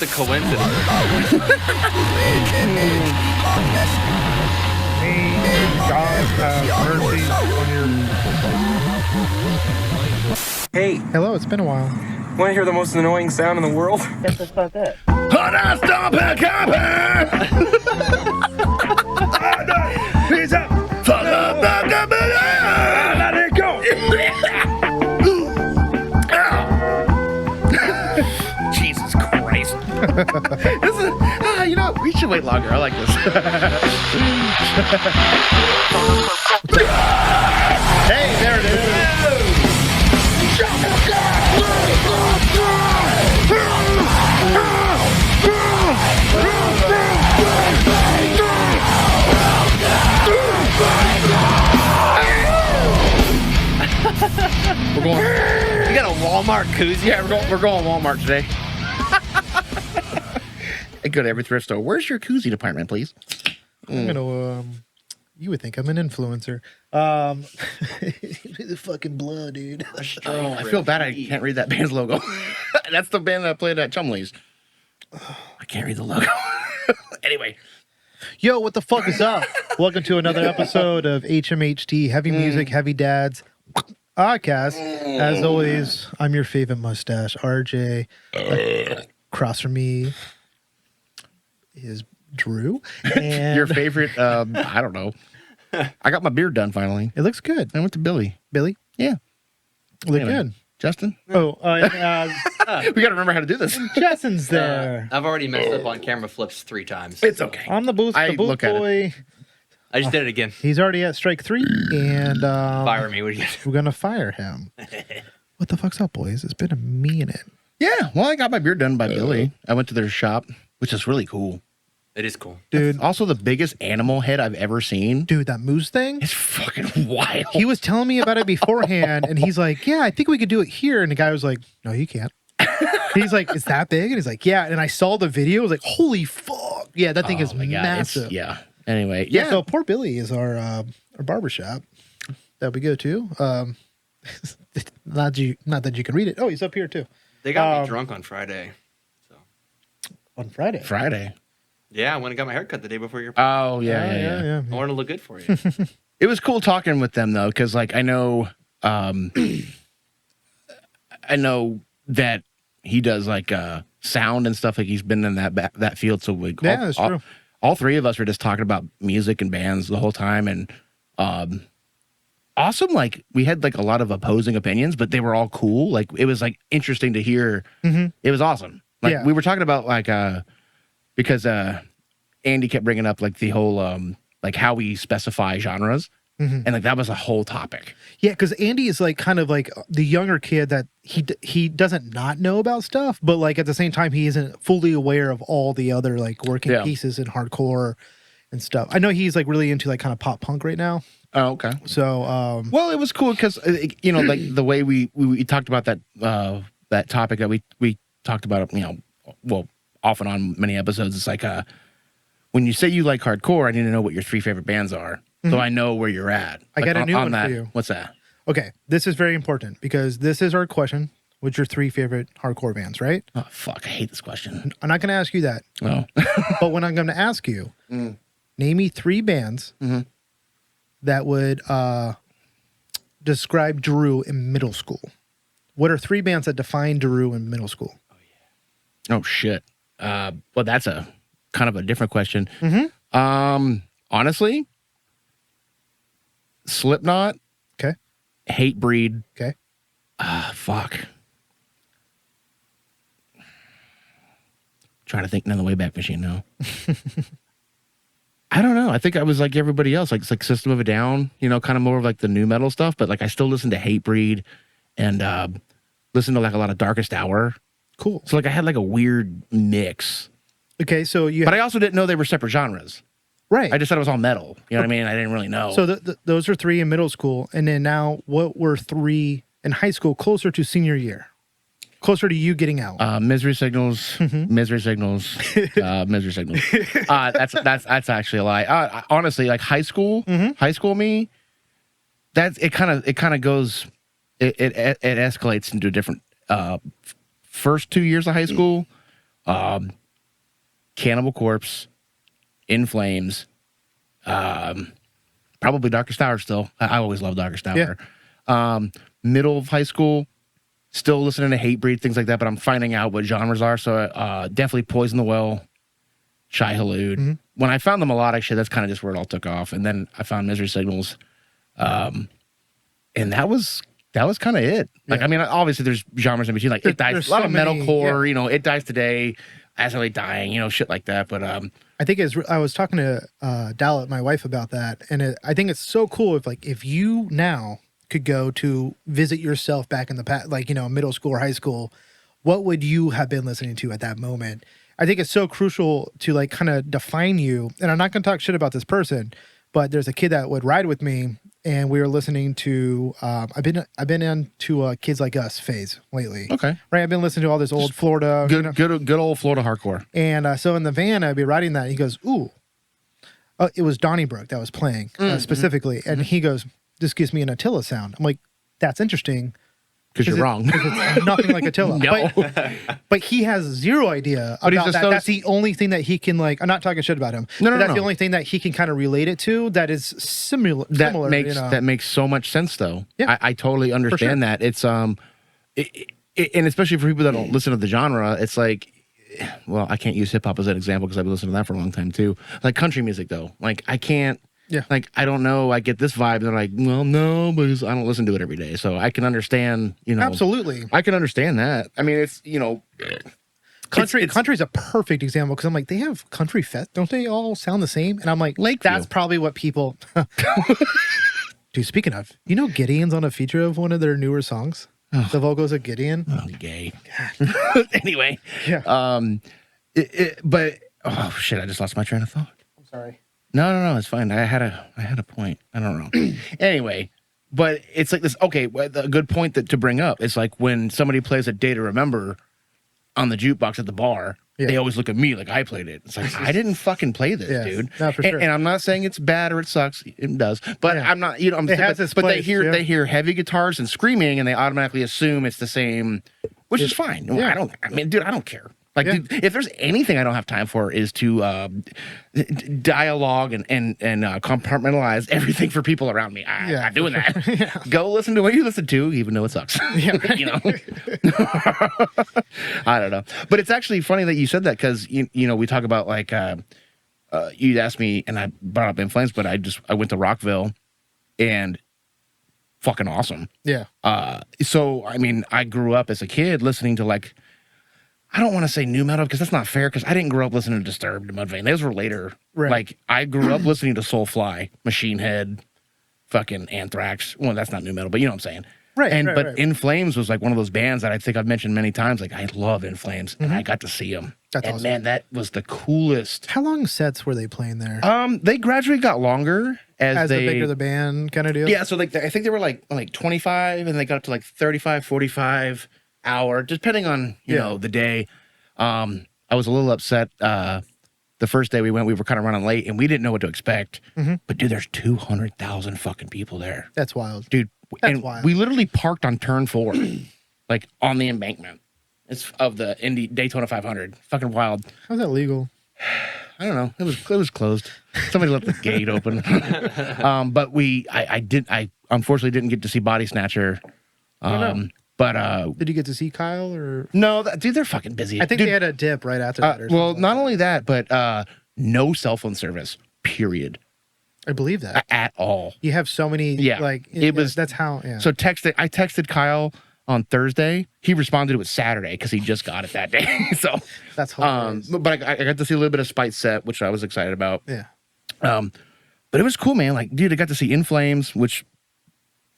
The coincidence. Hey, Hello, it's been a while. want to hear the most annoying sound in the world? Yes, that's about that. Jesus Christ. This is, you know, we should wait longer. I like this. Hey, there it is. We're going. You got a Walmart koozie? Yeah, we're going Walmart today. I go to every thrift store. Where's your koozie department, please? I'm gonna. You would think I'm an influencer. The fucking blood, dude. Oh, I feel bad. I can't read that band's logo. That's the band that played at Chumley's. I can't read the logo. Anyway. Yo, what the fuck is up? Welcome to another episode of HMHD, Heavy Music, Heavy Dads podcast. As always, I'm your favorite mustache, RJ. Across from me is Drew. And Your favorite, I don't know. I got my beard done finally. it looks good. I went to Billy. Billy, Yeah. look Anyway, good. Justin? Oh, We got to remember how to do this. Justin's there. I've already messed up on camera flips 3 times. It's okay. I'm the booth look at it. boy. I just did it again. He's already at strike 3, and Fire me. What do you we're gonna fire him. What the fuck's up, boys? It's been a minute. Yeah. Well, I got my beard done by Billy. I went to their shop, which is really cool. It is cool. Dude, Also, the biggest animal head I've ever seen. that moose thing. It's fucking wild. He was telling me about it beforehand, and he's like, "Yeah, I think we could do it here." And the guy was like, "No, you can't." He's like, "It's that big?" And he's like, "Yeah." And I saw the video. I was like, "Holy fuck!" Yeah, that thing is my God, massive. yeah. Anyway, Yeah. yeah. So Port Billy is our barbershop that we go to. Not that you can read it. Oh, he's up here too. They got me drunk on Friday. So On Friday. Friday. yeah, I went and got my haircut the day before your. Oh, yeah. I want to look good for you. It was cool talking with them though, because like I know that he does like sound and stuff. Like he's been in that field. So we Yeah, that's true. All three of us were just talking about music and bands the whole time, and awesome. Like we had like a lot of opposing opinions, but they were all cool. Like it was like interesting to hear. Mhm. It was awesome. Like Yeah. we were talking about like because Andy kept bringing up like the whole like how we specify genres. Mhm. And like that was a whole topic. Yeah, because Andy is like kind of like the younger kid that he doesn't not know about stuff, but like at the same time he isn't fully aware of all the other like working Yeah. pieces in hardcore and stuff. I know he's like really into like kind of pop punk right now. Oh, okay. So Well, it was cool because you know, like the way we talked about that that topic that we talked about, you know, well, off and on many episodes. It's like when you say you like hardcore, I need to know what your 3 favorite bands are, so I know where you're at. I got a new one that. for you. What's that? okay, this is very important because this is our question. What's your 3 favorite hardcore bands, right? Oh fuck, I hate this question. I'm not going to ask you that, Oh, but when I'm going to ask you, name me 3 bands Mhm. that would describe Drew in middle school. What are 3 bands that define Drew in middle school? oh shit. Well, that's a kind of a different question. Mhm. Honestly, Slipknot, Okay. Hatebreed. Okay. Fuck. Trying to think in the Wayback Machine now. I don't know. I think I was like everybody else, like it's like System of a Down, you know, kind of more of like the new metal stuff. But like I still listen to Hatebreed and listen to like a lot of Darkest Hour. Cool. So like I had like a weird mix. Okay, so you But I also didn't know they were separate genres. right. I just said it was all metal. You know what I mean? I didn't really know. So those are 3 in middle school, and then now what were 3 in high school closer to senior year, closer to you getting out? Misery Signals, Misery Signals, Misery Signals. That's actually a lie. Honestly, like high school me, it kind of goes, it escalates into different. First 2 years of high school, Cannibal Corpse, In Flames, probably Darkest Hour still. I always loved Darkest Hour. Middle of high school, still listening to Hatebreed, things like that, but I'm finding out what genres are. So definitely Poison the Well, Shai Hulud. When I found the melodic shit, that's kind of just where it all took off. And then I found Misery Signals. And that was kind of it. Like, I mean, obviously there's genres in between, like It Dies, a lot of metalcore, you know, It Dies Today, As I Lay Dying, you know, shit like that. But I think I was talking to Dalit, my wife, about that, and I think it's so cool if you now could go to visit yourself back in the past, like, you know, middle school or high school, what would you have been listening to at that moment? I think it's so crucial to like kind of define you. And I'm not going to talk shit about this person, but there's a kid that would ride with me, and we were listening to. I've been into Kids Like Us phase lately. okay, Right, I've been listening to all this old Florida, good old Florida hardcore. and so in the van I'd be riding that. And he goes, "Ooh, it was Donnybrook that was playing specifically," and he goes, "This gives me an Attila sound." I'm like, "That's interesting." Because you're wrong. It's nothing like Attila. No. But he has zero idea But he's about just that. That's the only thing that he can, like, I'm not talking shit about him. No, but that's no. the only thing that he can kind of relate it to that is similar. That makes so much sense, though. Yeah. I totally understand that. It's and especially for people that don't listen to the genre, it's like, well, I can't use hip hop as an example because I've been listening to that for a long time too. Like country music, though, like I can't. Yeah. Like, I don't know. I get this vibe. And they're like, well, no, because I don't listen to it every day. So I can understand, you know. Absolutely. I can understand that. I mean, it's, you know. Country's a perfect example because I'm like, they have country fest. Don't they all sound the same? And I'm like, that's probably what people. Dude, speaking of, you know, Gideon's on a feature of one of their newer songs. The vocals of Gideon. Oh, gay. Anyway. Yeah. But, oh, shit. I just lost my train of thought. I'm sorry. No, it's fine. I had a point. I don't know. Anyway, but it's like this. Okay, a good point to bring up. It's like when somebody plays a Day to Remember on the jukebox at the bar, they always look at me like I played it. It's like, I didn't fucking play this, dude. No, for sure. And I'm not saying it's bad or it sucks. It does, but I'm not. You know, but they hear heavy guitars and screaming, and they automatically assume it's the same, which is fine. Yeah. I mean, dude, I don't care. Like, dude, if there's anything I don't have time for is to dialogue and compartmentalize everything for people around me. I'm not doing that. Go listen to what you listen to, even though it sucks. You know? I don't know. But it's actually funny that you said that because, you know, we talk about, like, you'd asked me, and I brought up In Flames, but I went to Rockville, and fucking awesome. Yeah. So, I mean, I grew up as a kid listening to, like, I don't want to say new metal because that's not fair because I didn't grow up listening to Disturbed and Mudvayne. Those were later. Right. Like, I grew up listening to Soulfly, Machine Head, fucking Anthrax. Well, that's not new metal, but you know what I'm saying. Right. But In Flames was like one of those bands that I think I've mentioned many times. Like, I love In Flames, and I got to see them. That's awesome. Man, that was the coolest. How long sets were they playing there? They gradually got longer as the bigger the band kind of deal? Yeah, so like I think they were like 25, and they got up to like 35, 45 hour, depending on you know the day. I was a little upset. The first day we went, we were kind of running late, and we didn't know what to expect. But dude, there's 200,000 fucking people there. That's wild, dude. That's and wild. We literally parked on turn 4, like on the embankment. It's of the Daytona 500. Fucking wild. How's that legal? I don't know. It was closed. Somebody left the gate open. But I unfortunately didn't get to see Body Snatcher. But did you get to see Kyle or no? Dude, they're fucking busy. I think they had a dip right after that. Well, not only that, but no cell phone service. Period. I believe that at all. You have so many. Like it was. That's how. Yeah. So I texted Kyle on Thursday. He responded it was Saturday because he just got it that day. So that's hilarious. But I got to see a little bit of Spite Set, which I was excited about. Yeah. But it was cool, man. Like, dude, I got to see In Flames, which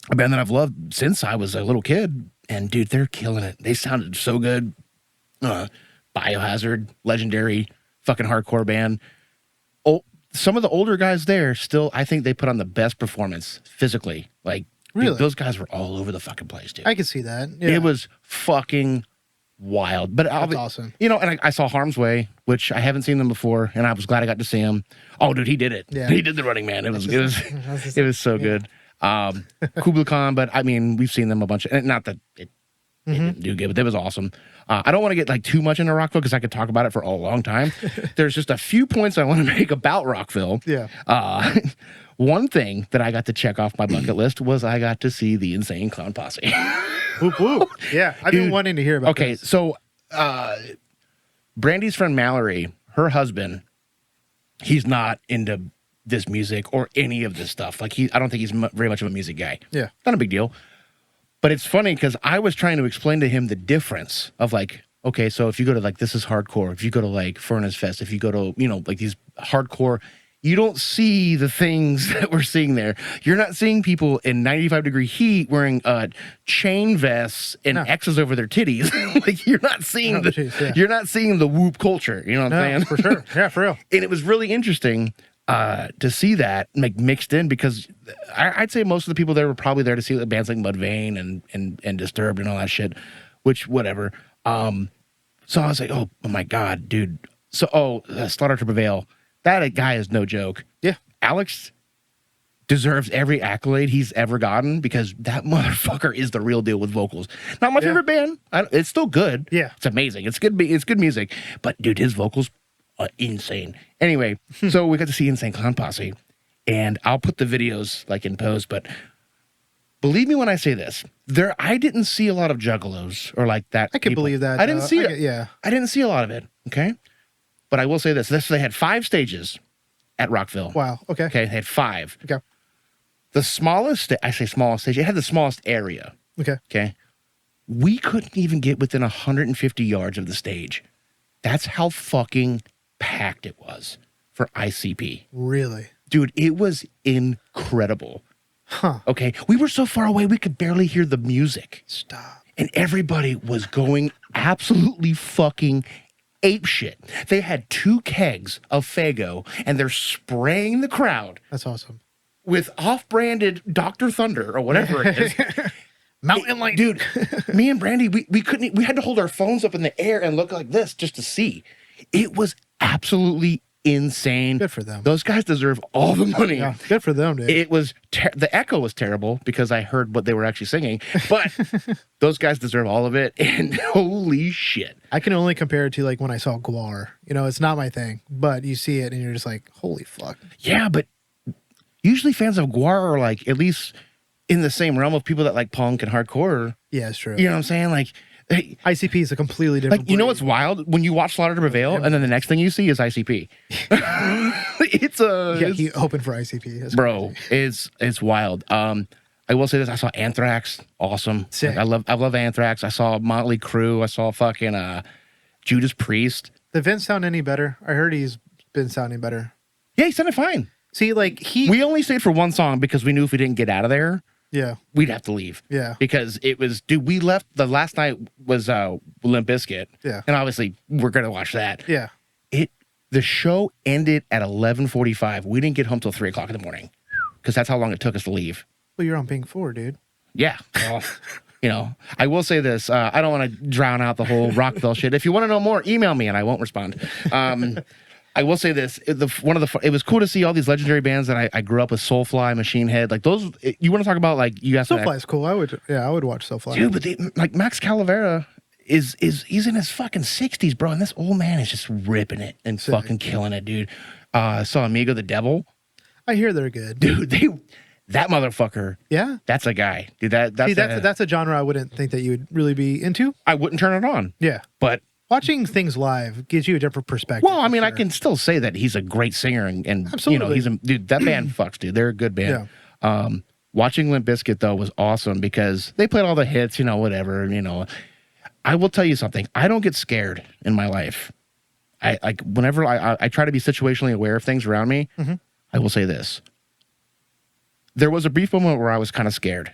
a band that I've loved since I was a little kid. And dude, they're killing it. They sounded so good. Biohazard, legendary fucking hardcore band. Oh, some of the older guys there still, I think they put on the best performance physically. Like, really? Dude, those guys were all over the fucking place, dude. I can see that. Yeah. It was fucking wild. But that's awesome. You know, and I saw Harm's Way, which I haven't seen them before, and I was glad I got to see him. Oh, dude, he did it. Yeah. He did the Running Man. It was so good. Kublai Khan, but I mean, we've seen them a bunch of, not that it It didn't do good, but it was awesome. I don't want to get like too much into Rockville because I could talk about it for a long time. There's just a few points I want to make about Rockville. Yeah. One thing that I got to check off my bucket list was I got to see the Insane Clown Posse. Whoop, whoop. Yeah, I've been Dude, wanting to hear about okay, this. so Brandy's friend Mallory, her husband, he's not into this music or any of this stuff. Like I don't think he's very much of a music guy. Yeah. Not a big deal. But it's funny because I was trying to explain to him the difference of like, okay, so if you go to like This Is Hardcore, if you go to like Furnace Fest, if you go to, like these hardcore, you don't see the things that we're seeing there. You're not seeing people in 95-degree heat wearing chain vests and X's over their titties. Like you're not seeing you're not seeing the whoop culture. You know what I'm saying? For sure. Yeah, for real. And it was really interesting to see that like mixed in because I'd say most of the people there were probably there to see the bands like Mudvayne and Disturbed and all that shit, which whatever. So I was like, oh my God, dude. So, Slaughter to Prevail. That guy is no joke. Yeah. Alex deserves every accolade he's ever gotten because that motherfucker is the real deal with vocals. Not my favorite band. It's still good. Yeah. It's amazing. It's good music. But, dude, his vocals are insane. Anyway, so we got to see Insane Clown Posse. And I'll put the videos, like, in post. But believe me when I say this. I didn't see a lot of juggalos or like that. I can believe that. I didn't see it. Yeah. I didn't see a lot of it. Okay? But I will say this. They had 5 stages at Rockville. Wow. Okay. Okay, they had 5. Okay. The smallest, I say smallest stage, it had the smallest area. Okay. Okay. We couldn't even get within 150 yards of the stage. That's how fucking packed it was for ICP. Really? Dude, it was incredible. Huh. Okay. We were so far away, we could barely hear the music. Stop. And everybody was going absolutely fucking ape shit. They had 2 kegs of Faygo and they're spraying the crowd That's awesome. with off-branded Dr. Thunder or whatever it is. Mountain Light. Dude, me and Brandy, we couldn't, we had to hold our phones up in the air and look like this just to see. It was absolutely insane. Good for them. Those guys deserve all the money. Yeah, good for them, dude. It was the echo was terrible because I heard what they were actually singing, but those guys deserve all of it. And holy shit, I can only compare it to like when I saw Guar. It's not my thing, but you see it and you're just like, holy fuck. Yeah, but usually fans of Guar are like at least in the same realm of people that like punk and hardcore. Yeah, it's true. You know what I'm saying? Like. Hey, ICP is a completely different. Like, you know what's wild? When you watch Slaughter to Prevail, and then the next thing you see is ICP. He opened for ICP. That's bro. crazy. It's wild. I will say this: I saw Anthrax, awesome. Sick. Like, I love Anthrax. I saw Motley Crue. I saw fucking Judas Priest. Did Vince sound any better? I heard he's been sounding better. Yeah, he sounded fine. See, like we only stayed for one song because we knew if we didn't get out of there, yeah, we'd have to leave. Yeah. Because it was, dude, we left, the last night was Limp Bizkit. Yeah. And obviously we're going to watch that. Yeah. The show ended at 11:45. We didn't get home till 3 o'clock in the morning because that's how long it took us to leave. Well, you're on Pink 4, dude. Yeah. Well, I will say this. I don't want to drown out the whole Rockville shit. If you want to know more, email me and I won't respond. I will say this: it was cool to see all these legendary bands that I grew up with. Soulfly, Machine Head, like those. You want to talk about like you guys? Soulfly's cool. I would watch Soulfly. Dude, but like Max Calavera is he's in his fucking 60s, bro, and this old man is just ripping it and fucking killing it, dude. I saw Amigo the Devil. I hear they're good, dude. That motherfucker. Yeah, that's a guy, dude. That's a genre I wouldn't think that you would really be into. I wouldn't turn it on. Yeah, but. Watching things live gives you a different perspective. Well, I mean, I can still say that he's a great singer, and absolutely. Dude. That band fucks, dude. They're a good band. Yeah. Watching Limp Bizkit though was awesome because they played all the hits, whatever. I will tell you something. I don't get scared in my life. Whenever I try to be situationally aware of things around me. Mm-hmm. I will say this. There was a brief moment where I was kind of scared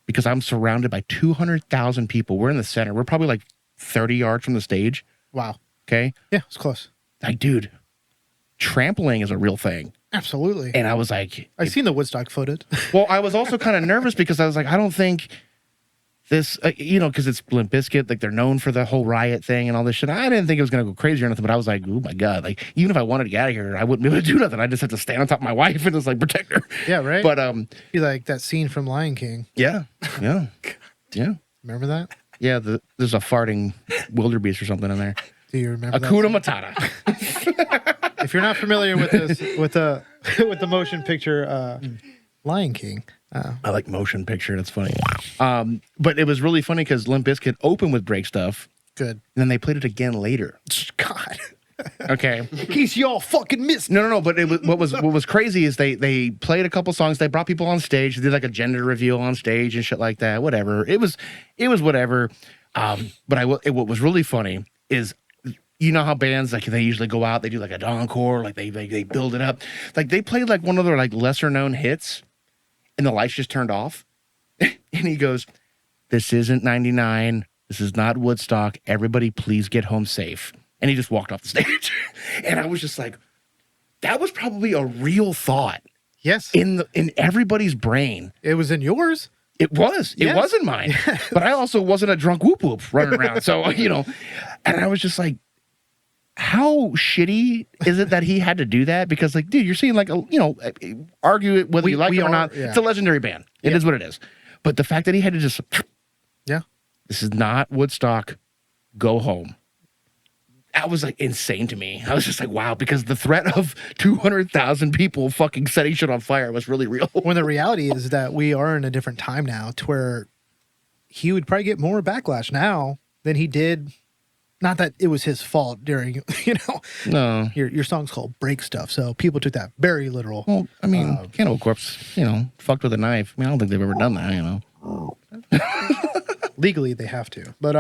because I'm surrounded by 200,000 people. We're in the center. We're probably like 30 yards from the stage. Wow. Okay. Yeah, it's close. Like, dude, trampling is a real thing. Absolutely. And I was like, I've seen the Woodstock footage. Well, I was also kind of nervous because I was like, I don't think this, because it's Limp Bizkit, like they're known for the whole riot thing and all this shit. I didn't think it was going to go crazy or anything, but I was like, oh my God, like even if I wanted to get out of here, I wouldn't be able to do nothing. I just had to stand on top of my wife and just like protect her. Yeah, right. But be like that scene from Lion King. Yeah. Yeah. Remember that? Yeah, there's a farting wildebeest or something in there. Do you remember that? Hakuna Matata. If you're not familiar with this, with the with the motion picture Lion King, I like motion picture. That's funny. But it was really funny because Limp Bizkit opened with Break Stuff, good. and then they played it again later. God, Okay. in case y'all fucking missed. No. But what was crazy is they played a couple songs. They brought people on stage. They did like a gender reveal on stage and shit like that. Whatever. It was whatever. But what was really funny is, you know how bands like they usually go out, they do like an encore, like they build it up. Like they played like one of their like lesser known hits, and the lights just turned off. And he goes, "This isn't '99. This is not Woodstock. Everybody, please get home safe." And he just walked off the stage. And I was just like, that was probably a real thought Yes, in everybody's brain. it was in yours. It was. It Yes. wasn't mine. But I also wasn't a drunk whoop whoop running around. So, and I was just like, how shitty is it that he had to do that? Because, like, dude, you're seeing, like, argue it whether you like it or not. Yeah. It's a legendary band. It is what it is. But the fact that he had to just, Yeah. this is not Woodstock, go home. That was, like, insane to me. I was just like, wow, because the threat of 200,000 people fucking setting shit on fire was really real. When the reality is that we are in a different time now, to where he would probably get more backlash now than he did. Not that it was his fault during, No. your song's called Break Stuff, so people took that very literal. Well, I mean, Cannibal Corpse, fucked with a knife. I mean, I don't think they've ever done that, Legally, they have to. But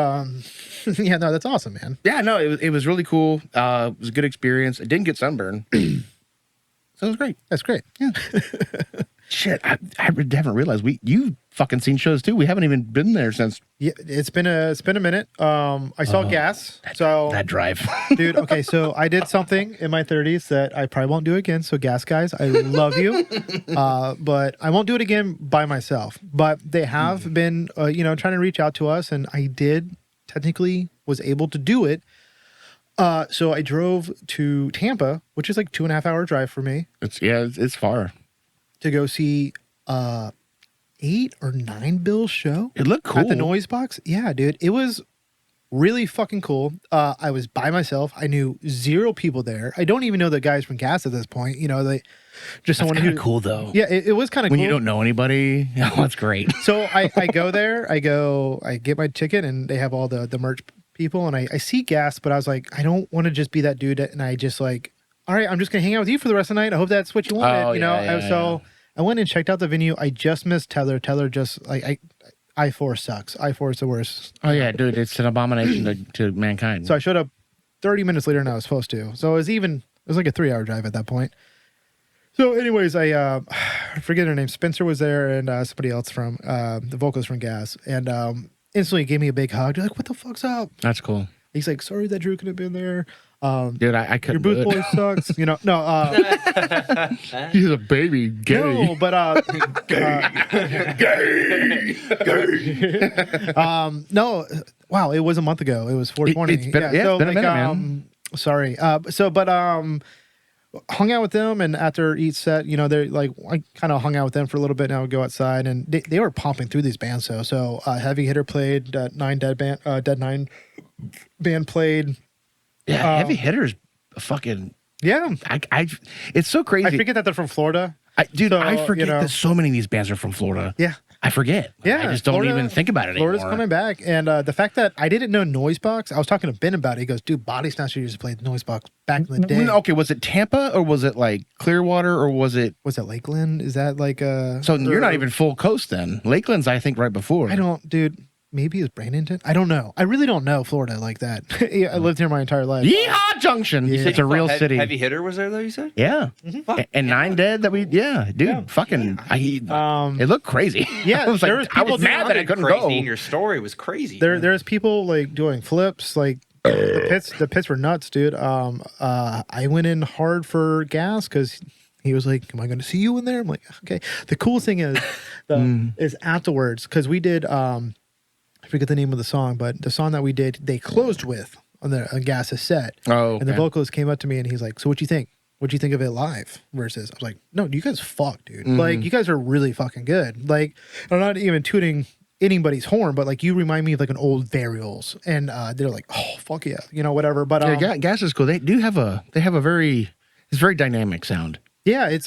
yeah, no, that's awesome, man. Yeah, no, it was really cool. It was a good experience. It didn't get sunburned. So it was great. That's great. Yeah. Shit, I haven't realized you fucking seen shows too. We haven't even been there since Yeah, it's been a minute. I saw Gas. that drive. Dude, okay, so I did something in my 30s that I probably won't do again. So Gas guys, I love you. But I won't do it again by myself. But they have been trying to reach out to us, and I did technically was able to do it. So I drove to Tampa, which is like 2.5 hour drive for me, It's far. to go see 8 or 9 Bill's show. It looked cool. At the Noise Box. Yeah, dude. It was really fucking cool. I was by myself. I knew 0 people there. I don't even know the guys from Gas at this point. They just someone who cool though. Yeah, it was kind of When cool. you don't know anybody, that's great. So I go there. I get my ticket, and they have all the merch people, and I see Gas, but I was like, I don't want to just be that dude, and I just like, all right, I'm just gonna hang out with you for the rest of the night. I hope that's what you wanted. Oh, yeah. I went and checked out the venue. I just missed Tether. Tether just like I-4 sucks. I-4 is the worst. Oh yeah, dude, it's an abomination to mankind. So I showed up 30 minutes later than I was supposed to. So it was like a 3-hour drive at that point. So anyways, I forget her name. Spencer was there, and somebody else from the vocalist from Gas, and instantly gave me a big hug. They're like, what the fuck's up? That's cool. He's like, sorry that Drew could have been there. Dude, I Your couldn't booth do it. boy sucks. No. He's a baby. Gay. No, but no. Wow, it was a month ago. It was 420. It's been a minute, man. Sorry. Hung out with them, and after each set, they're like, I kind of hung out with them for a little bit. And I would go outside, and they were pumping through these bands. So Heavy Hitter played, Dead 9 band played. Yeah, Heavy Hitters, fucking. Yeah, It's so crazy. I forget that they're from Florida. I So, forget that so many of these bands are from Florida. Yeah. I forget. Yeah, I just don't Florida- even think about it Florida's anymore. coming back, and the fact that I didn't know Noisebox, I was talking to Ben about it. He goes, "Dude, Body Snatcher used to play Noisebox back in the day." Okay, was it Tampa or was it like Clearwater or was it? Was it Lakeland? Is that like a? So you're not even full coast then. Lakeland's, I think, right before. I don't, dude. Maybe it's Bradenton. I don't know. I really don't know Florida like that. Yeah, I lived here my entire life. Yeehaw Junction. Yeah. It's a real city. Heavy Hitter was there though, you said? Yeah. Mm-hmm. And 9 Dead that dude, fucking, it looked crazy. Yeah, I was there like, was I people was mad that I couldn't go. Crazy, and your story was crazy. There's people like doing flips, like the pits were nuts, dude. I went in hard for Gas because he was like, "Am I going to see you in there?" I'm like, "Okay." The cool thing is, is afterwards, because we did. I forget the name of the song, but the song that we did, they closed with on Gas's set. Oh, And the okay. vocalist came up to me and he's like, "So what you think? What'd you think of it live?" Versus, I was like, "No, you guys fuck, dude. Like, you guys are really fucking good." Like, I'm not even tooting anybody's horn, but like you remind me of like an old Varials, and they're like, oh fuck yeah, you know, whatever. But gas is cool. They have a very dynamic sound. Yeah,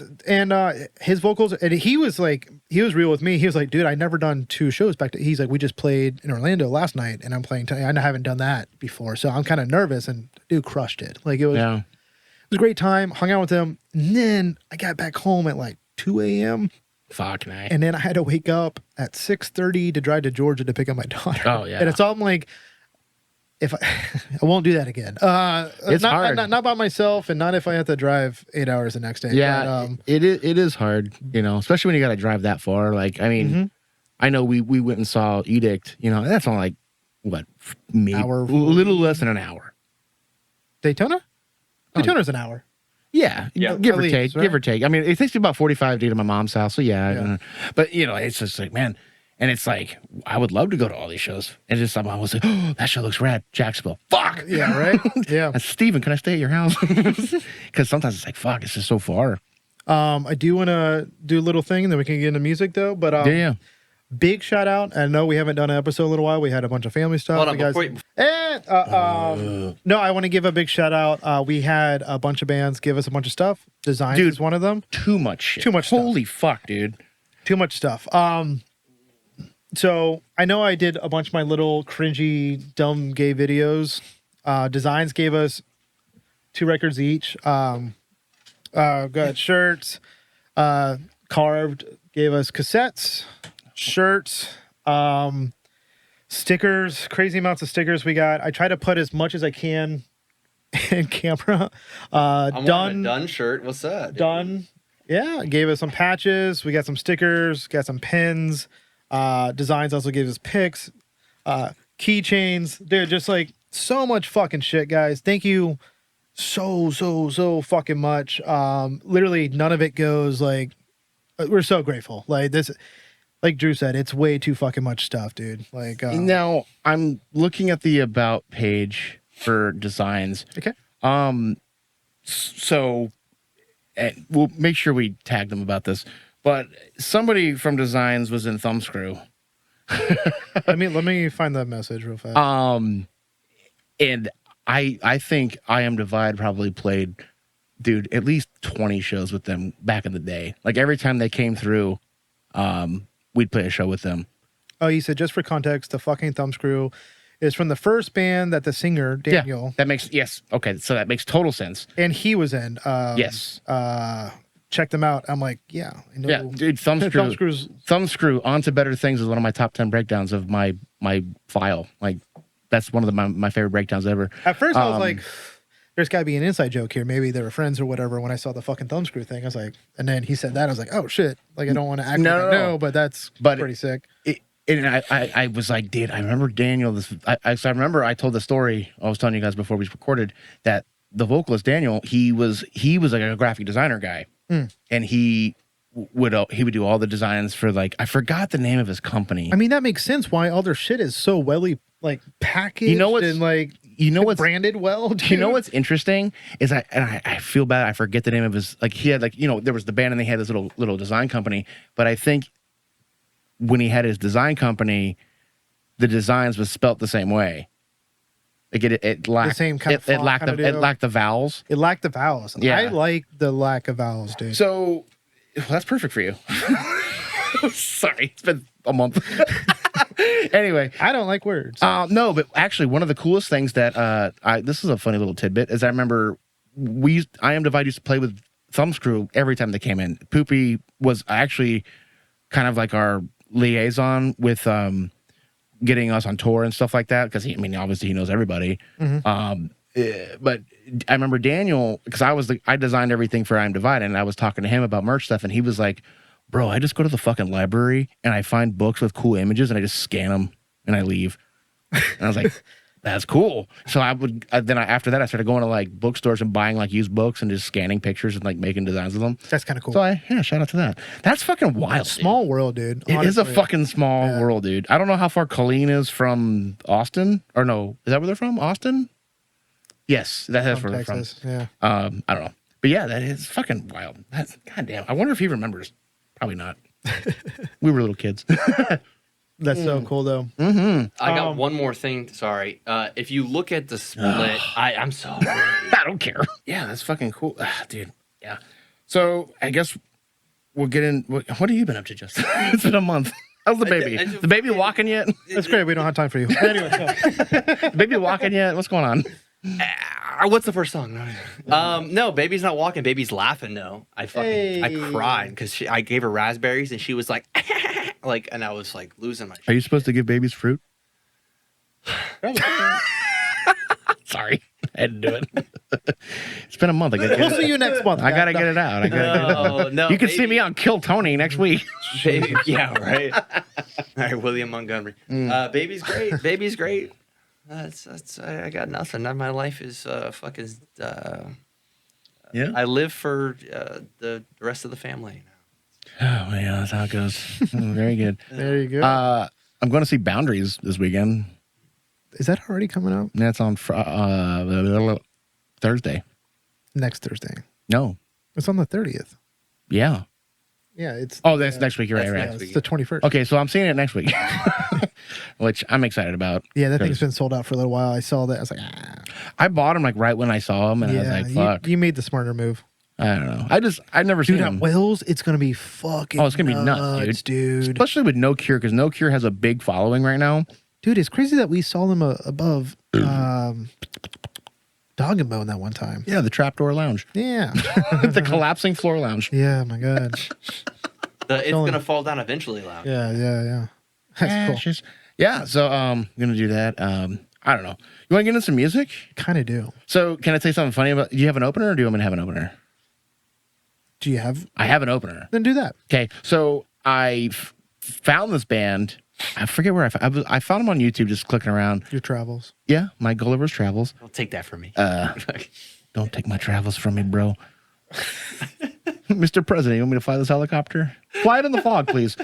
his vocals, and he was real with me. He was like, dude, I never done 2 shows back to. He's like, we just played in Orlando last night, and I'm playing. I haven't done that before, so I'm kind of nervous. And dude crushed it. Like it was a great time. Hung out with him, and then I got back home at like 2 a.m. Fuck night. And then I had to wake up at 6:30 to drive to Georgia to pick up my daughter. Oh yeah, and it's all I'm like. If I won't do that again. It's hard. Not by myself, and not if I have to drive 8 hours the next day. Yeah, but, it is hard, you know, especially when you got to drive that far. Like, I mean, I know we went and saw Edict. You know, that's only like what, maybe a little less than an hour. Daytona? Daytona's an hour. Yeah, give or take, right? give or take. I mean, it takes me about 45 to get to my mom's house. So yeah. But you know, it's just like, man. And it's like, I would love to go to all these shows. And just my mom was like, oh, that show looks rad. Jacksonville. Fuck. Yeah, right? Yeah. And Steven, can I stay at your house? Because sometimes it's like, fuck, it's just so far. I do want to do a little thing, and then we can get into music, though. But big shout out. I know we haven't done an episode in a little while. We had a bunch of family stuff. Hold on, no, I want to give a big shout out. We had a bunch of bands give us a bunch of stuff. Designs is one of them. Too much shit. Too much Holy fuck, dude. Too much stuff. So I know I did a bunch of my little cringy, dumb gay videos. Designs gave us 2 records each. Got shirts. Carved gave us cassettes, shirts, stickers, crazy amounts of stickers we got. I try to put as much as I can in camera. I'm wearing a Done shirt. What's that? Done. Yeah, gave us some patches. We got some stickers, got some pins. Designs also gave us picks, keychains. Dude, just like so much fucking shit, guys. Thank you so fucking much. Literally none of it goes like, we're so grateful. Like this, like Drew said, it's way too fucking much stuff, dude. Like now I'm looking at the about page for Designs. Okay. So we'll make sure we tag them about this. But somebody from Designs was in Thumbscrew. let me find that message real fast. And I think I Am Divide probably played, dude, at least 20 shows with them back in the day. Like every time they came through, we'd play a show with them. Oh, you said, just for context, the fucking Thumbscrew is from the first band that the singer Daniel. Yeah, that makes okay. So that makes total sense. And he was in. Yes. Check them out. I'm like, yeah, I know. Yeah, dude, Thumbscrew Onto Better Things is one of my top 10 breakdowns of my file. Like, that's one of my favorite breakdowns ever. At first, I was like, there's got to be an inside joke here. Maybe they were friends or whatever. When I saw the fucking Thumbscrew thing, I was like, and then he said that, I was like, oh shit. Like, I don't want to act like I know, but that's pretty sick. And I was like, dude, I remember Daniel. I remember I told the story I was telling you guys before we recorded that the vocalist Daniel, he was like a graphic designer guy. And he would do all the designs for, like, I forgot the name of his company. I mean, that makes sense why all their shit is so like packaged. You know what's branded well. Dude. You know what's interesting is I feel bad. I forget the name of his, like, he had, like, you know, there was the band and they had this little design company. But I think when he had his design company, the designs was spelt the same way. Like it lacked the same kind of it lacked the vowels. It lacked the vowels. Yeah. I like the lack of vowels, dude. So that's perfect for you. Sorry, it's been a month. Anyway, I don't like words. No, but actually, one of the coolest things that this is a funny little tidbit is I remember I Am Divide used to play with Thumbscrew every time they came in. Poopy was actually kind of like our liaison with getting us on tour and stuff like that, because obviously he knows everybody. But I remember Daniel, because I designed everything for I Am Divide, and I was talking to him about merch stuff, and he was like, bro, I just go to the fucking library and I find books with cool images and I just scan them and I leave. And I was like, that's cool. So after that I started going to like bookstores and buying like used books and just scanning pictures and like making designs of them. That's kind of cool. So shout out to that. That's fucking wild. Small world, dude. It is a fucking small world, dude. I don't know how far Colleen is from Austin, or no, is that where they're from? Austin? Yes, that's where they're from. Yeah. I don't know, but yeah, that is fucking wild. That's goddamn. I wonder if he remembers. Probably not. We were little kids. That's so cool, though. Mm-hmm. I got one more thing. Sorry. If you look at the split, I'm sorry. I don't care. Yeah, that's fucking cool. Dude, yeah. So I guess we'll get in. What have you been up to, Justin? It's been a month. How's the baby? The baby walking yet? That's great. We don't have time for you. Anyway, The baby walking yet? What's going on? What's the first song? No, baby's not walking. Baby's laughing. No, I cried because I gave her raspberries and she was like, and I was like losing my shit. Are you supposed to give babies fruit? Sorry, I had to do it. It's been a month. we'll see you next month. I gotta get it out. No, you can see me on Kill Tony next week. Baby, yeah, right. All right, William Montgomery. Baby's great. Baby's great. I got nothing. My life is fucking. Yeah. I live for the rest of the family. Oh yeah, that's how it goes. Very good. There you go. I'm going to see Boundaries this weekend. Is that already coming out? That's on Thursday. Next Thursday. No. It's on the 30th. Yeah. Yeah, it's. Oh, that's next week. You're right. Yeah, it's the 21st. Okay, so I'm seeing it next week, which I'm excited about. Yeah, that thing's been sold out for a little while. I saw that. I was like, I bought him like right when I saw him, and I was like, fuck. You made the smarter move. I don't know. I've never seen him. At Wells, it's going to be fucking Oh, it's going to be nuts, dude. Especially with No Cure, because No Cure has a big following right now. Dude, it's crazy that we saw them above Dog and Bone that one time. Yeah, the Trapdoor Lounge. Yeah. The collapsing floor lounge. Yeah, my God. It's going to fall down eventually, lounge. Yeah. That's cool. Yeah, so I'm going to do that. I don't know. You want to get into some music? Kind of do. So can I tell you something funny about, do you have an opener or do you want me to have an opener? Do you have? I have an opener. Then do that. Okay, so I found this band. I forget where I found them on YouTube just clicking around. Your travels. Yeah, my Gulliver's Travels. Don't take that from me. Don't take my travels from me, bro. Mr. President, you want me to fly this helicopter? Fly it in the fog, please.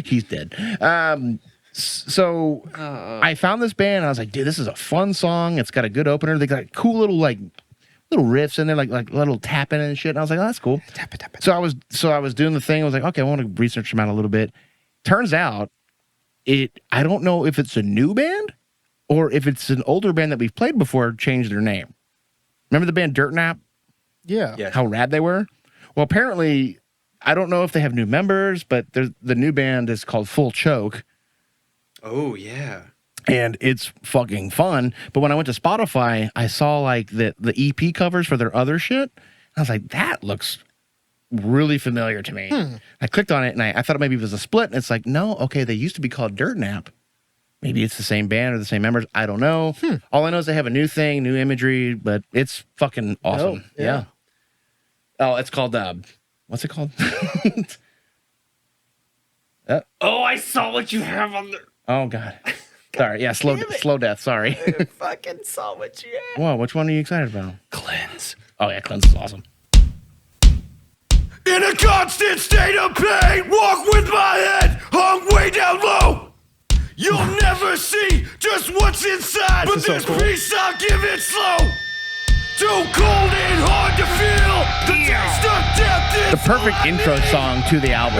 He's dead. So I found this band and I was like, dude, this is a fun song. It's got a good opener. They got cool little little riffs in there, like little tapping and shit. And I was like, oh, that's cool. Tap it. So I was doing the thing. I was like, okay, I want to research them out a little bit. Turns out I don't know if it's a new band or if it's an older band that we've played before changed their name. Remember the band Dirt Nap? Yeah. Yes. How rad they were? Well, apparently, I don't know if they have new members, but the new band is called Full Choke. Oh, yeah. And it's fucking fun. But when I went to Spotify, I saw like the EP covers for their other shit. I was like, that looks really familiar to me. I clicked on it and I thought maybe it was a split. And it's like, no, okay, they used to be called Dirt Nap. Maybe it's the same band or the same members. I don't know. All I know is they have a new thing, new imagery, but it's fucking awesome. Oh, yeah. Oh, it's called, what's it called? Oh, I saw what you have on there. Oh, God. Sorry. Yeah, slow death. Sorry. I fucking saw what you had. Whoa, which one are you excited about? Cleanse. Oh, yeah, Cleanse is awesome. In a constant state of pain, walk with my head hung way down low. You'll never see just what's inside, but there's peace, I'll give it slow. Too cold and hard to feel. The taste of death is The perfect intro song to the album.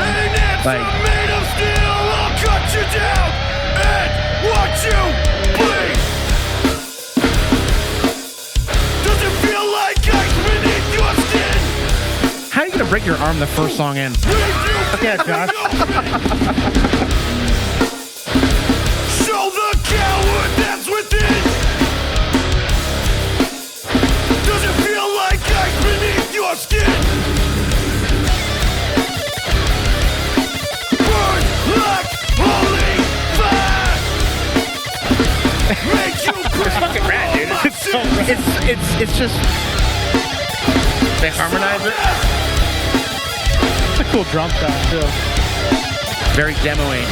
like made of steel. I'll cut you down and watch you bleed. Does it feel like ice beneath your skin? How are you going to break your arm the first song in? Yeah, Josh. Show the coward that's within. Does it feel like ice beneath your skin? Burn like holy fire. Make you It's fucking rad, dude. It's just they harmonize it. It's a cool drum sound, too. Very demoing. I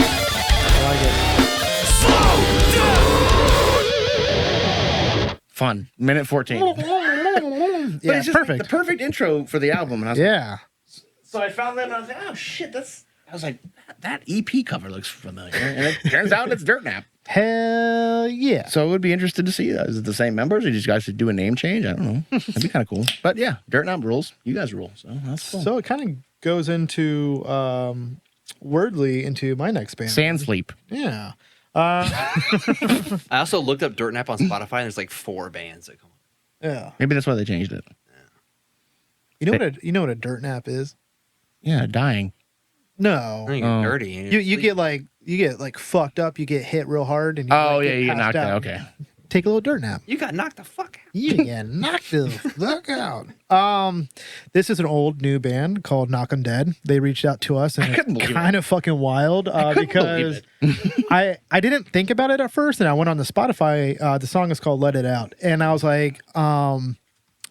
like it. slow down. Fun. Minute 14. Yeah, it's just perfect. the perfect intro for the album. And I was Yeah. So I found that and I was like, oh shit, I was like, that EP cover looks familiar. And it turns out it's Dirt Nap. Hell yeah. So I would be interested to see that. Is it the same members or did you guys should do a name change? I don't know. That'd be kind of cool. But yeah, Dirt Nap rules. You guys rule. So that's cool. So it kind of goes into wordly into my next band. Sand Sleep. Yeah. I also looked up Dirt Nap on Spotify, and there's like 4 bands that come up. Yeah. Maybe that's why they changed it. You know what a dirt nap is? Yeah, dying. No. I think you're dirty. and You you're get like fucked up. You get hit real hard, and You get knocked out. Okay. Take a little dirt nap. You got knocked the fuck out. You get knocked the fuck out. This is an old new band called Knock 'Em Dead. They reached out to us, and it's kind of fucking wild because I didn't think about it at first, and I went on the Spotify. The song is called "Let It Out," and I was like,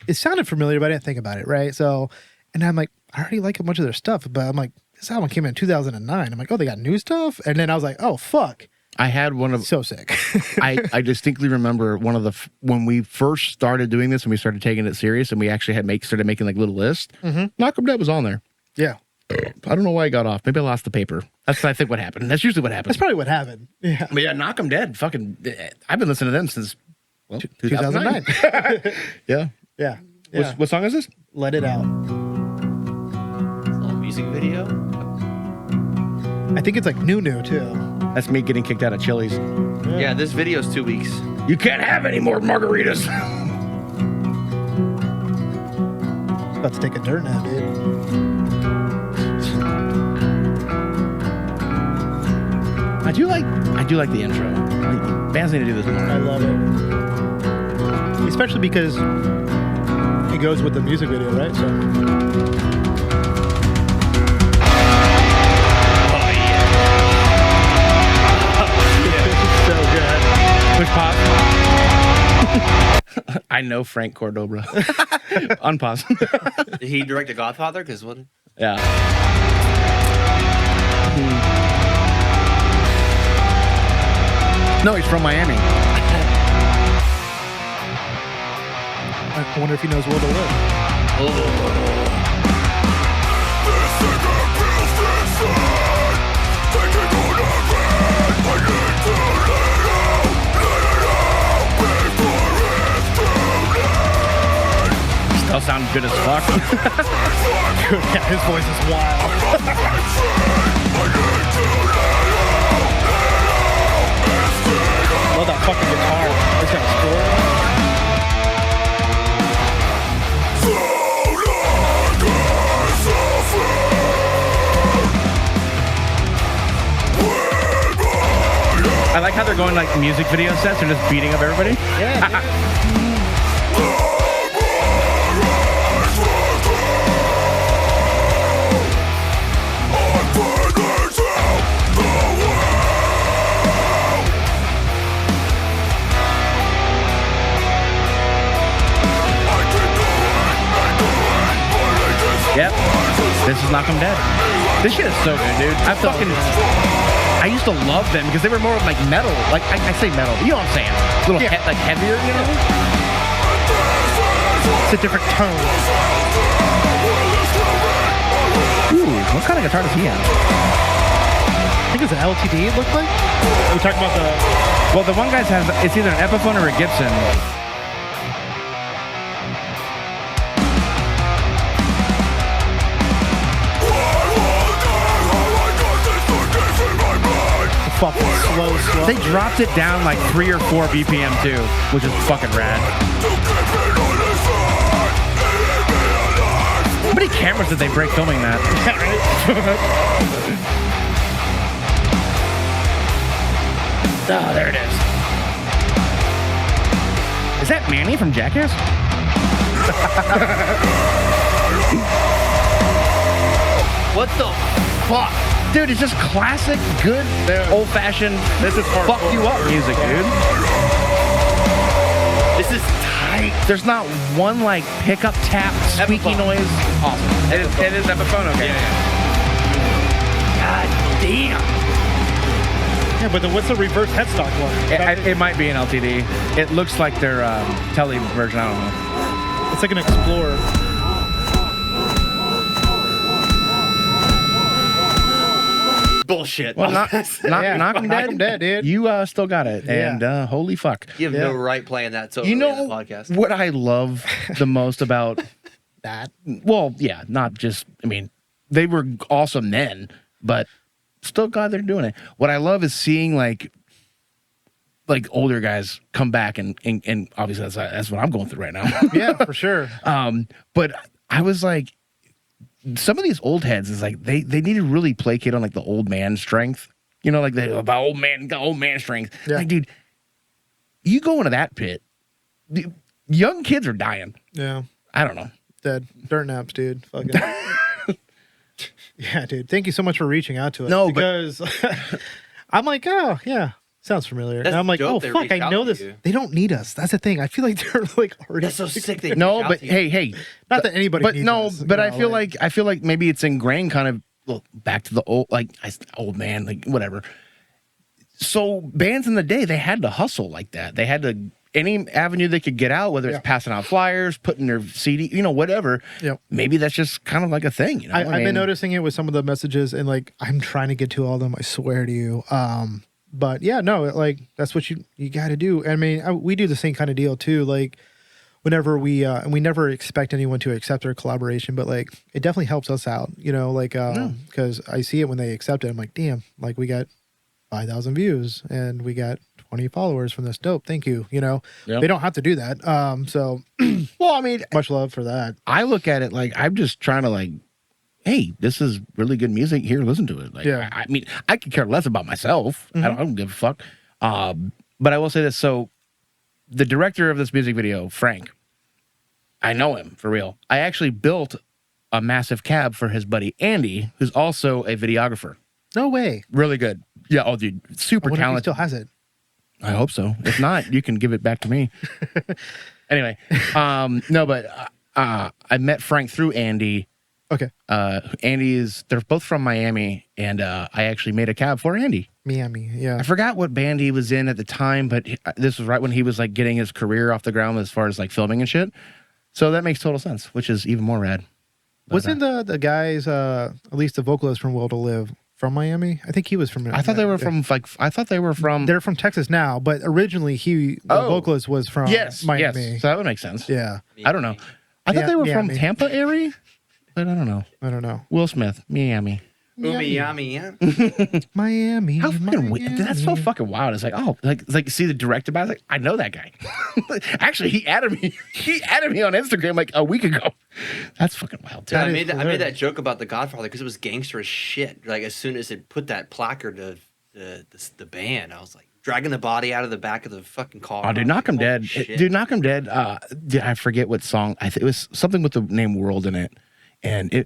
it sounded familiar, but I didn't think about it, right? So, and I'm like, I already like a bunch of their stuff, but I'm like, this album came in 2009. I'm like, oh, they got new stuff, and then I was like, oh fuck. I had one of So sick. I distinctly remember one of the when we first started doing this and we started taking it serious and we actually started making like little lists. Knock 'Em Dead was on there. Yeah. I don't know why I got off. Maybe I lost the paper. That's I think what happened. That's usually what happened. That's probably what happened. Yeah. But yeah, Knock 'Em Dead. Fucking, I've been listening to them since 2009. Yeah. Yeah. What song is this? Let It Out. It's a little music video. I think it's like new too. That's me getting kicked out of Chili's. Yeah, this video's 2 weeks. You can't have any more margaritas. About to take a dirt nap, dude. I do like the intro. Like, bands need to do this more. I love it. Especially because it goes with the music video, right? So so good. Push pause. I know Frank Cordobra. Unpause. Did he direct The Godfather? Because what? Yeah. No, he's from Miami. I wonder if he knows where to live. Still sound good as fuck. Yeah, his voice is wild. Love that fucking guitar. It's got a score. I like how they're going like music video sets and just beating up everybody. Yeah. Yep. This is Knock 'Em Dead. This shit is so good, dude. I used to love them because they were more like metal. Like I say metal, you know what I'm saying? A little like heavier, you know? It's a different tone. Ooh, what kind of guitar does he have? I think it's an LTD, it looked like. We're talking about the... Well, the one guy's has, it's either an Epiphone or a Gibson. fucking slow. They dropped it down like 3 or 4 BPM too, which is fucking rad. How many cameras did they break filming that? Oh, there it is. Is that Manny from Jackass? What the fuck? Dude, it's just classic, good, old-fashioned, this is fuck you up music, dude. This is tight. There's not one, like, pickup tap, squeaky noise. Awesome. It is Epiphone, okay. Yeah. God damn. Yeah, but then what's the reverse headstock one? It might be an LTD. It looks like their tele version, I don't know. It's like an Explorer. Bullshit. Well, Knock 'Em Dead, dude. You still got it, Yeah. and holy fuck! You have no right playing that so You early in know the podcast. what I love the most about That. well, yeah, not just. I mean, they were awesome then, but still glad they're doing it. What I love is seeing like older guys come back and obviously that's what I'm going through right now. Yeah, for sure. But I was like, some of these old heads is like they need to really placate on like the old man strength. You know, like about old man strength. Yeah. Like, dude, you go into that pit, young kids are dying. Yeah. I don't know. Dead. Dirt naps, dude. Fucking. Yeah, dude. Thank you so much for reaching out to us. No, because I'm like, oh, yeah. Sounds familiar. That's And I'm like, dope oh, they fuck, reached I out know to this. you. They don't need us. That's the thing. I feel like they're like already. That's so sick. They No, reached out but to you. hey, Not that anybody but needs no, us, but you I know, feel like maybe it's ingrained kind of well, back to the old old man, like whatever. So bands in the day, they had to hustle like that. They had to any avenue they could get out, whether it's passing out flyers, putting their CD, you know, whatever. Yep. Maybe that's just kind of like a thing. You know, I've been noticing it with some of the messages, and like I'm trying to get to all of them. I swear to you. But yeah, no, like that's what you got to do. I mean, we do the same kind of deal too. Like whenever and we never expect anyone to accept our collaboration, but like it definitely helps us out. You know, like because I see it when they accept it. I'm like, damn, like we got 5,000 views and we got 20 followers from this. Dope, thank you. You know, they don't have to do that. So, well, I mean, much love for that. I look at it like I'm just trying to like, hey, this is really good music. Here, listen to it. Like, Yeah. I mean, I could care less about myself. I don't give a fuck. But I will say this. So, the director of this music video, Frank, I know him for real. I actually built a massive cab for his buddy Andy, who's also a videographer. No way. Really good. Yeah. Oh, dude, super I wonder if he talented. still has it. I hope so. If not, you can give it back to me. Anyway, no, but I met Frank through Andy. Okay. They're both from Miami, and I actually made a cab for Andy. Miami. Yeah. I forgot what band he was in at the time, but this was right when he was like getting his career off the ground as far as like filming and shit. So that makes total sense, which is even more rad. But, Wasn't the guys, at least the vocalist from Will to Live, from Miami? I think he was from. I thought they were from They're from Texas now, but originally the vocalist was from Miami. Yes. So that would make sense. Yeah. I don't know. I thought they were from Miami. Tampa area, but I don't know. I don't know. Will Smith, Miami. Miami. Miami. How fucking weird. That's so fucking wild. It's like, oh, like see the director by like, I know that guy. Actually, he added me. He added me on Instagram like a week ago. That's fucking wild. Too. I made that joke about The Godfather because it was gangster as shit. Like as soon as it put that placard to the band, I was like dragging the body out of the back of the fucking car. Oh, dude, Knock 'em Holy Dead. shit. Dude, Knock 'em Dead. I forget what song. I think it was something with the name World in it, and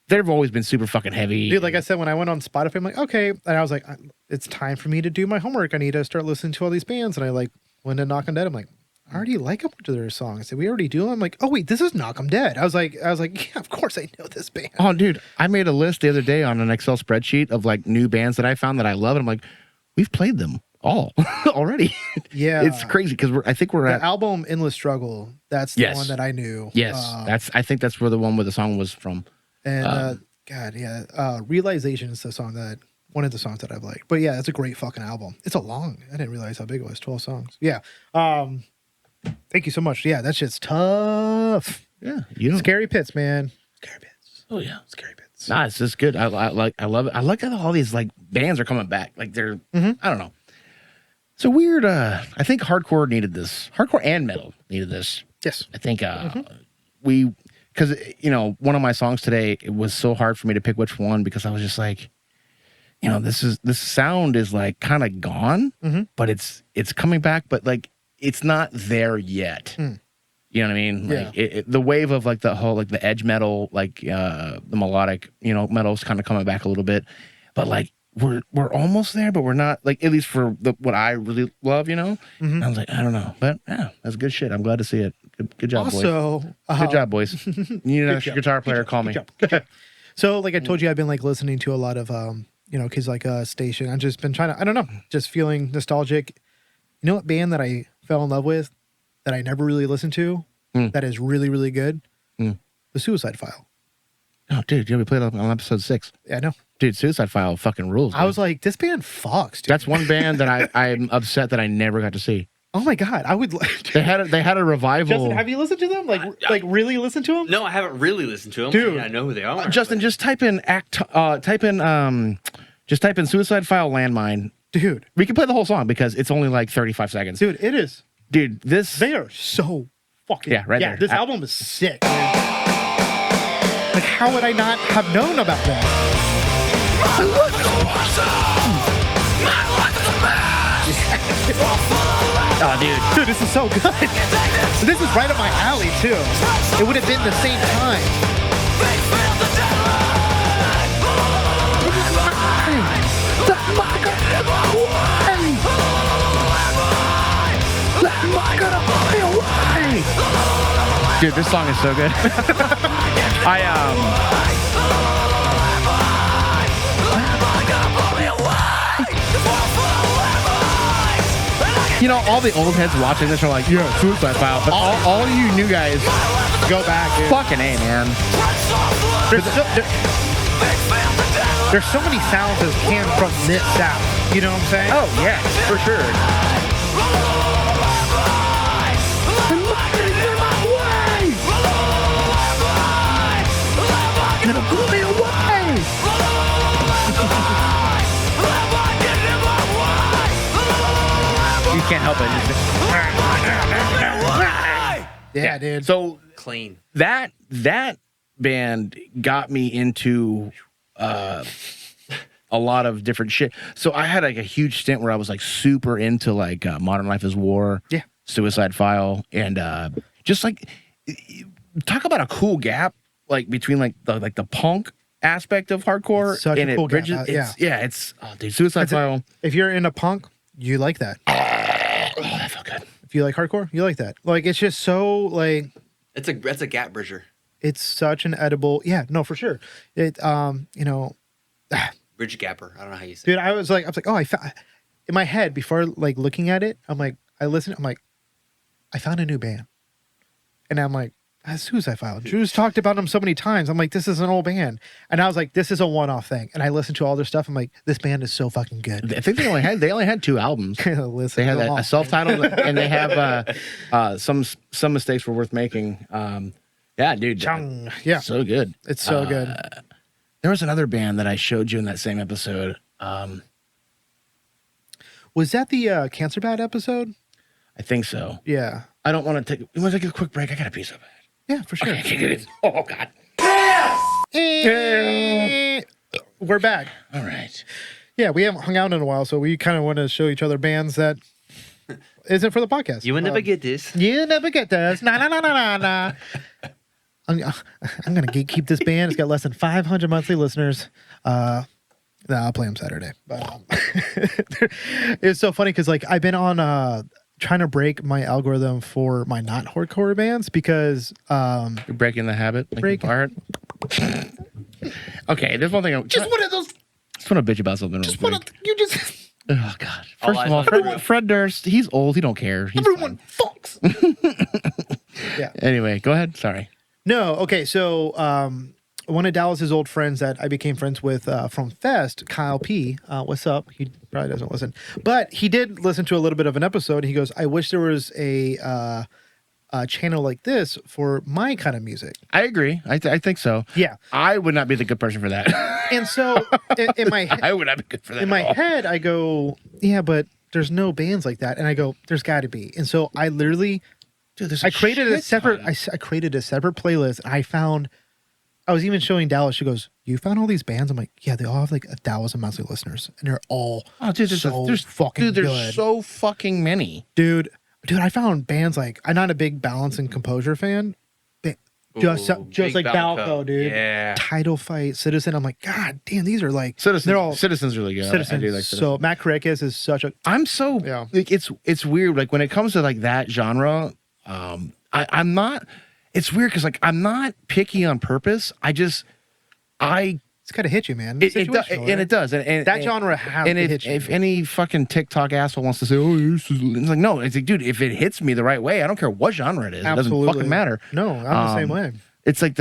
they've always been super fucking heavy. Dude, like I said, when I went on Spotify, I'm like, okay. And I was like, it's time for me to do my homework. I need to start listening to all these bands. And I like went to Knock 'em Dead. I'm like, I already like a bunch of their songs. I said, we already do them. I'm like, oh wait, this is Knock 'em Dead. I was like, yeah, of course I know this band. Oh, dude, I made a list the other day on an Excel spreadsheet of like new bands that I found that I love, and I'm like, we've played them all already. Yeah, it's crazy because I think we're the at album Endless Struggle. That's the one that I knew. Yes, I think that's where the one where the song was from. And God, yeah, Realization is one of the songs that I've liked. But yeah, it's a great fucking album. It's a long. I didn't realize how big it was. 12 songs. Yeah. Thank you so much. Yeah, that shit's tough. Yeah, Scary Pits, man. Scary Pits. Oh yeah, Scary Pits. Nah, it's just good. I love it. I like how all these like bands are coming back. Like they're I don't know. It's a weird. I think hardcore needed this. Hardcore and metal needed this. Yes. I think because one of my songs today, it was so hard for me to pick which one because I was just like, this sound is like kind of gone, but it's coming back, but like it's not there yet. You know what I mean? Like the wave of like the whole like the edge metal, like the melodic, metal's kind of coming back a little bit, but like we're almost there, but we're not, like, at least for what I really love, I was like, I don't know, but yeah, that's good shit. I'm glad to see it. Good job, boys. Good job, boys. You need an extra guitar player, call me. Good job. So, like I told you, I've been like listening to a lot of, kids like Station. I've just been trying to, I don't know, just feeling nostalgic. You know what band that I fell in love with that I never really listened to that is really, really good? The Suicide File. Oh, dude, we played on episode 6. Yeah, I know. Dude, Suicide File fucking rules. Dude. I was like, this band fucks, dude. That's one band that I'm upset that I never got to see. Oh my god, I would. They had a revival. Justin, have you listened to them? Like really listened to them? No, I haven't really listened to them. Dude. I know who they are. Justin, just type in Just type in Suicide File Landmine. Dude. We can play the whole song because it's only like 35 seconds. Dude, it is. Dude, this... They are so fucking... Yeah, right there. This album is sick, man. Like, how would I not have known about that? Oh, dude. Dude, this is so good. This is right up my alley, too. It would have been the same time. Dude, this song is so good. You know, all the old heads watching this are like, yeah, Suicide File. But all you new guys, Go back, dude. fucking A, man. There's so many sounds that came from this sound. You know what I'm saying? Oh, yeah, for sure. You can't help it. Yeah, dude. So Clean. that band got me into a lot of different shit. So I had like a huge stint where I was like super into like Modern Life is War, Yeah. Suicide File, and just like talk about a cool gap like between like the punk aspect of hardcore Such a and cool gap, it's oh dude, Suicide File. If you're into punk, you like that. Oh, that felt good. If you like hardcore, you like that. Like, it's just so, like, That's a gap bridger. it's such an edible. Yeah, no, for sure. It, you know, Bridge gapper. I don't know how you say dude, I was like, oh, I found, in my head, before, like, looking at it, I'm like, I found a new band. And I'm like, that's Suicide File. Drew's talked about them so many times. I'm like, this is an old band. And I was like, this is a one-off thing. And I listened to all their stuff. I'm like, this band is so fucking good. I think they only had 2 albums. Listen, They had to them all. a self-titled, and they have some mistakes were worth making. Yeah, dude, Chung. Yeah, so good. it's so good. There was another band that I showed you in that same episode. Was that the Cancer Bad episode? I think so. Yeah. I don't want to take. You want to take a quick break? I got to pee so bad. Yeah, for sure. Okay, I can't get it. Oh God. We're back. All right. Yeah, we haven't hung out in a while, so we kind of want to show each other bands that isn't for the podcast. You will never get this. You never get this. Nah, nah, nah, nah, nah, nah. I'm gonna keep this band. It's got less than 500 monthly listeners. I'll play them Saturday. But it's so funny because like I've been on trying to break my algorithm for my not hardcore bands because You're breaking the habit. Like Break- apart. Okay, there's one thing. just one of those. Just want to bitch about something. Just real one quick. of you just Oh God. All First eyes of all, on Fred Durst. He's old. He don't care. He's everyone fine. fucks. Yeah. Anyway, go ahead. Sorry. No, okay. So one of Dallas's old friends that I became friends with from Fest, Kyle P. What's up? He probably doesn't listen, but he did listen to a little bit of an episode. He goes, "I wish there was a channel like this for my kind of music." I agree. I think so. Yeah, I would not be the good person for that. and so in my I would not be good for that. in at my all. head, I go, "Yeah, but there's no bands like that," and I go, "There's got to be." And so I literally. Dude, there's I created a shit separate. ton. I created a separate playlist. And I found. I was even showing Dallas. She goes, "You found all these bands?" I'm like, "Yeah, they all have like 1,000 monthly listeners, and they're all Oh, dude, there's fucking dude, there's good, so fucking many. dude. I found bands like I'm not a big Balance and Composure fan, but just Big like Balco, dude. Yeah. Title Fight, Citizen. I'm like, God damn, these are like Citizens, They're all Citizens really good. Citizen. I do like So Citizens. Matt Caricus is such a I'm so Yeah. like it's weird. Like when it comes to like that genre, I'm not. It's weird because like I'm not picky on purpose. It's got to hit you, man. It, It's situational, and it does. And That genre has and to if, hit you. if any fucking TikTok asshole wants to say, "Oh, it's like," no, it's like, dude, if it hits me the right way, I don't care what genre it is. It doesn't fucking matter. No, I'm the same way. It's like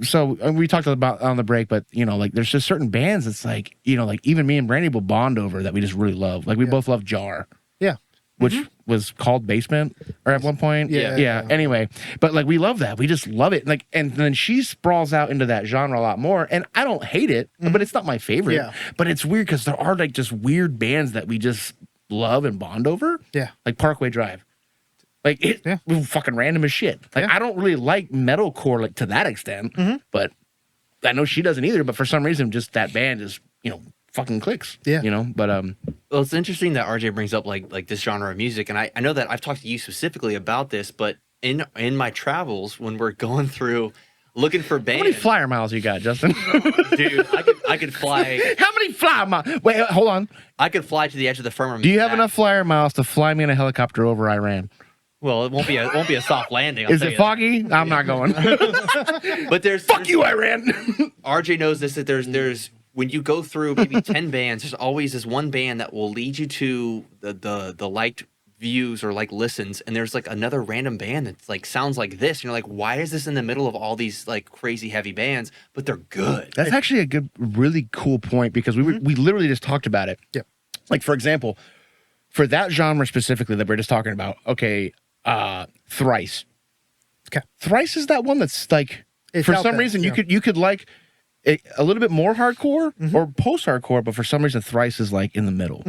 so we talked about on the break, but you know, like there's just certain bands. It's like, you know, like even me and Brandy will bond over that we just really love. Like we both love Jar. Yeah. which was called Basement, or at one point. Yeah. Anyway, but like we love that. We just love it. Like, and then she sprawls out into that genre a lot more. And I don't hate it, but it's not my favorite. Yeah. But it's weird because there are like just weird bands that we just love and bond over. Yeah. Like Parkway Drive. Like it was fucking random as shit. Like I don't really like metalcore like to that extent, but I know she doesn't either. But for some reason, just that band just fucking clicks. Yeah. But Well, it's interesting that RJ brings up like this genre of music, and I know that I've talked to you specifically about this, but in my travels when we're going through looking for bands, how many flyer miles you got, Justin? dude, I could fly. How many flyer miles? Wait, hold on. I could fly to the edge of the firmament. Do you have enough flyer miles to fly me in a helicopter over Iran? Well, it won't be a soft landing. Is it foggy? I'm not going. But Fuck you, Iran. RJ knows this, that there's when you go through maybe 10 bands, there's always this one band that will lead you to the liked views or like listens, and there's like another random band that's like sounds like this. And you're like, why is this in the middle of all these like crazy heavy bands? But they're good. That's actually a good, really cool point because we literally just talked about it. Yep. Like for example, for that genre specifically that we're just talking about, okay, Thrice. Okay. Thrice is that one that's like It's for out some there, reason yeah. you could like a little bit more hardcore or post-hardcore, but for some reason Thrice is like in the middle.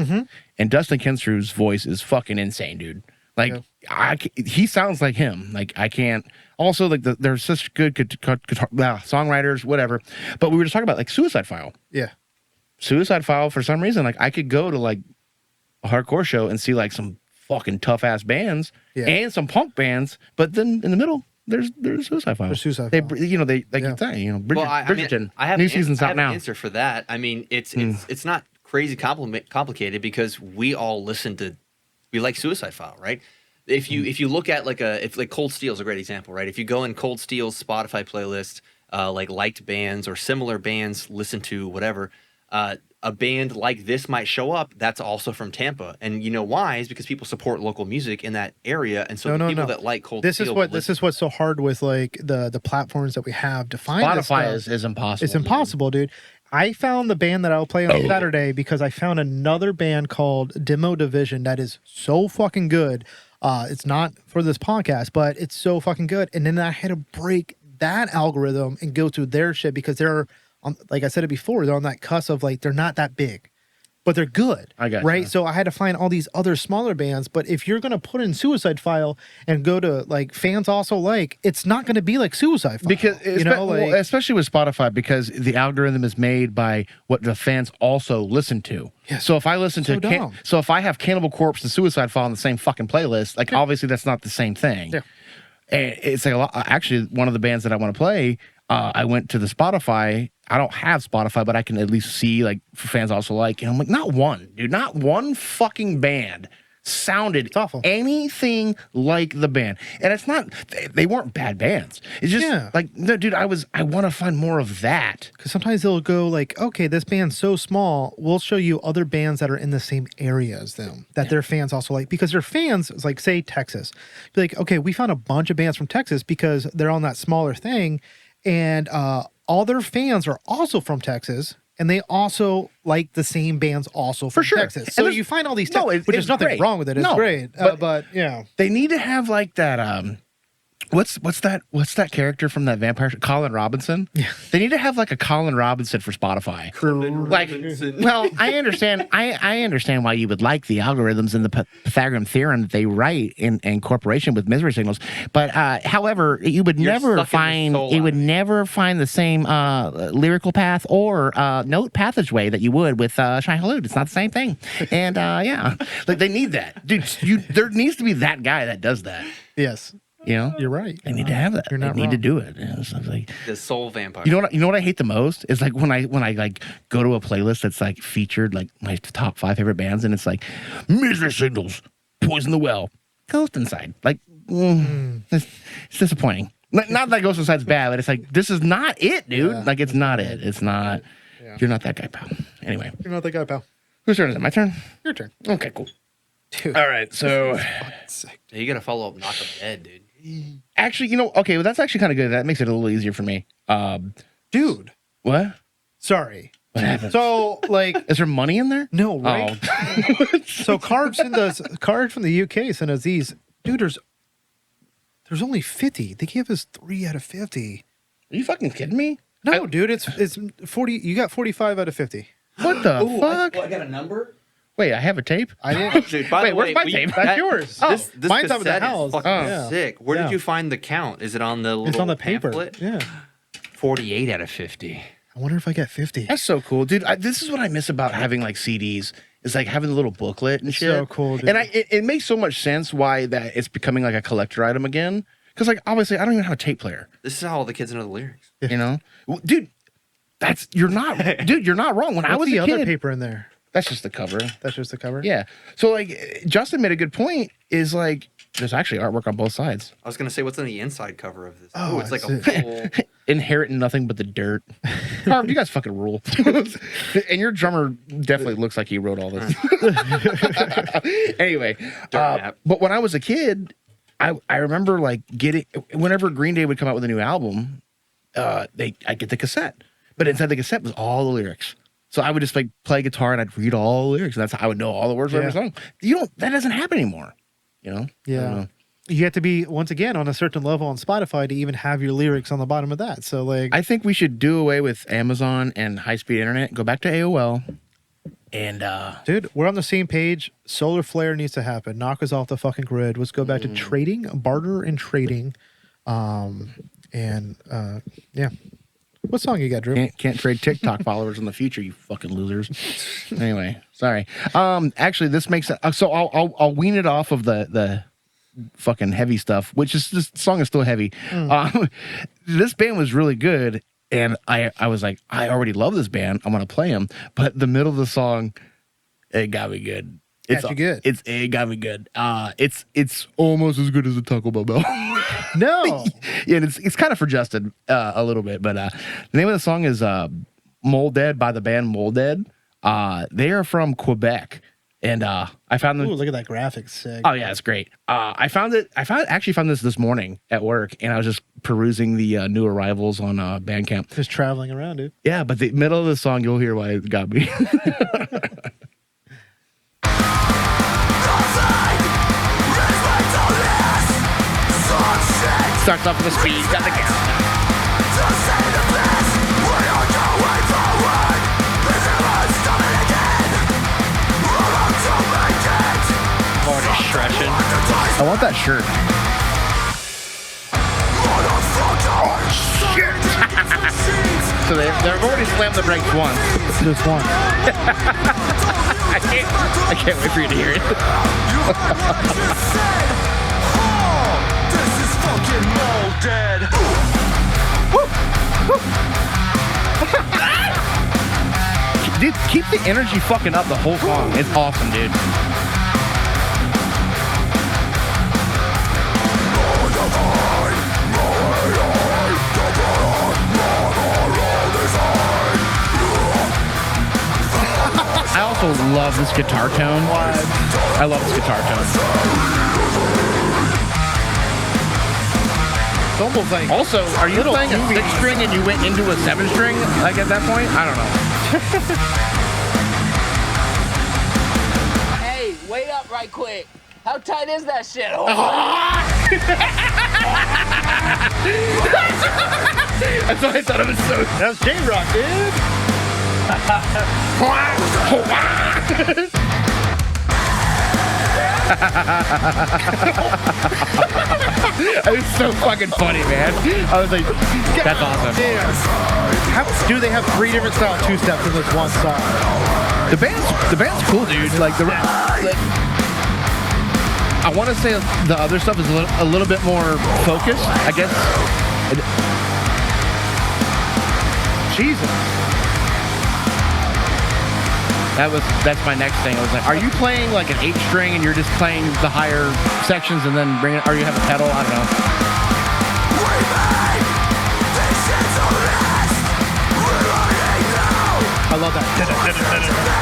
And Dustin Kinstru's voice is fucking insane, dude. Like he sounds like him. Like I can't. Also, like there's such good guitar songwriters, whatever. But we were just talking about like Suicide File. Yeah. Suicide File, for some reason, like I could go to like a hardcore show and see like some fucking tough ass bands and some punk bands, but then in the middle there's Suicide File. There's Suicide They File. they like you say, Bridgerton. I have new an season's I out have now. an answer for that. I mean, it's not crazy complicated because we all we like Suicide File, right? If you look at like Cold Steel's a great example, right? If you go in Cold Steel's Spotify playlist, like liked bands or similar bands, listen to whatever, a band like this might show up that's also from Tampa. And you know why? Is because people support local music in that area. And so people that like Cold Steel. This is what's so hard with like the platforms that we have to find Spotify this stuff. is impossible. It's impossible, dude. I found the band that I'll play on Saturday because I found another band called Demo Division that is so fucking good. It's not for this podcast, but it's so fucking good. And then I had to break that algorithm and go to their shit because they're like I said it before, they're on that cusp of like they're not that big, but they're good. I got right. you. So I had to find all these other smaller bands. But if you're gonna put in Suicide File and go to like fans also like, it's not gonna be like Suicide File because especially with Spotify, because the algorithm is made by what the fans also listen to. Yeah. So if I listen So to dumb. so if I have Cannibal Corpse and Suicide File on the same fucking playlist, like obviously that's not the same thing. Yeah. And it's like a lot. Actually, one of the bands that I want to play, I went to the Spotify. I don't have Spotify, but I can at least see like fans also like. And I'm like, not one fucking band sounded anything like the band. And it's not, they weren't bad bands. It's just like, no, dude, I want to find more of that. Because sometimes they'll go like, okay, this band's so small, we'll show you other bands that are in the same area as them that their fans also like. Because their fans, like say Texas, be like, okay, we found a bunch of bands from Texas because they're on that smaller thing. And all their fans are also from Texas. And they also like the same bands also from Texas. So you find all these, which is nothing wrong with it. It's great. But yeah. They need to have like that, what's that character from that vampire show? Colin Robinson? Yeah. They need to have like a Colin Robinson for Spotify. Like, well, I understand why you would like the algorithms and the Pythagorean theorem that they write in corporation with misery signals. But however, you would never find the same lyrical path or note passageway that you would with Shai Hulud. It's not the same thing. And like they need that. Dude, there needs to be that guy that does that. Yes. You know, you're right. They need to have that. You're not They need wrong. to do it. You know, so it's like, The soul vampire. you know what I hate the most is like when I like go to a playlist that's like featured like my top 5 favorite bands, and it's like Misery Signals, Poison the Well, Ghost Inside. Like, it's disappointing. Not that Ghost Inside's bad, but it's like this is not it, dude. Yeah. Like it's not it. It's not. Yeah. You're not that guy, pal. Anyway, You're not that guy, pal. whose turn is it? My turn. Your turn. Okay, cool. Dude. All right, so. Sick. You gotta follow up Knock 'em Dead, dude. Actually, okay, well, that's actually kind of good. That makes it a little easier for me. Dude. What? Sorry. What happened? So, like, Is there money in there? no, right? Oh. So Carbs from the UK sent us these. Dude, there's only 50. They gave us 3 out of 50. Are you fucking kidding me? No, dude, it's 40. You got 45 out of 50. What the fuck? I got a number. Wait, I have a tape? I didn't. Dude, by Wait, the where's way, my tape? That's yours. This Mine's up at the cassette is house. fucking Yeah. sick. Where Yeah. did you find the count? Is it on the little It's on the paper. pamphlet? Yeah. 48 out of 50. I wonder if I got 50. That's so cool, dude. This is what I miss about having like CDs. It's like having the little booklet and shit. So cool, dude. And it makes so much sense why that it's becoming like a collector item again. Because like obviously I don't even have a tape player. This is how all the kids know the lyrics. You know, dude. You're not wrong. When I What's was the a other kid, paper in there? that's just the cover. That's just the cover? Yeah. So like Justin made a good point. Is like there's actually artwork on both sides. I was gonna say, what's on the inside cover of this? Oh, It's like a that's full. Inheriting nothing but the dirt. Harv, you guys fucking rule. And your drummer definitely looks like he wrote all this. Anyway, map. but when I was a kid, I remember like getting whenever Green Day would come out with a new album, I'd get the cassette, but inside the cassette was all the lyrics. So I would just like play guitar and I'd read all the lyrics, and that's how I would know all the words for every song. That doesn't happen anymore. You know? I don't Yeah. know. You have to be, once again, on a certain level on Spotify to even have your lyrics on the bottom of that. So, like, I think we should do away with Amazon and high-speed internet. Go back to AOL. And dude, we're on the same page. Solar flare needs to happen. Knock us off the fucking grid. Let's go back to trading, barter and trading. Yeah. What song you got, Drew? can't trade TikTok followers in the future, you fucking losers. Anyway, sorry. Actually, this makes it. So I'll wean it off of the fucking heavy stuff, which is this song is still heavy. This band was really good, and I was like, I already love this band. I'm gonna play them, but the middle of the song, it got me good. Got you good. It got me good. It's almost as good as the Taco Bell bell. No. Yeah, and it's kind of for Justin a little bit, but the name of the song is Mole Dead by the band Mole Dead. They are from Quebec, and I found them. Ooh, look at that graphic. Sick. Oh yeah, it's great. I actually found this morning at work, and I was just perusing the new arrivals on Bandcamp. Just traveling around, dude. Yeah, but the middle of the song, you'll hear why it got me. Starts off with the speed, got the gas. More discretion. I want that shirt. So they've already slammed the brakes once. This one. I can't wait for you to hear it. This is fucking molded. Dude, keep the energy fucking up the whole song. It's awesome, dude. I also love this guitar tone. I love this guitar tone. It's almost like Also, are you playing a 6-string and you went into a 7-string? Like at that point? I don't know. Hey, wait up right quick. How tight is that shit? That's why I thought it was so. that's J-Rock, dude. It was so fucking funny, man. I was like, that's awesome. Do they have 3 different style two-steps in this one song? The band's cool, dude. Like I want to say the other stuff is a little bit more focused, I guess. Jesus. That's my next thing. I was like, are you playing like an 8-string and you're just playing the higher sections and then bringing it, or you have a pedal? I don't know. I love that.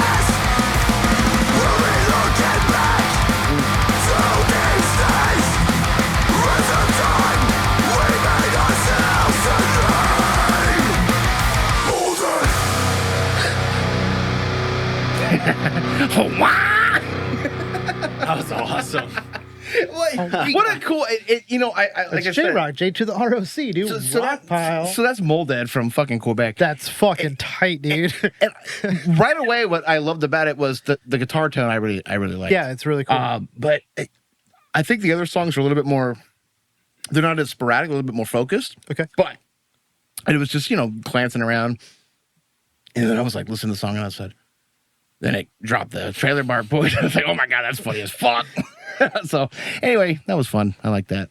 awesome. What a cool, you know, I like I It's said, J-Rock, J to the ROC, dude. Rock pile. So that's Molded from fucking Quebec. That's fucking tight, dude. And right away, what I loved about it was the guitar tone. I really liked. Yeah, it's really cool. But I think the other songs are a little bit more. They're not as sporadic, a little bit more focused. Okay. But it was just, you know, glancing around, and then I was like, listening to the song, and I said, then it dropped the Trailer Park Boys. I was like, oh my god, that's funny as fuck. So anyway, that was fun. I like that.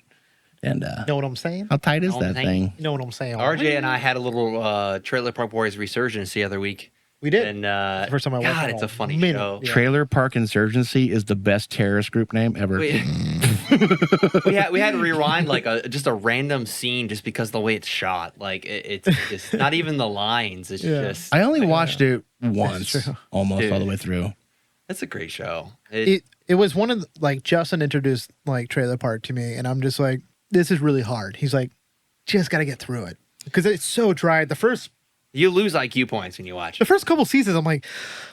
And know what I'm saying? how tight is that thing? You know what I'm saying? RJ and I had a little Trailer Park Boys resurgence the other week. We did. And First time I watched God, it it's all. a funny Minute. show. Yeah. Trailer Park Insurgency is the best terrorist group name ever. We had to rewind like just a random scene just because of the way it's shot. Like it's not even the lines. It's just. I only watched it once, true. almost all the way through. That's a great show. It was one of the, like Justin introduced like Trailer Park to me, and I'm just like, this is really hard. He's like, just got to get through it because it's so dry. You lose IQ points when you watch The it. first couple seasons, I'm like,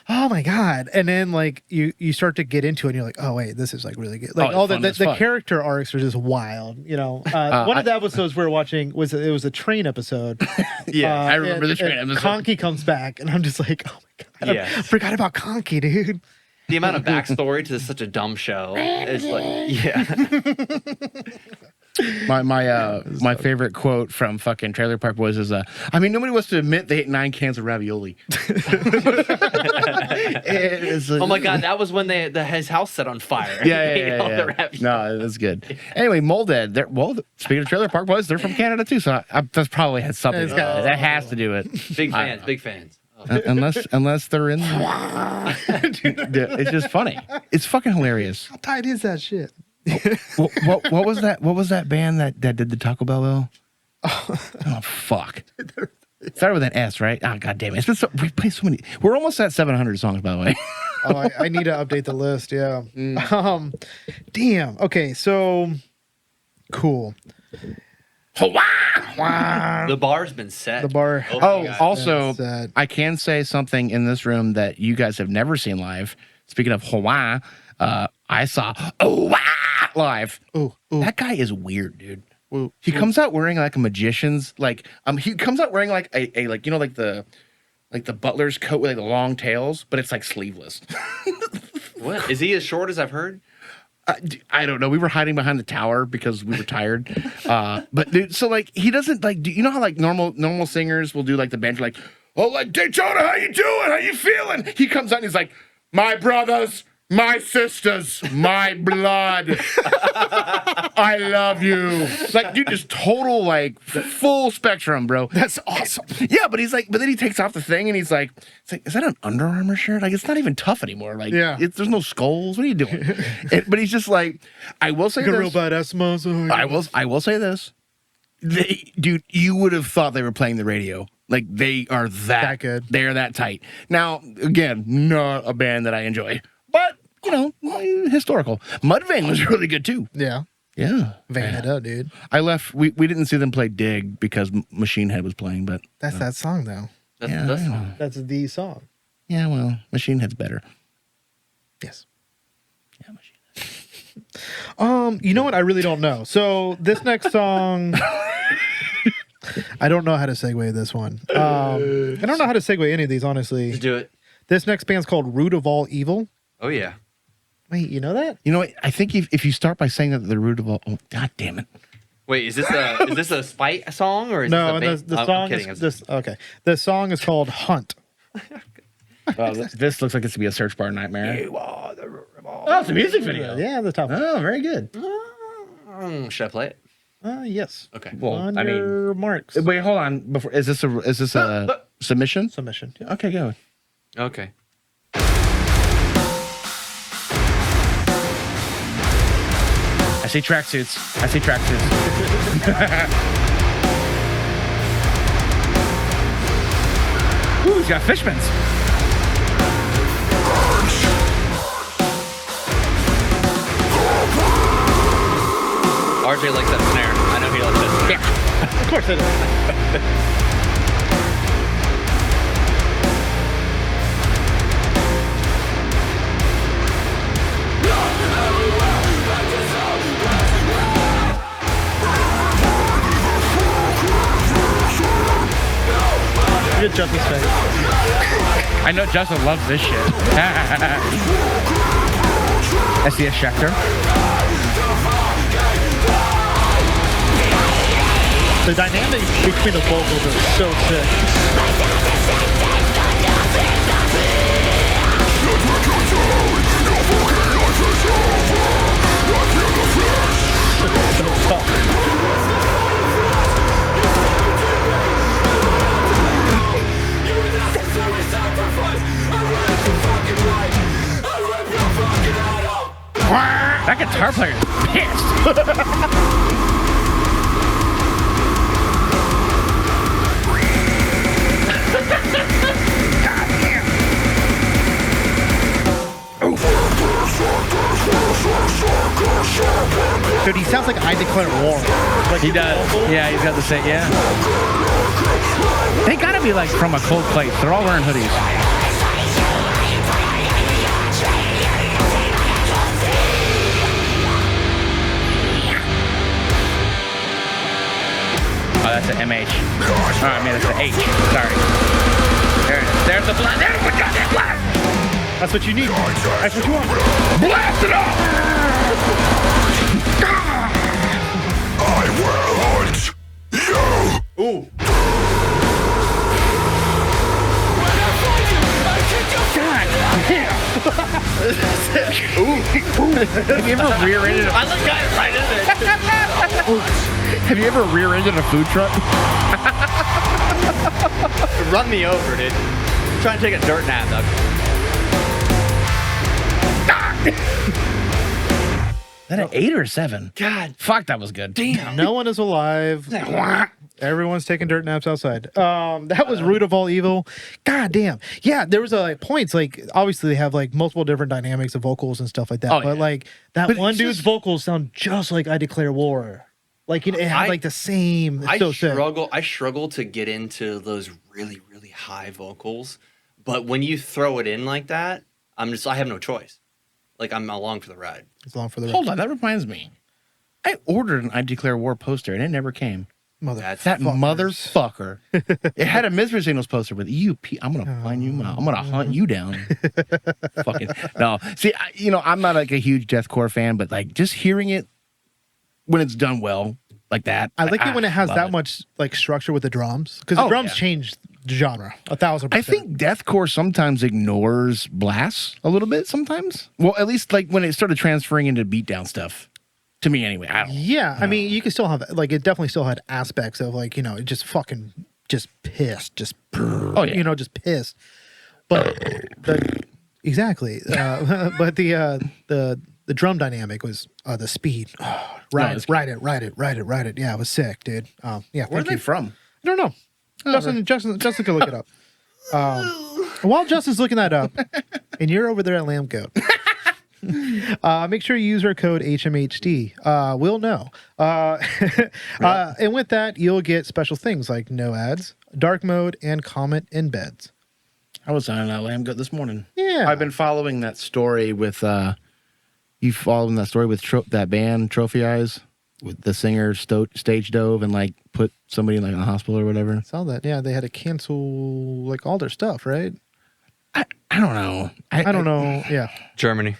oh my god, and then like you start to get into it, and you're like, oh wait, this is like really good. Like it's all fun the as fuck. character arcs are just wild. You know, one of the episodes we were watching was a train episode. Yeah, I remember the train and episode. Conky comes back, and I'm just like, oh my god, Yeah. I forgot about Conky, dude. The amount of backstory to such a dumb show is like, yeah. My favorite quote from fucking Trailer Park Boys is I mean, nobody wants to admit they ate 9 cans of ravioli. Oh my god, that was when his house set on fire. Yeah, He ate all the yeah. ravioli. No, that's good. Anyway, Molded. Speaking of Trailer Park Boys, they're from Canada too, so that's probably had something. It's got- that has to do it. Big fans, big fans. Oh. Unless they're in. It's just funny. It's fucking hilarious. How tight is that shit? What was that? What was that band that did the Taco Bell bill? Oh fuck! Started with an S, right? Oh god damn it! It's been we play so many. We're almost at 700 songs, by the way. Oh, I need to update the list. Yeah. Damn. Okay. So cool. The bar's been set. The bar. Oh, God. also, Sad. I can say something in this room that you guys have never seen live. Speaking of Hawaii, I saw live. Ooh. That guy is weird, dude. Ooh. He comes out wearing like a magician's he comes out wearing like a like, you know, like the butler's coat with like the long tails, but it's like sleeveless. What? Is he as short as I've heard? I don't know. We were hiding behind the tower because we were tired. But dude, so like he doesn't like. Do you know how like normal singers will do like the bench like, oh, like Daytona, how you doing? How you feeling? He comes out and he's like, my brothers, my sisters, my blood. I love you. Like, dude, just total like full spectrum, bro. That's awesome. Yeah, but then he takes off the thing and he's like, it's like, is that an Under Armour shirt? Like, it's not even tough anymore. Like, Yeah. there's no skulls. What are you doing? But he's just like, I will say Like a this. real badass muscle. I will say this. Dude, you would have thought they were playing the radio. Like, they are that good. They are that tight. Now, again, not a band that I enjoy, but you know, historical. Mudvayne was really good too. Yeah. Yeah, Van it up, dude. I left. We didn't see them play Dig because Machine Head was playing, but That's that song though. That's, yeah, that's I know. That's the song. Yeah, well, Machine Head's better. Yes. Yeah, Machine Head. You know what? I really don't know. So this next song, I don't know how to segue this one. I don't know how to segue any of these, honestly. Just do it. This next band's called Root of All Evil. Oh yeah. Wait, you know that? You know what? I think if you start by saying that the root of all, oh god damn it. Wait, is this a spite song or is No, this and the I'm song kidding. is this. Okay, the song is called Hunt. This looks like it's to be a search bar nightmare. Oh, it's a music video. Yeah, the top. Oh, very good. Should I play it? Yes. Okay. Well, On I mean, your marks. wait, hold on. Before is this a submission? Submission. Yeah. Okay, go. Okay. I see tracksuits. Ooh, he's got Fishmans. RJ likes that snare. I know he likes that snare. Of course it is. Good Justin's face. I know Justin loves this shit. S.E.S. Schecter. The dynamic between the vocals is so sick. So tough. That guitar player is pissed. Dude, he sounds like I Declare War. Like He does. Yeah, he's got the same. Yeah. They gotta be like from a cold place. They're all wearing hoodies. Oh, that's an MH. Oh, I mean, it's an H. Sorry. There's the blood. There's the goddamn blood. That's what you need. That's what you want. Blast it off! I will hunt you. Ooh. Have you ever rear-ended? I like guys right in there. Have you ever rear-ended a food truck? Run me over, dude. I'm trying to take a dirt nap, Doug. That an 8 or 7? God Fuck, that was good. damn. No one is alive. Everyone's taking dirt naps outside. That was Root of All Evil. God damn. Yeah, there was like points. Like obviously they have like multiple different dynamics of vocals and stuff like that. Oh, but yeah. like that But one it's dude's just- vocals sound just like I Declare War. Like it had like the same. It's so sick. I struggle to get into those really, really high vocals. But when you throw it in like that, I have no choice. Like I'm along for the ride. It's long for the Hold on, that reminds me. I ordered an I Declare War poster and it never came. mother. That's That motherfucker. It had a Misery Signals poster with you. I'm gonna find you out. I'm gonna hunt you down. Fucking no. See, I'm not like a huge deathcore fan, but like just hearing it when it's done well, like that. I like it when it has love that it. much like structure with the drums because the Oh, drums yeah. change the genre 1,000%. I think deathcore sometimes ignores blasts a little bit. Sometimes, well, at least like when it started transferring into beatdown stuff. To me, anyway. I don't. Yeah, I mean, you can still have like it definitely still had aspects of like it just fucking just pissed, just Oh, yeah. just pissed. But exactly, but the drum dynamic was the speed. Ride it. Yeah, it was sick, dude. Yeah, Where are thank they you. from? I don't know. Justin can look it up. While Justin's looking that up, and you're over there at Lambgoat. Make sure you use our code HMHD. We'll know. And with that, you'll get special things like no ads, dark mode, and comment embeds. I was on Lambgoat this morning. Yeah. I've been following that story with you following that story with that band Trophy Eyes with the singer stage dove and like put somebody in like a hospital or whatever. Saw that. Yeah, they had to cancel like all their stuff, right? I don't know. I don't know. Yeah. Germany.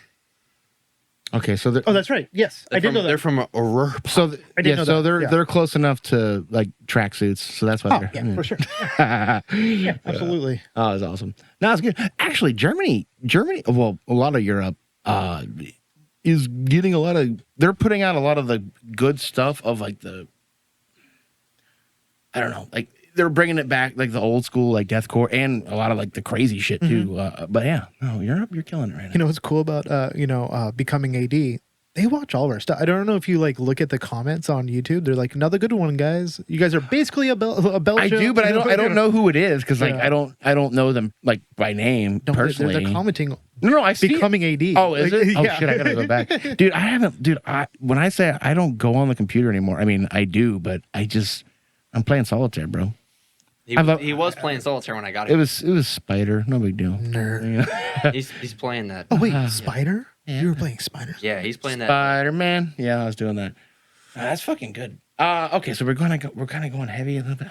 Okay, so Oh, that's right. Yes, I did know that. They're from Aurora. so I didn't know so that. Yeah. they're close enough to like tracksuits, so that's why Oh, they're yeah, for sure. Yeah, absolutely. Oh, it's awesome. No, it's good. Actually, Germany, well, a lot of Europe is getting a lot of. They're putting out a lot of the good stuff of like I don't know, like they're bringing it back, like the old school, like deathcore, and a lot of like the crazy shit too. But yeah, no, Europe, you're killing it right now. You know what's cool about becoming AD? They watch all of our stuff. I don't know if you like look at the comments on YouTube. They're like, another good one, guys. You guys are basically a Belgian. I do, but I don't know who it is because like Yeah. I don't know them like by name personally. They're commenting. No, I see it. Becoming AD. Oh, is it? Oh Yeah. shit, I gotta go back, dude. I haven't, dude. When I say I don't go on the computer anymore, I mean I do, but I'm playing solitaire, bro. He was playing solitaire when I got It here. was Spider, no big deal. Nerd. He's playing that. Oh wait, Spider? Yeah. You were playing Spider. Yeah, he's playing that. Spider-Man. Yeah, I was doing that. That's fucking good. Okay, so we're kind of going heavy a little bit.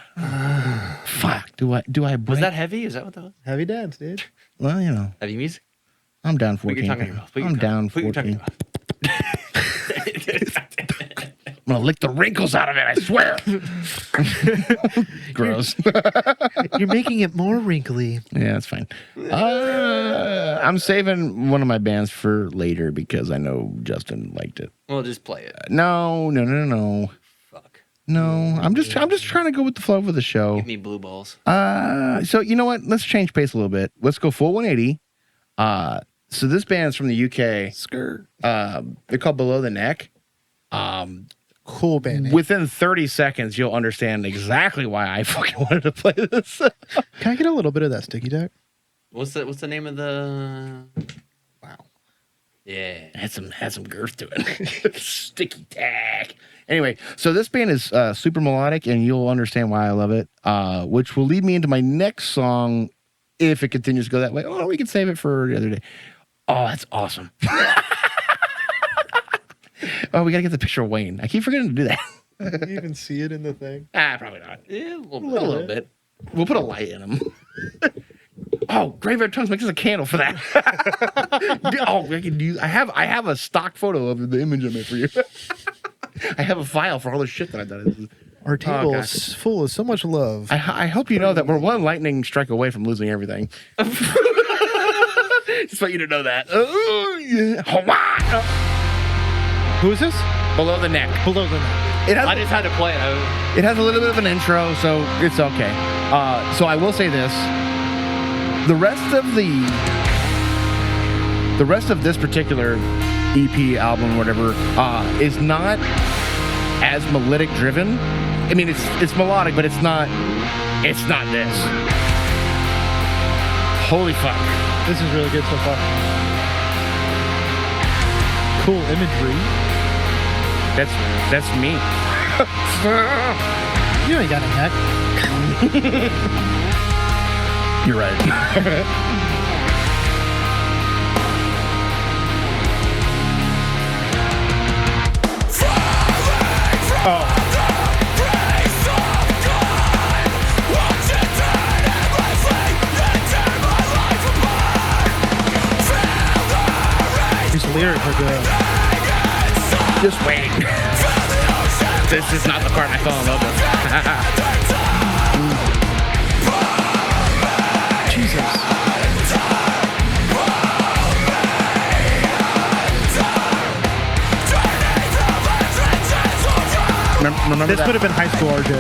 Fuck. Do I bring? Was that heavy? Is that what that was? Heavy dance, dude. Well, you know, Heavy music? I'm down Put 14. your tongue in your mouth. I'm down Put your tongue in 14. your mouth. I'm gonna lick the wrinkles out of it. I swear. Gross. You're making it more wrinkly. Yeah, that's fine. I'm saving one of my bands for later because I know Justin liked it. Well, just play it. No. Fuck. No, I'm just trying to go with the flow of the show. Give me blue balls. So you know what? Let's change pace a little bit. Let's go full 180. So this band's from the UK. Skirt. They're called Below the Neck. Cool band name. Within 30 seconds, you'll understand exactly why I fucking wanted to play this. Can I get a little bit of that sticky tack? What's the name of the? Wow. Yeah. Had some girth to it. Sticky tack. Anyway, so this band is super melodic, and you'll understand why I love it. Which will lead me into my next song, if it continues to go that way. Oh, we can save it for the other day. Oh, that's awesome. Oh, we gotta get the picture of Wayne. I keep forgetting to do that. Can you even see it in the thing? Probably not. Yeah, a little little bit. We'll put a light in him. Oh, Graveyard Tongues makes us a candle for that. Oh, I can use. I have a stock photo of the image of it for you. I have a file for all the shit that I've done. Our table gosh. is full of so much love. I hope you know that we're one lightning strike away from losing everything. Just want you to know that. Oh, yeah. Who is this? Below the Neck. Below the neck. It has, I just had to play it. it has a little bit of an intro, so it's okay. So I will say this: the rest of this particular EP album, whatever, is not as melodic driven. I mean, it's melodic, but it's not this. Holy fuck! This is really good so far. Cool imagery. That's me. You ain't got a neck. You're right. These lyrics are good. Just wait. This is not the part I fell in love with. Jesus. Remember This that? would have been high school RJ.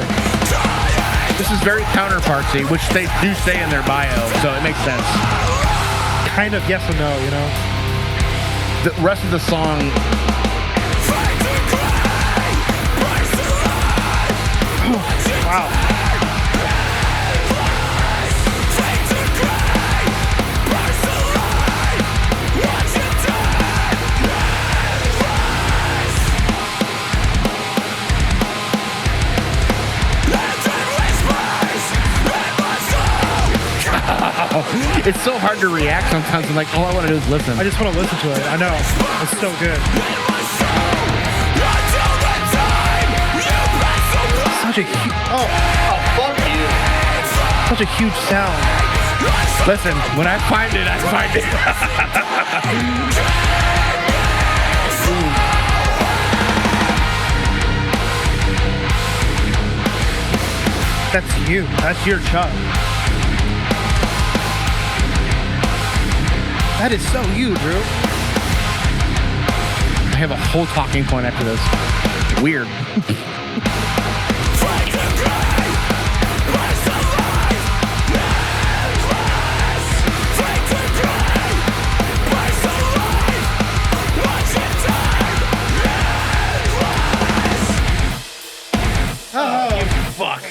This is very counterpartsy, which they do say in their bio, so it makes sense. Kind of yes and no, you know? The rest of the song. Wow. It's so hard to react sometimes. I'm like, all I want to do is listen. I just want to listen to it. I know. It's so good. Such a huge... Oh, Fuck you. such a huge sound. Listen, when I find it, I find it. That's you. That's your Chuck. That is so you, Drew. I have a whole talking point after this. Weird. Fuck.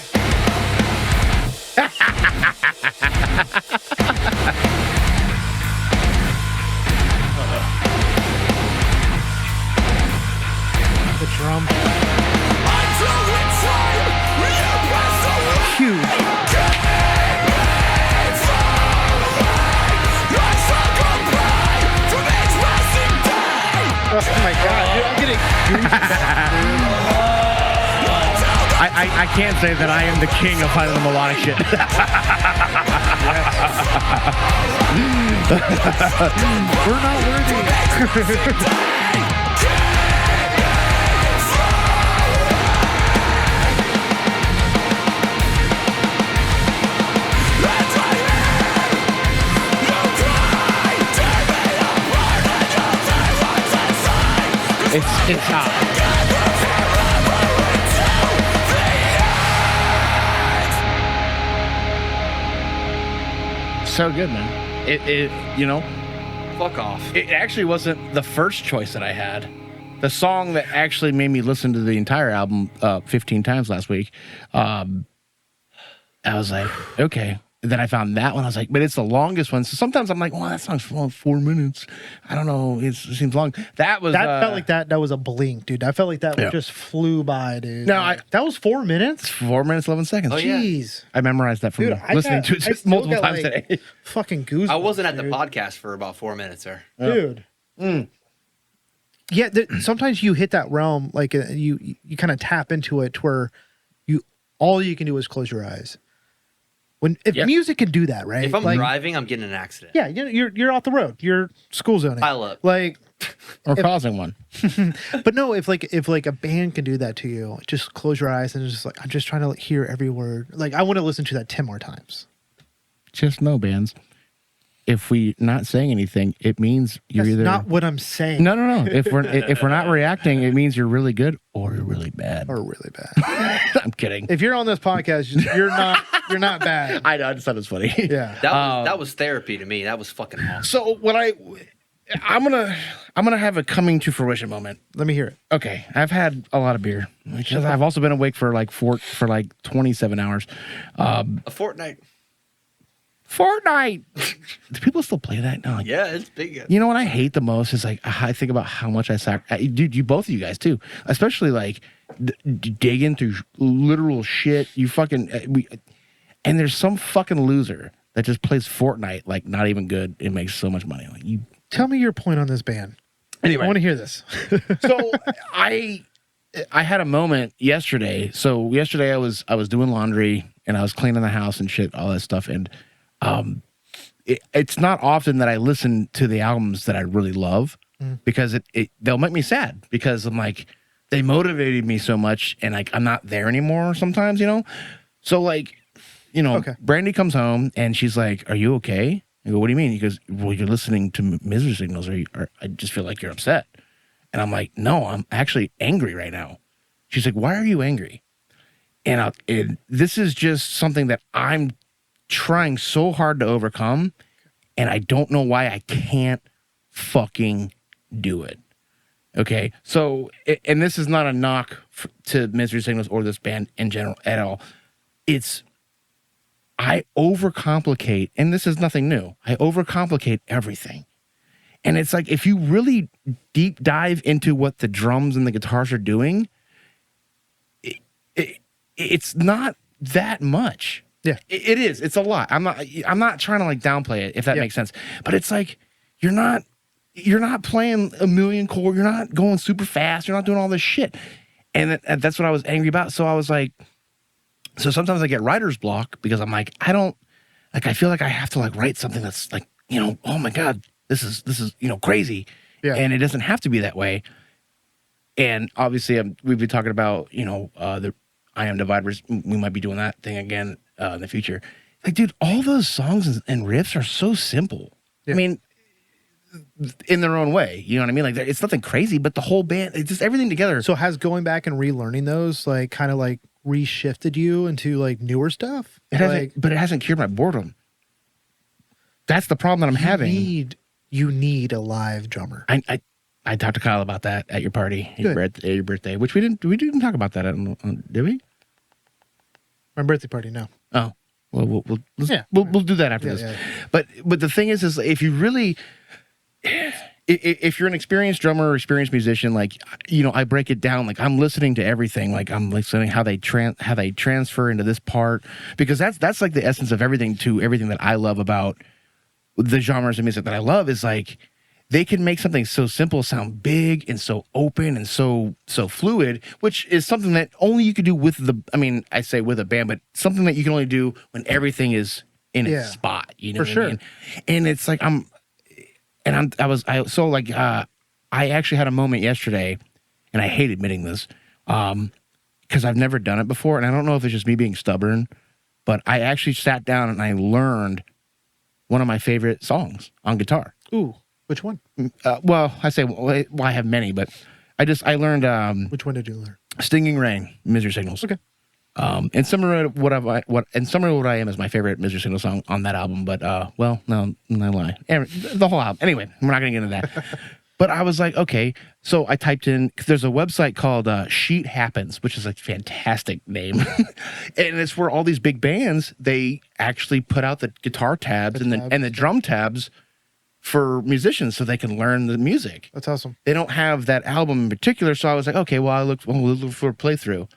The drum. Huge. Oh my god, dude, I'm getting I can't say that I am the king of finding the melodic shit. We're not worthy. It's hot. So good, man. It you know, Fuck off. it actually wasn't the first choice that I had. The song that actually made me listen to the entire album 15 times last week. I was like, okay. Then I found that one. I was like, but it's the longest one. So sometimes I'm like, well, that song's 4 minutes. I don't know. It seems long. That was Felt like that was a blink, dude. I felt like that just flew by, dude. No, that was 4 minutes. 4 minutes 11 seconds. yeah. Jeez. I memorized that from Dude, listening to it I just still multiple got, times like, today. Fucking goosebumps. I wasn't at the dude. podcast for about 4 minutes there. Dude. Yeah, sometimes you hit that realm, like you kind of tap into it to where all you can do is close your eyes. If music can do that, right? If I'm like, driving, I'm getting in an accident. yeah, you're off the road. You're school zoning. Pile up. Like, Or causing one. but no, if a band can do that to you, just close your eyes and it's just like I'm just trying to hear every word. Like I want to listen to that 10 more times. Just know, bands. If we not saying anything, it means you're That's either not what I'm saying. No. If we're not reacting, it means you're really good or you're really bad. Or really bad. I'm kidding. If you're on this podcast, you're not bad. I know. I just thought it was funny. Yeah. That was therapy to me. That was fucking awesome. So what I'm gonna have a coming to fruition moment. Let me hear it. Okay, I've had a lot of beer because I've also been awake for like 27 hours. A fortnight. Fortnite. Do people still play that? No. Yeah, it's big. You know what I hate the most is like I think about how much I dude. You both of you guys too, especially like digging through literal shit. You fucking and there's some fucking loser that just plays Fortnite like not even good. It makes so much money. Like you. Tell me your point on this band. Anyway, I want to hear this. So I had a moment yesterday. So yesterday I was doing laundry and I was cleaning the house and shit, all that stuff. And it's not often that I listen to the albums that I really love because they'll make me sad because I'm like they motivated me so much and like I'm not there anymore sometimes, you know. So like, you know, Brandy comes home and she's like, "Are you okay?" I go, "What do you mean?" He goes, "Well, you're listening to misery signals, or I just feel like you're upset." And I'm like, "No, I'm actually angry right now." She's like, "Why are you angry?" And this is just something that I'm trying so hard to overcome, and I don't know why I can't fucking do it. Okay, so and this is not a knock to Misery Signals or this band in general at all. It's I overcomplicate, and this is nothing new. I overcomplicate everything. And it's like, if you really deep dive into what the drums and the guitars are doing, it's not that much. Yeah. It is. It's a lot. I'm not trying to like downplay it, if that makes sense. But it's like, you're not playing a million chord. You're not going super fast. You're not doing all this shit. And that's what I was angry about. So I was like, so sometimes I get writer's block because I'm like, I feel like I have to like write something that's like, you know, oh my God, this is, you know, crazy. Yeah. And it doesn't have to be that way. And obviously we've been talking about, you know, the I Am Dividers. We might be doing that thing again in the future. Like, dude, all those songs and riffs are so simple. Yeah. I mean, in their own way, you know what I mean? Like, it's nothing crazy, but the whole band, it's just everything together. So has going back and relearning those like kind of like reshifted you into like newer stuff? It hasn't, but it hasn't cured my boredom. That's the problem that I'm having. You need a live drummer. I talked to Kyle about that at your party, your birthday, which we didn't talk about that, did we? My birthday party, no. Oh, well, we'll do that after this. Yeah. But the thing is if you really, if you're an experienced drummer or experienced musician, like, you know, I break it down. Like, I'm listening to everything. Like, I'm listening how they transfer into this part, because that's like the essence of everything that I love about the genres of music that I love is like, they can make something so simple sound big and so open and so fluid, which is something that only you could do with I say with a band, but something that you can only do when everything is in its spot, you know For sure. I mean? And it's like I actually had a moment yesterday, and I hate admitting this, because I've never done it before, and I don't know if it's just me being stubborn, but I actually sat down and I learned one of my favorite songs on guitar. Ooh, which one? Well, I have many, but I learned Which one did you learn? "Stinging Rain," Misery Signals. Okay. And Summer What I Am is my favorite Misery Signal song on that album. But no, I lie. The whole album. Anyway, we're not gonna get into that. But I was like, okay. So I typed in, because there's a website called Sheet Happens, which is a fantastic name, and it's where all these big bands, they actually put out the guitar tabs and the drum tabs for musicians so they can learn the music. That's awesome. They don't have that album in particular, so I was like, okay, well, we'll look for a playthrough.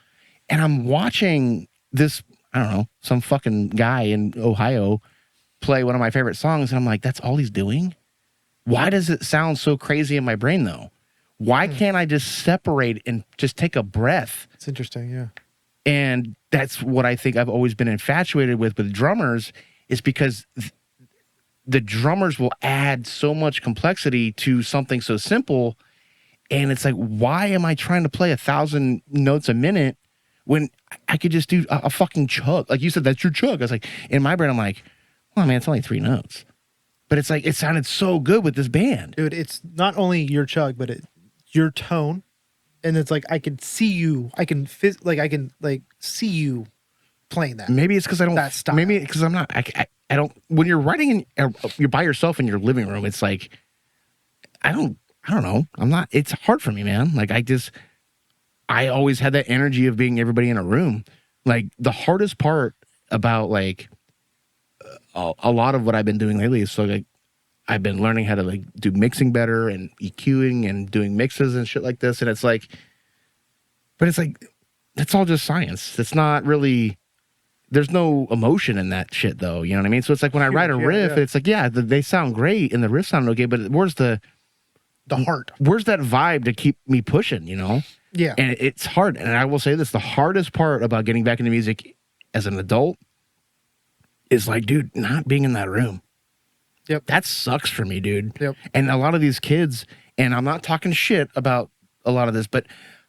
And I'm watching this, I don't know, some fucking guy in Ohio play one of my favorite songs, and I'm like, that's all he's doing? Why does it sound so crazy in my brain, though? Why can't I just separate and just take a breath? It's interesting, yeah. And that's what I think I've always been infatuated with drummers, is because the drummers will add so much complexity to something so simple. And it's like, why am I trying to play 1,000 notes a minute when I could just do a fucking chug? Like you said, that's your chug. I was like, in my brain, I'm like, well, man, it's only 3 notes. But it's like, it sounded so good with this band. Dude, it's not only your chug, but your tone. And it's like, I can see you. I can see you playing that. Maybe it's because I don't. That style. Maybe because I'm not. I don't. When you're writing you're by yourself in your living room, it's like, I don't know. I'm not. It's hard for me, man. Like I always had that energy of being everybody in a room. Like the hardest part about like a lot of what I've been doing lately is I've been learning how to like do mixing better and EQing and doing mixes and shit like this. And it's like, but it's like, it's all just science. It's not really, there's no emotion in that shit though. You know what I mean? So it's like when I write a riff, it's like, they sound great and the riff sound okay, but where's the heart? Where's that vibe to keep me pushing, you know? Yeah. And it's hard. And I will say this, the hardest part about getting back into music as an adult is like, dude, not being in that room. Yep. That sucks for me, dude. Yep. And a lot of these kids, and I'm not talking shit about a lot of this, but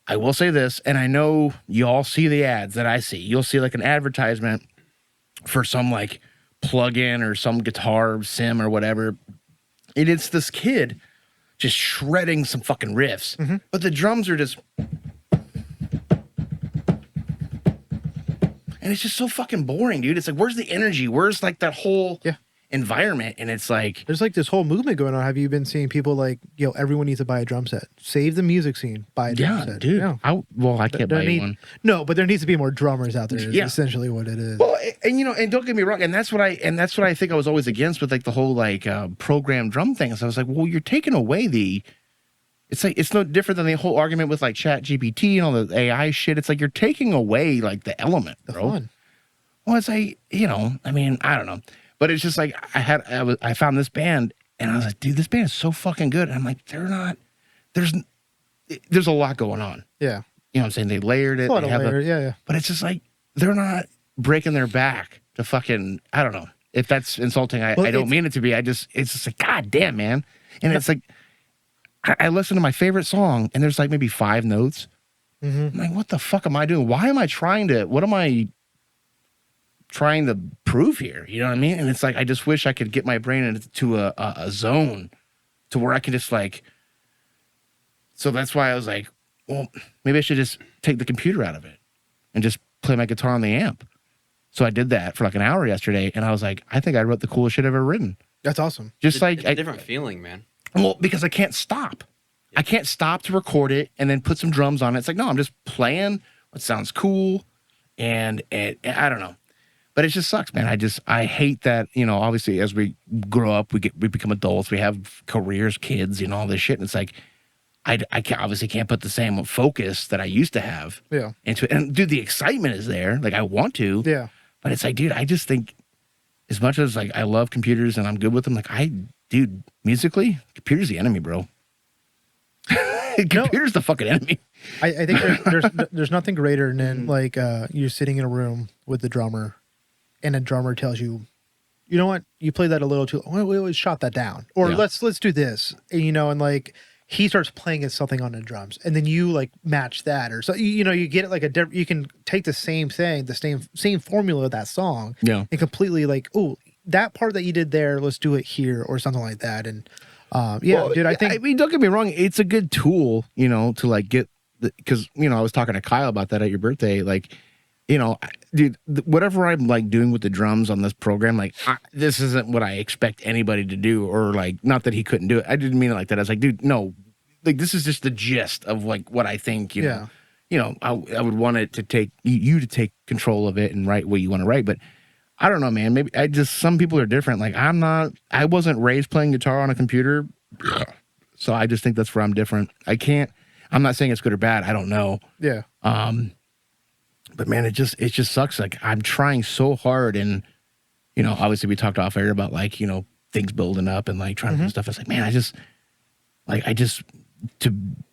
I will say this, and I know you all see the ads that I see. You'll see like an advertisement for some like plug-in or some guitar sim or whatever. And it's this kid just shredding some fucking riffs. Mm-hmm. But the drums are just... And it's just so fucking boring, dude. It's like, where's the energy? Where's like that whole environment? And it's like, there's like this whole movement going on. Have you been seeing people like, everyone needs to buy a drum set? Save the music scene. Buy a drum set. Dude. Yeah. I can't buy one. No, but there needs to be more drummers out there. Is essentially what it is. Well, and and don't get me wrong, and that's what I think I was always against with like the whole like program drum thing. So I was like, well, you're taking away the. It's like, it's no different than the whole argument with like Chat GPT and all the AI shit. It's like you're taking away like the element, bro. Fun. Well, it's like, I mean, I don't know. But it's just like I found this band and I was like, dude, this band is so fucking good. And I'm like, there's a lot going on. Yeah. You know what I'm saying? They layered it. Yeah. But it's just like, they're not breaking their back to fucking, I don't know. If that's insulting, I don't mean it to be. It's just like, God damn, man. And it's like, I listen to my favorite song and there's like maybe 5 notes. Mm-hmm. I'm like, what the fuck am I doing? What am I trying to prove here? You know what I mean? And it's like, I just wish I could get my brain into a zone to where I can just like, so that's why I was like, well, maybe I should just take the computer out of it and just play my guitar on the amp. So I did that for like an hour yesterday and I was like, I think I wrote the coolest shit I've ever written. That's awesome. It's a different feeling, man. Well, because I can't stop. Yeah. I can't stop to record it and then put some drums on it. It's like, no, I'm just playing what sounds cool. And I don't know. But it just sucks, man. I hate that, obviously as we grow up, we become adults, we have careers, kids, all this shit. And it's like, I obviously can't put the same focus that I used to have into it. And dude, the excitement is there. Like I want to. Yeah. But it's like, dude, I just think as much as like I love computers and I'm good with them, like I dude, musically, computer's the enemy, bro. Computer's the fucking enemy. I think there's nothing greater than like you're sitting in a room with the drummer, and a drummer tells you, you know what, you played that a little too. We shot that down, or let's do this, and like he starts playing something on the drums, and then you like match that, or so you get it like you can take the same thing, the same formula of that song, and completely like, oh, that part that you did there, let's do it here, or something like that, and. Dude, I mean, don't get me wrong. It's a good tool, to like get, because, I was talking to Kyle about that at your birthday. Like, dude, whatever I'm like doing with the drums on this program, like, this isn't what I expect anybody to do, or like, not that he couldn't do it. I didn't mean it like that. I was like, dude, no, like, this is just the gist of like what I think, I would want it to take you to take control of it and write what you want to write. But I don't know, man. Maybe some people are different. Like I wasn't raised playing guitar on a computer. So I just think that's where I'm different. I'm not saying it's good or bad. I don't know. Yeah. But man, it just sucks. Like I'm trying so hard, and, obviously we talked off air about like, things building up and like trying to do stuff. It's like, man,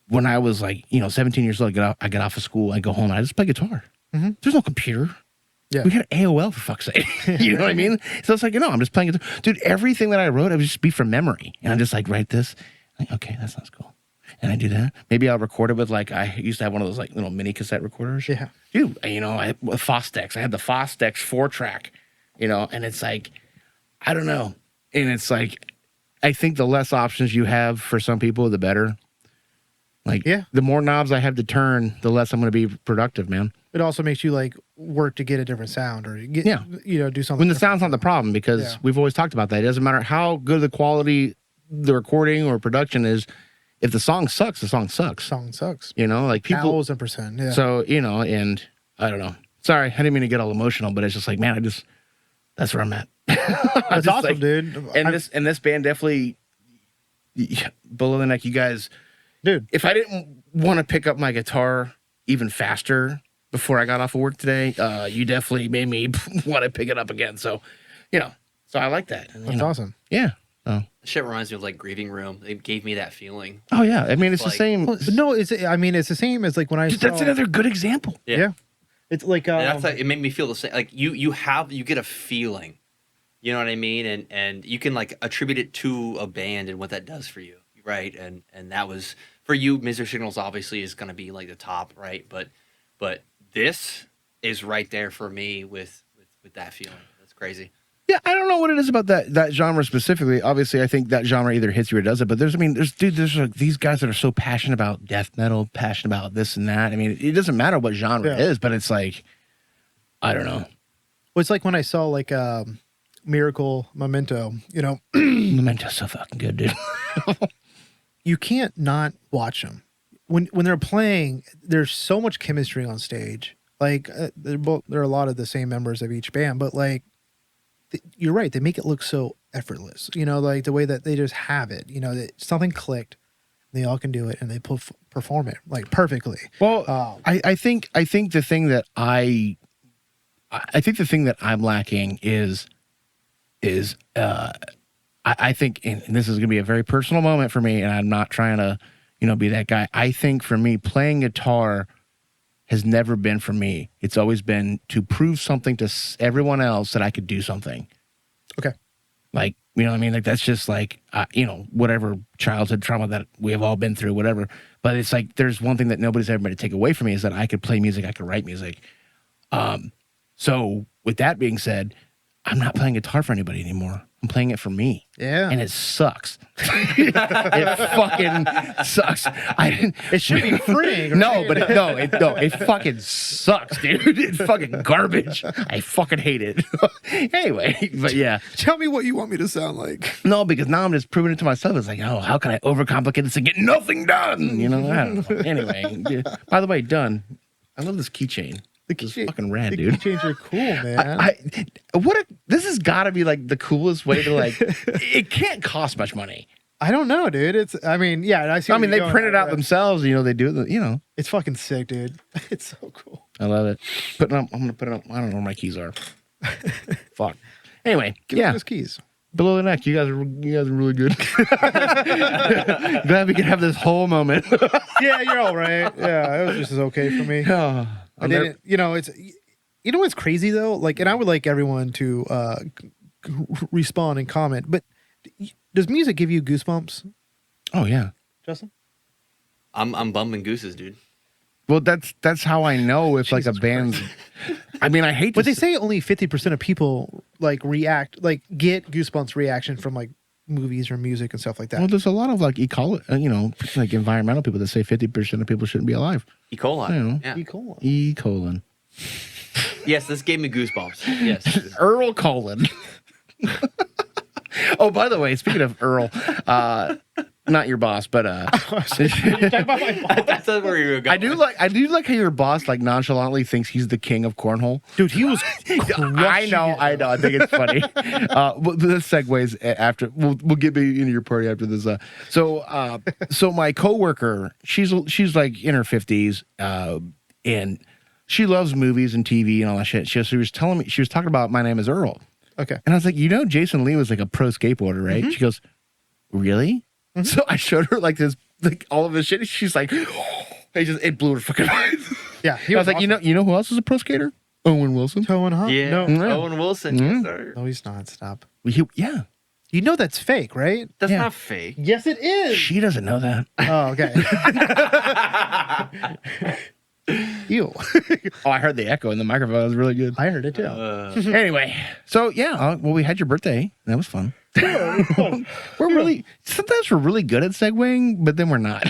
when I was like, 17 years old, I get off of school, I go home, and I just play guitar. There's no computer. Yeah. We had AOL, for fuck's sake. You know what I mean? So it's like, I'm just playing guitar. Dude, everything that I wrote, I would just be from memory. And I just like write this. Like, okay, that sounds cool. And I do that. Maybe I'll record it with like, I used to have one of those like little mini cassette recorders. Yeah. Dude, with Fostex. I had the Fostex 4-track, and it's like, I don't know. And it's like, I think the less options you have for some people, the better. Like, the more knobs I have to turn, the less I'm going to be productive, man. It also makes you like work to get a different sound, or get, do something. When the sound's not the problem, because we've always talked about that. It doesn't matter how good the quality, the recording or production is. If the song sucks, the song sucks. Song sucks. Like people. 1,000%. Yeah. So, and I don't know. Sorry, I didn't mean to get all emotional, but it's just like, man, that's where I'm at. That's awesome, like, dude. And this band definitely, below the neck, you guys. Dude. If I didn't want to pick up my guitar even faster before I got off of work today, you definitely made me want to pick it up again. So, so I like that. And, That's awesome. Yeah. Oh. Shit reminds me of like Grieving Room. It gave me that feeling. Oh yeah. I mean, it's like, the same. No, it's the same as like when I. That's another good example. Yeah. It's like and that's like, it made me feel the same. Like you get a feeling. You know what I mean? And you can like attribute it to a band and what that does for you, right? And that was for you. Misery Signals obviously is going to be like the top, right? But this is right there for me with that feeling. That's crazy. Yeah, I don't know what it is about that genre specifically. Obviously, I think that genre either hits you or doesn't. But there's like these guys that are so passionate about death metal, passionate about this and that. I mean, it doesn't matter what genre it is, but it's like, I don't know. Well, it's like when I saw like Miracle, Memento. Memento's so fucking good, dude. You can't not watch them when they're playing. There's so much chemistry on stage. Like there are a lot of the same members of each band, but like. You're right. They make it look so effortless, like the way that they just have it, that something clicked, they all can do it, and they perform it like perfectly. Well, I think the thing that I think the thing that I'm lacking is I think, and this is going to be a very personal moment for me, and I'm not trying to, be that guy. I think for me, playing guitar has never been for me. It's always been to prove something to everyone else that I could do something. Okay. Like, what I mean? Like, that's just like, whatever childhood trauma that we have all been through, whatever. But it's like, there's one thing that nobody's ever going to take away from me is that I could play music, I could write music. So with that being said, I'm not playing guitar for anybody anymore. I'm playing it for me. Yeah. And it sucks. It fucking sucks. It should be free. No, but it fucking sucks, dude. It's fucking garbage. I fucking hate it. Anyway, but yeah. Tell me what you want me to sound like. No, because now I'm just proving it to myself. It's like, how can I overcomplicate this and get nothing done? I don't know. Anyway, by the way, done. I love this keychain. This is fucking rad, dude. Keychains are cool, man. This has got to be like the coolest way to like. It can't cost much money. I don't know, dude. They print it out themselves. They do it. It's fucking sick, dude. It's so cool. I love it. I'm gonna put it up. I don't know where my keys are. Fuck. Anyway, Give me those keys. Below the neck, you guys are really good. Glad we could have this whole moment. Yeah, you're all right. Yeah, it was just as okay for me. Oh, I didn't. You know what's crazy though? Like, and I would like everyone to respond and comment. But does music give you goosebumps, oh yeah. Justin? I'm bumping gooses, dude. Well, that's how I know if like a band's. I mean, I hate. But they say only 50% of people like get goosebumps reaction from like movies or music and stuff like that. Well, there's a lot of like like environmental people that say 50% of people shouldn't be alive. E. coli. You know. Yeah. E. colon. Yes, this gave me goosebumps. Yes. Earl colon. Oh, by the way, speaking of Earl, not your boss, but That's where you were going. I do like how your boss like nonchalantly thinks he's the king of cornhole. Dude, he was. I know. I think it's funny. But this segues after. We'll get into your party after this. So my coworker, she's like in her 50s, and she loves movies and TV and all that shit. She was telling me, she was talking about My Name Is Earl. Okay. And I was like, Jason Lee was like a pro skateboarder, right? Mm-hmm. She goes, really? Mm-hmm. So I showed her like this, like all of this shit. She's like, it blew her fucking mind. Yeah. I was like, awesome. you know who else is a pro skater? Owen Wilson. Owen, huh? Yeah. No. Owen Wilson. Mm-hmm. Yes, sir. No, he's not. Stop. Yeah. You know that's fake, right? That's Yeah. not fake. Yes, it is. She doesn't know that. Oh, okay. Ew. Oh, I heard the echo in the microphone. It was really good. I heard it too. Anyway, so yeah, well, we had your birthday. That was fun. Sometimes we're really good at segueing, but then we're not.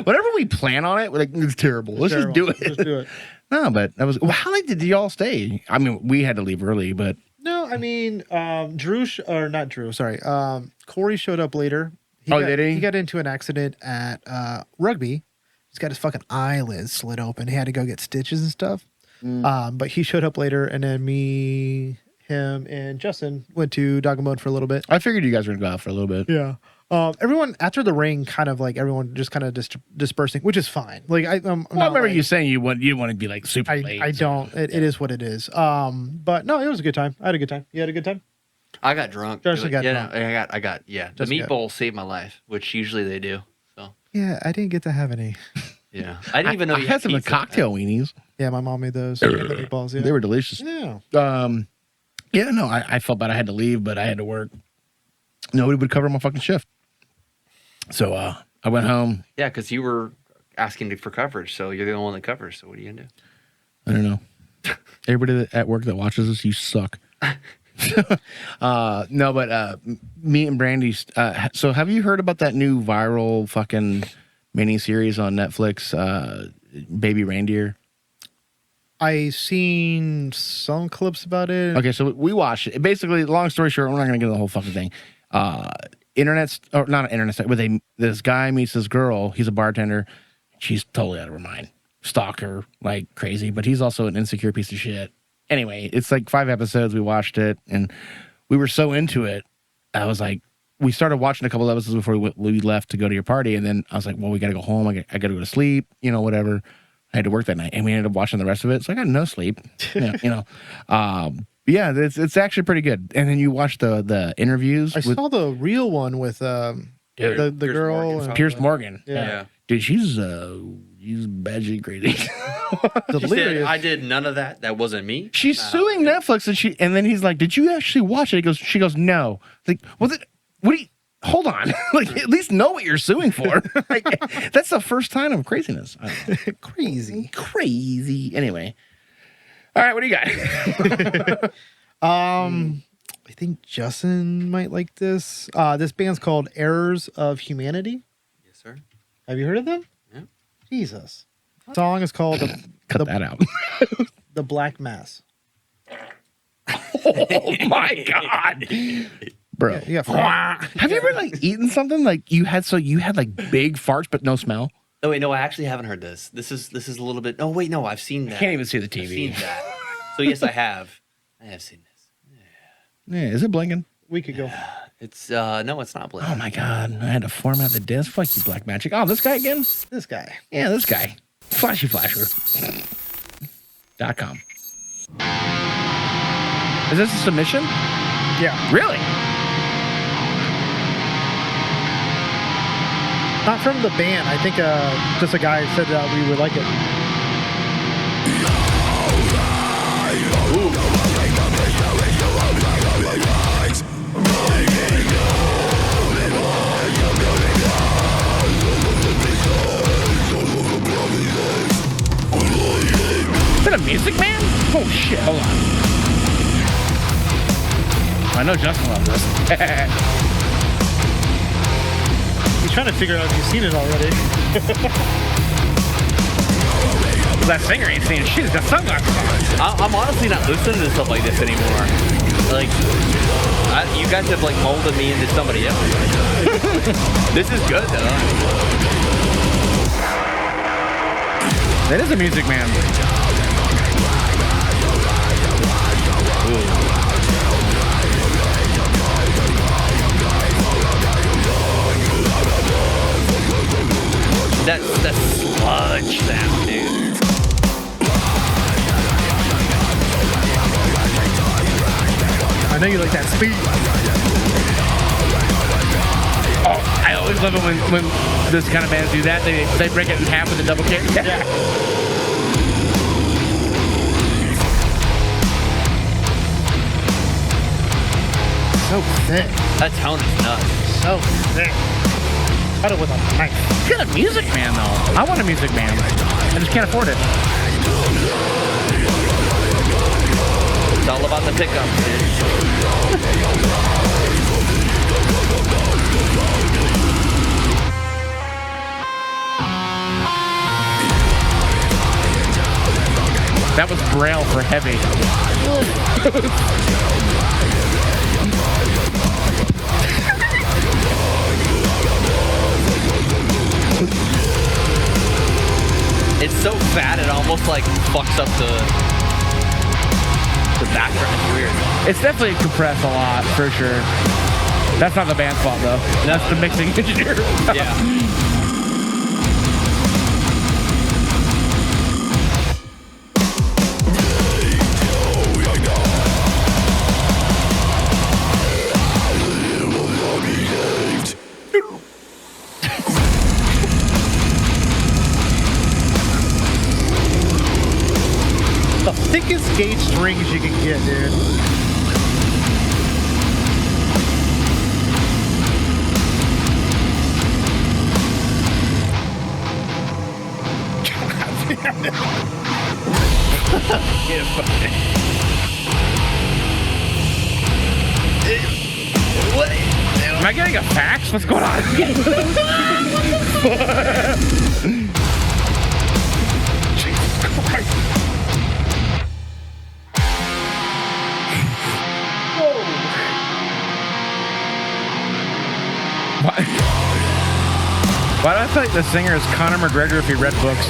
Whenever we plan on it, we're like, it's terrible. Let's just do it. Let's do it. No, but that was. Well, how late did y'all stay? I mean, we had to leave early, but No, I mean, not Drew. Sorry, Corey showed up later. Did he? He got into an accident at rugby. He's got his fucking eyelids slit open. He had to go get stitches and stuff. But he showed up later, and then me, him, and Justin went to Doggo Mode for a little bit. I figured you guys were gonna go out for a little bit. Yeah. Everyone after the ring, kind of like everyone just kind of dispersing, which is fine. Like I remember you saying you want to be like super late. I don't. It is what it is. But no, it was a good time. I had a good time. You had a good time. I got drunk. Justin got yeah, drunk. no, I got. The Justin meatballs saved my life, which usually they do. So Yeah, I didn't get to have any. yeah, I didn't even know I you had some of the pizza. cocktail weenies. Yeah, my mom made those. The meatballs. Yeah. They were delicious. Yeah. Yeah, no, I felt bad I had to leave, but I had to work. Nobody would cover my fucking shift. So I went home. Yeah, because you were asking for coverage, so you're the only one that covers. So what are you gonna do? I don't know. Everybody at work that watches this, you suck. No, but me and Brandy. So have you heard about that new viral fucking mini series on Netflix, Baby Reindeer? I seen some clips about it. Okay, so we watched it. Basically, long story short, we're not going to get into the whole fucking thing. This guy meets this girl. He's a bartender. She's totally out of her mind. Stalker like crazy, but he's also an insecure piece of shit. Anyway, it's like 5 episodes. We watched it, and we were so into it. I was like, we started watching a couple episodes before we left to go to your party, and then I was like, well, we got to go home. I got to go to sleep, whatever. I had to work that night, and we ended up watching the rest of it. So I got no sleep. Yeah, it's actually pretty good. And then you watch the interviews. I saw the real one with the girl. Morgan. Pierce Morgan. Yeah. Dude, she's badgy crazy. She said, Delirious. I did none of that. That wasn't me. She's suing Netflix, and then he's like, "Did you actually watch it?" She goes, "No." Like, well, what do you? Hold on, like at least know what you're suing for. Like, that's the first time of craziness. I don't know. Crazy. Anyway, all right, what do you got? I think Justin might like this. This band's called Errors of Humanity. Yes, sir. Have you heard of them? Yeah. Jesus. The song is called Cut that out. The Black Mass. Oh my god, bro. Yeah. Have you ever like eaten something like you had like big farts but no smell? Oh wait, no, I actually haven't heard this. This is a little bit. Oh wait, no, I've seen that. Can't even see the I've TV. seen that. So yes, I have. I have seen this. Yeah, is it blinking? We could go. It's no, it's not blinking. Oh my god, I had to format the disc. Fuck you, Black Magic. Oh, this guy again? This guy. Yeah, this guy. FlashyFlasher.com. Is this a submission? Yeah. Really? Not from the band. I think just a guy said that we would like it. Is that a Music Man? Oh shit, hold on. I know Justin loves this. He's trying to figure out if he's seen it already. That singer ain't saying shit. He's got sunglasses on. I'm honestly not listening to stuff like this anymore. Like, you guys have like molded me into somebody else. This is good though. That is a Music Man. Ooh. That sludge sound, dude. I know you like that speed. Oh, I always love it when this kind of bands do that. They break it in half with a double kick. Yeah. So thick. That tone is nuts. So thick. Cut it with a knife. Get a Music Man though. I want a Music Man. I just can't afford it. It's all about the pickup, dude. That was Braille for heavy. It's so fat it almost like fucks up the background. It's weird. It's definitely compressed a lot, for sure. That's not the band's fault, though. That's the mixing engineer. Yeah. The thickest gauge strings you can get, dude. What? Am I getting a fax? What's going on? Why do I feel like the singer is Conor McGregor if he read books?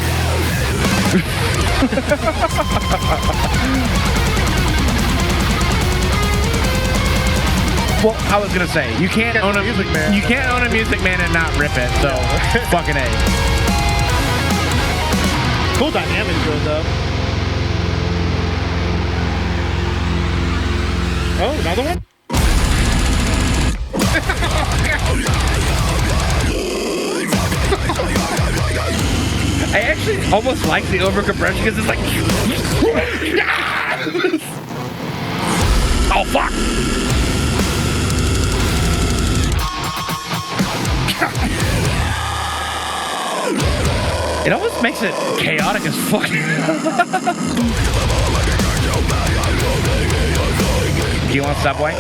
Well, I was gonna say you can't own a Music Man. You can't own a Music Man and not rip it. So fucking A. Cool dynamic to it, though. Oh, another one? I actually almost like the overcompression because it's like, oh fuck! It almost makes it chaotic as fuck. Do you want Subway?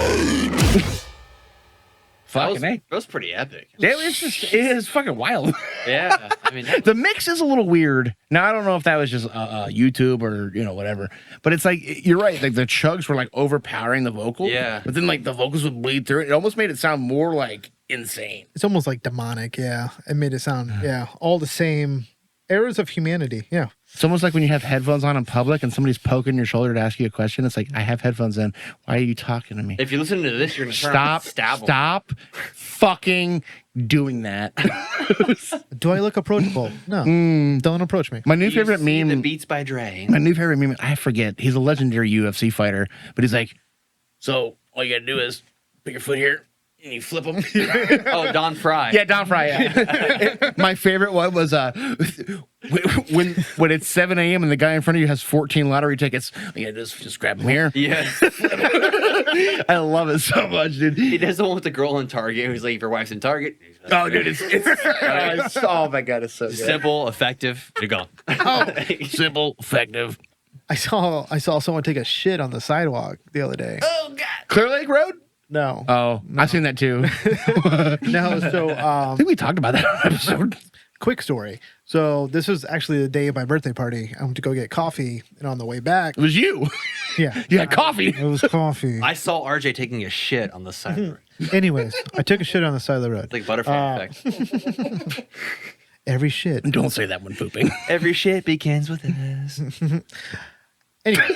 Fucking A. That was pretty epic. It is fucking wild. Yeah, I mean, The mix is a little weird. Now I don't know if that was just YouTube or whatever, but it's like you're right. Like the chugs were like overpowering the vocal. Yeah. But then like the vocals would bleed through it. It almost made it sound more like insane. It's almost like demonic, yeah. It made it sound, all the same eras of humanity, yeah. It's almost like when you have headphones on in public and somebody's poking your shoulder to ask you a question. It's like, I have headphones in. Why are you talking to me? if you listen to this, you're gonna turn around and stab 'em. Stop fucking doing that. Do I look approachable? No. Don't approach me. My new You favorite see meme. the Beats by Dre. My new favorite meme, I forget. He's a legendary UFC fighter, but he's like, so all you gotta do is put your foot here and you flip them. Oh, Don Fry. Yeah, Don Fry. Yeah. My favorite one was when it's 7 a.m. and the guy in front of you has 14 lottery tickets. You gotta just grab them here. Yes. I love it so much, dude. He does the one with the girl in Target who's like, if your wife's in Target. Oh, dude, oh my god, it's so good. Simple, effective, you're gone. Simple, effective. I saw someone take a shit on the sidewalk the other day. Oh, God. Clear Lake Road? No. Oh, I've seen that too. No, so I think we talked about that on an episode. quick story. So this was actually the day of my birthday party. I went to go get coffee, and on the way back, It was you. yeah, You had coffee. it was coffee. I saw RJ taking a shit on the side of the road. Anyways, I took a shit on the side of the road. It's like butterfly effect. Every shit. Don't say that when pooping. Every shit begins with this. Anyway,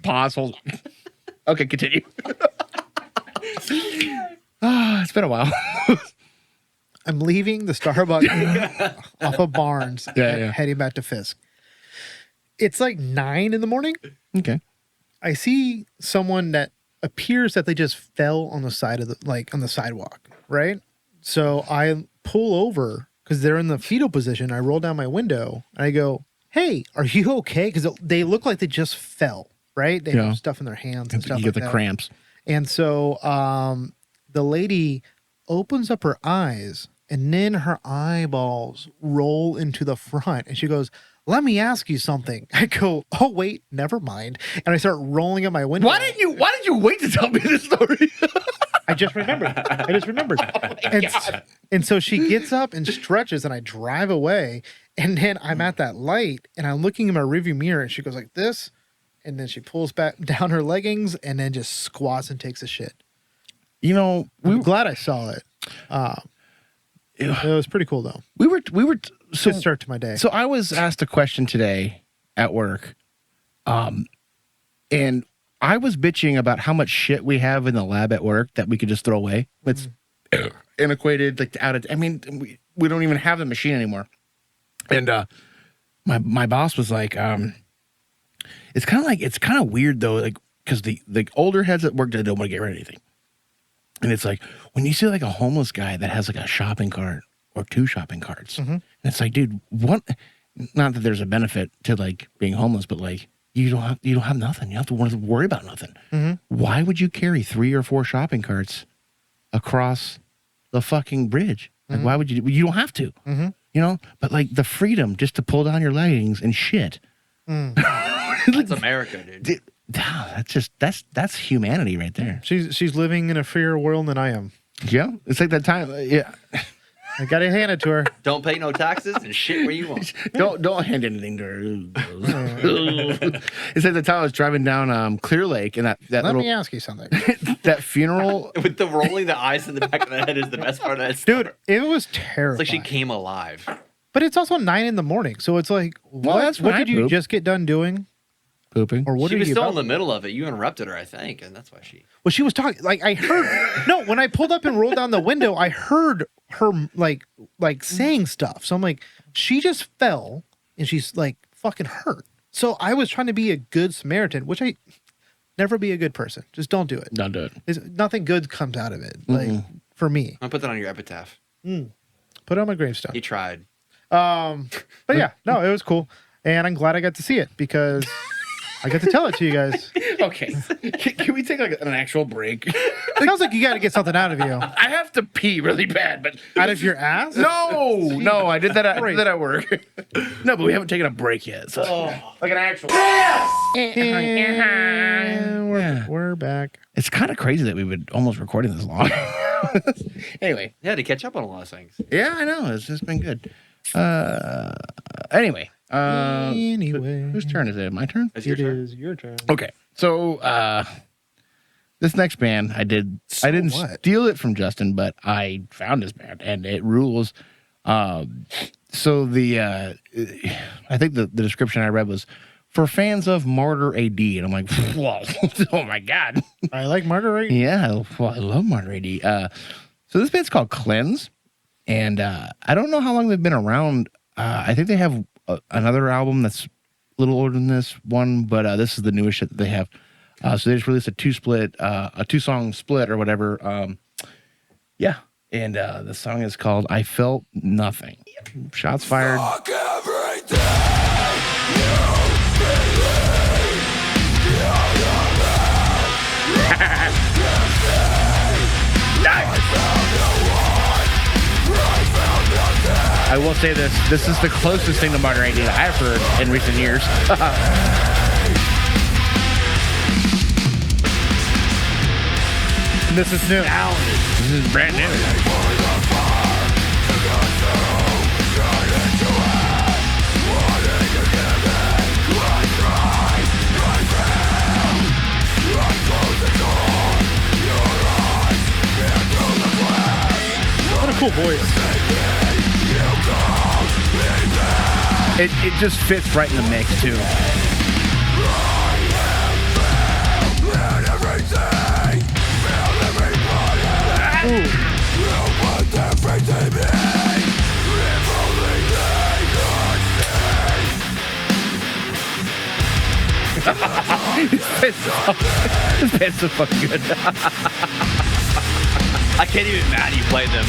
Pause. Hold on. Okay, continue. It's been a while. I'm leaving the Starbucks off of Barnes, Yeah. heading back to Fisk. It's like 9 in the morning. Okay. I see someone that appears that they just fell on the side of on the sidewalk, right? So I pull over because they're in the fetal position. I roll down my window and I go, "Hey, are you okay?" Because they look like they just fell, right? They have stuff in their hands and stuff You like get the that. cramps. And so the lady opens up her eyes, and then her eyeballs roll into the front, and she goes, "Let me ask you something." I go, "Oh wait, never mind," and I start rolling up my window. Why did you wait to tell me this story? I just remembered. And so she gets up and stretches, and I drive away, and then I'm at that light, and I'm looking in my rearview mirror, and she goes like this, and then she pulls back down her leggings, and then just squats and takes a shit. You know, I'm glad I saw it. It was pretty cool though. we were so Good start to my day. So I was asked a question today at work, and I was bitching about how much shit we have in the lab at work that we could just throw away. It's antiquated, like out of. I mean, we don't even have the machine anymore. And my boss was like, it's kind of weird though, like because the older heads at work they don't want to get rid of anything. And it's like when you see like a homeless guy that has like a shopping cart or 2 shopping carts, and it's like, dude, what? Not that there's a benefit to like being homeless, but like you don't have nothing. You don't have to worry about nothing. Why would you carry 3 or 4 shopping carts across the fucking bridge? Like, why would you? You don't have to. You know, but like the freedom just to pull down your leggings and shit. That's America, dude. That's humanity right there. She's living in a freer world than I am. Yeah, it's like that time. Yeah, I gotta hand it to her. Don't pay no taxes and shit where you want. don't hand anything to her. It's like the time I was driving down Clear Lake and that Let little me ask you something, that funeral. With the rolling the eyes in the back of the head is the best part of that. dude. It was It's terrifying. like she came alive. But it's also 9 in the morning, so it's like, what? that's when What I did you poop. just get done doing, Pooping. or what She are was you still about? in the middle of it. You interrupted her, I think, and that's why she. Well, she was talking. Like I heard. No, when I pulled up and rolled down the window, I heard her like saying stuff. So I'm like, she just fell and she's like fucking hurt. So I was trying to be a good Samaritan, which I never be a good person. Just don't do it. Don't do it. Nothing good comes out of it. Like for me, I'll put that on your epitaph. put it on my gravestone. He tried. But yeah, no, it was cool, and I'm glad I got to see it because I got to tell it to you guys. Okay, can we take like an actual break? It sounds like you got to get something out of you. I have to pee really bad, but Out of your ass? no, I did that. I did that at work. No, but we haven't taken a break yet. So like an actual. And we're back. It's kind of crazy that we've been almost recording this long. Anyway, Yeah, to catch up on a lot of things. yeah, I know it's just been good. Anyway, Anyway, whose turn is it? My turn. It's your it turn. is your turn. Okay, so this next band I didn't what? steal it from Justin, but I found this band and it rules. So the I think the description I read was for fans of Martyr AD, and I'm like, whoa, oh my god, I like Marguerite. yeah, I love Martyr AD. So this band's called Cleanse, and I don't know how long they've been around. I think they have another album that's a little older than this one, but this is the newest shit that they have. So they just released a two-song split or whatever. Yeah. And the song is called I Felt Nothing. Shots fired. Fuck everything you I will say this. This is the closest thing to Modern AD that I've heard in recent years. This is new. This is brand new. What a cool voice. It just fits right in the mix, too. This band's so fucking good. I can't even mad you played them.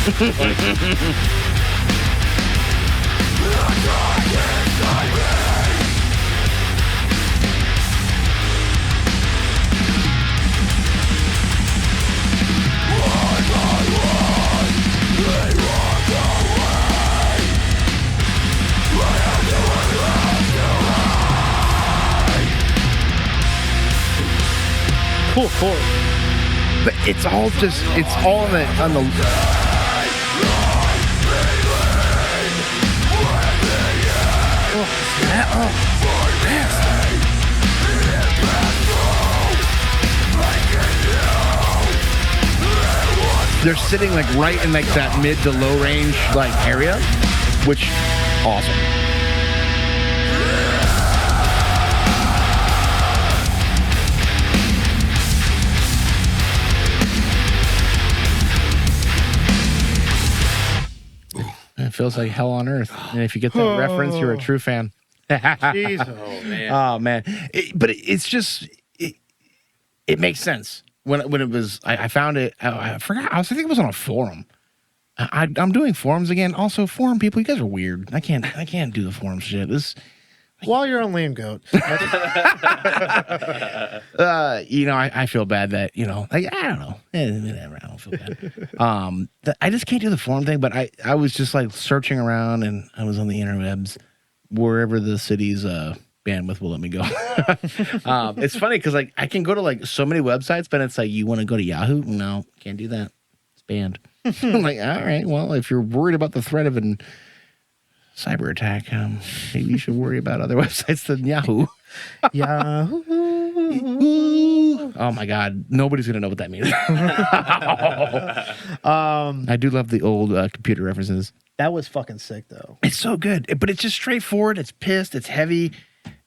Cool chord. But it's all on the they're sitting like right in like that mid to low range like area, which awesome. It feels like hell on earth. And if you get that reference, you're a true fan. Jeez. Oh man. Oh man. It's just it makes sense. When it was I found it, I forgot. I think it was on a forum. I'm doing forums again. Also, forum people, you guys are weird. I can't do the forum shit. While you're on Lame Goat. I feel bad that, like, I don't know. Whatever, I don't feel bad. I just can't do the forum thing, but I was just like searching around and I was on the interwebs, wherever the city's bandwidth will let me go. It's funny because like I can go to like so many websites, but it's like, you want to go to Yahoo? No, can't do that. It's banned. I'm like, all right, well, if you're worried about the threat of an cyber attack, maybe you should worry about other websites than Yahoo. Yahoo. Oh my God, nobody's gonna know what that means. I do love the old computer references. That was fucking sick though. It's so good, but it's just straightforward. It's pissed. It's heavy.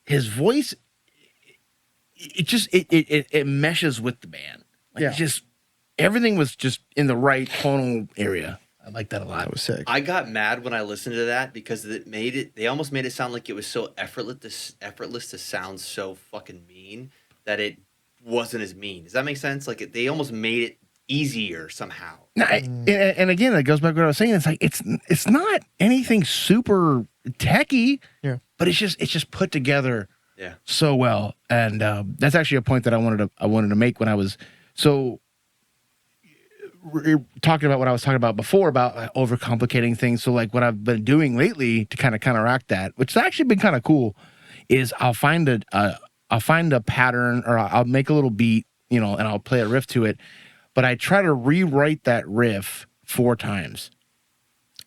His voice, it meshes with the band. Like, Yeah. it's just everything was just in the right tonal area. I like that a lot. That was sick. I got mad when I listened to that because they almost made it sound like it was so effortless to sound so fucking mean that it wasn't as mean. Does that make sense? Like they almost made it easier somehow. And again, it goes back to what I was saying. It's like it's not anything super techy, Yeah. but it's just put together Yeah. so well. And that's actually a point that I wanted to make when I was talking about what I was talking about before about overcomplicating things. So like what I've been doing lately to kind of counteract that, which has actually been kind of cool, is I'll find a pattern or I'll make a little beat, and I'll play a riff to it, but I try to rewrite that riff 4 times.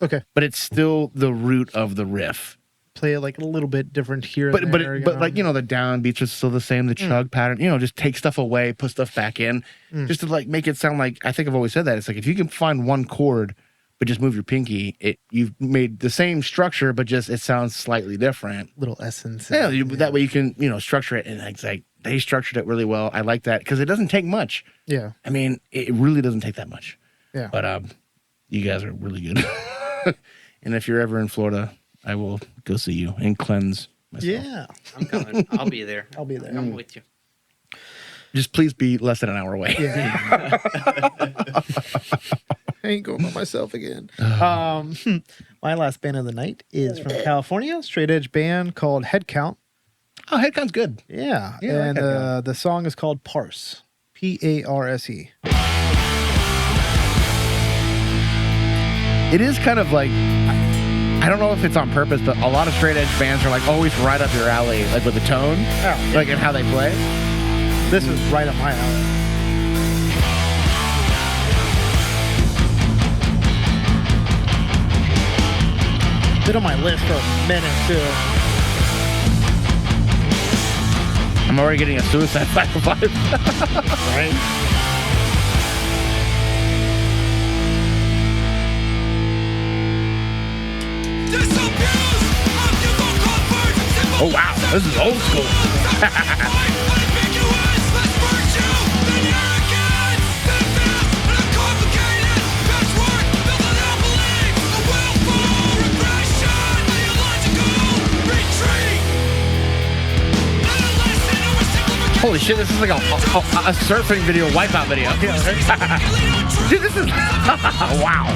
Okay. But it's still the root of the riff. Play it like a little bit different here. But and there, like the down beats are still the same, the chug pattern, just take stuff away, put stuff back in, just to like make it sound like, I think I've always said that. It's like if you can find one chord but just move your pinky, you've made the same structure but just it sounds slightly different. little essence. Yeah, that way you can structure it, and it's like they structured it really well. I like that because it doesn't take much. Yeah. I mean, it really doesn't take that much. Yeah. But you guys are really good. And if you're ever in Florida, I will go see you and cleanse myself. Yeah. I'm coming. I'll be there. I'll be there. I'm with you. Just please be less than an hour away. Yeah. I ain't going by myself again. My last band of the night is from California, straight edge band called Head Count. Oh, Head Count's good. Yeah, Yeah, I like and Head Count. the song is called Parse, Parse. It is kind of like, I don't know if it's on purpose, but a lot of straight edge bands are like always right up your alley, like with the tone, like and how they play. This is right up my alley. Been on my list for a minute too. I'm already getting a Suicide Cycle vibe. Right? Oh wow, this is old school. Holy shit, this is like a surfing video, wipeout video. Dude, this is wow.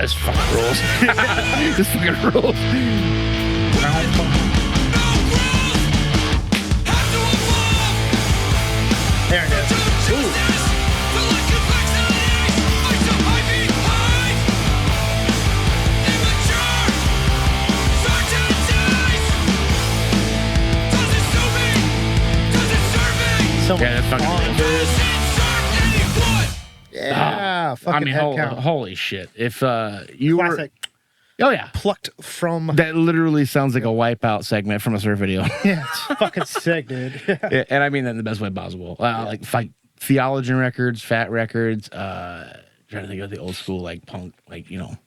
This fucking rules. This fucking rules. There it is. So Yeah, that's fucking rules. Yeah, fucking I mean, Head Count. holy shit. If you were... Classic. Oh, yeah. Plucked from. That literally sounds like a wipeout segment from a surf video. Yeah, it's fucking sick, dude. Yeah, and I mean that in the best way possible. Like Theologian records, Fat records, trying to think of the old school, like punk, like, you know,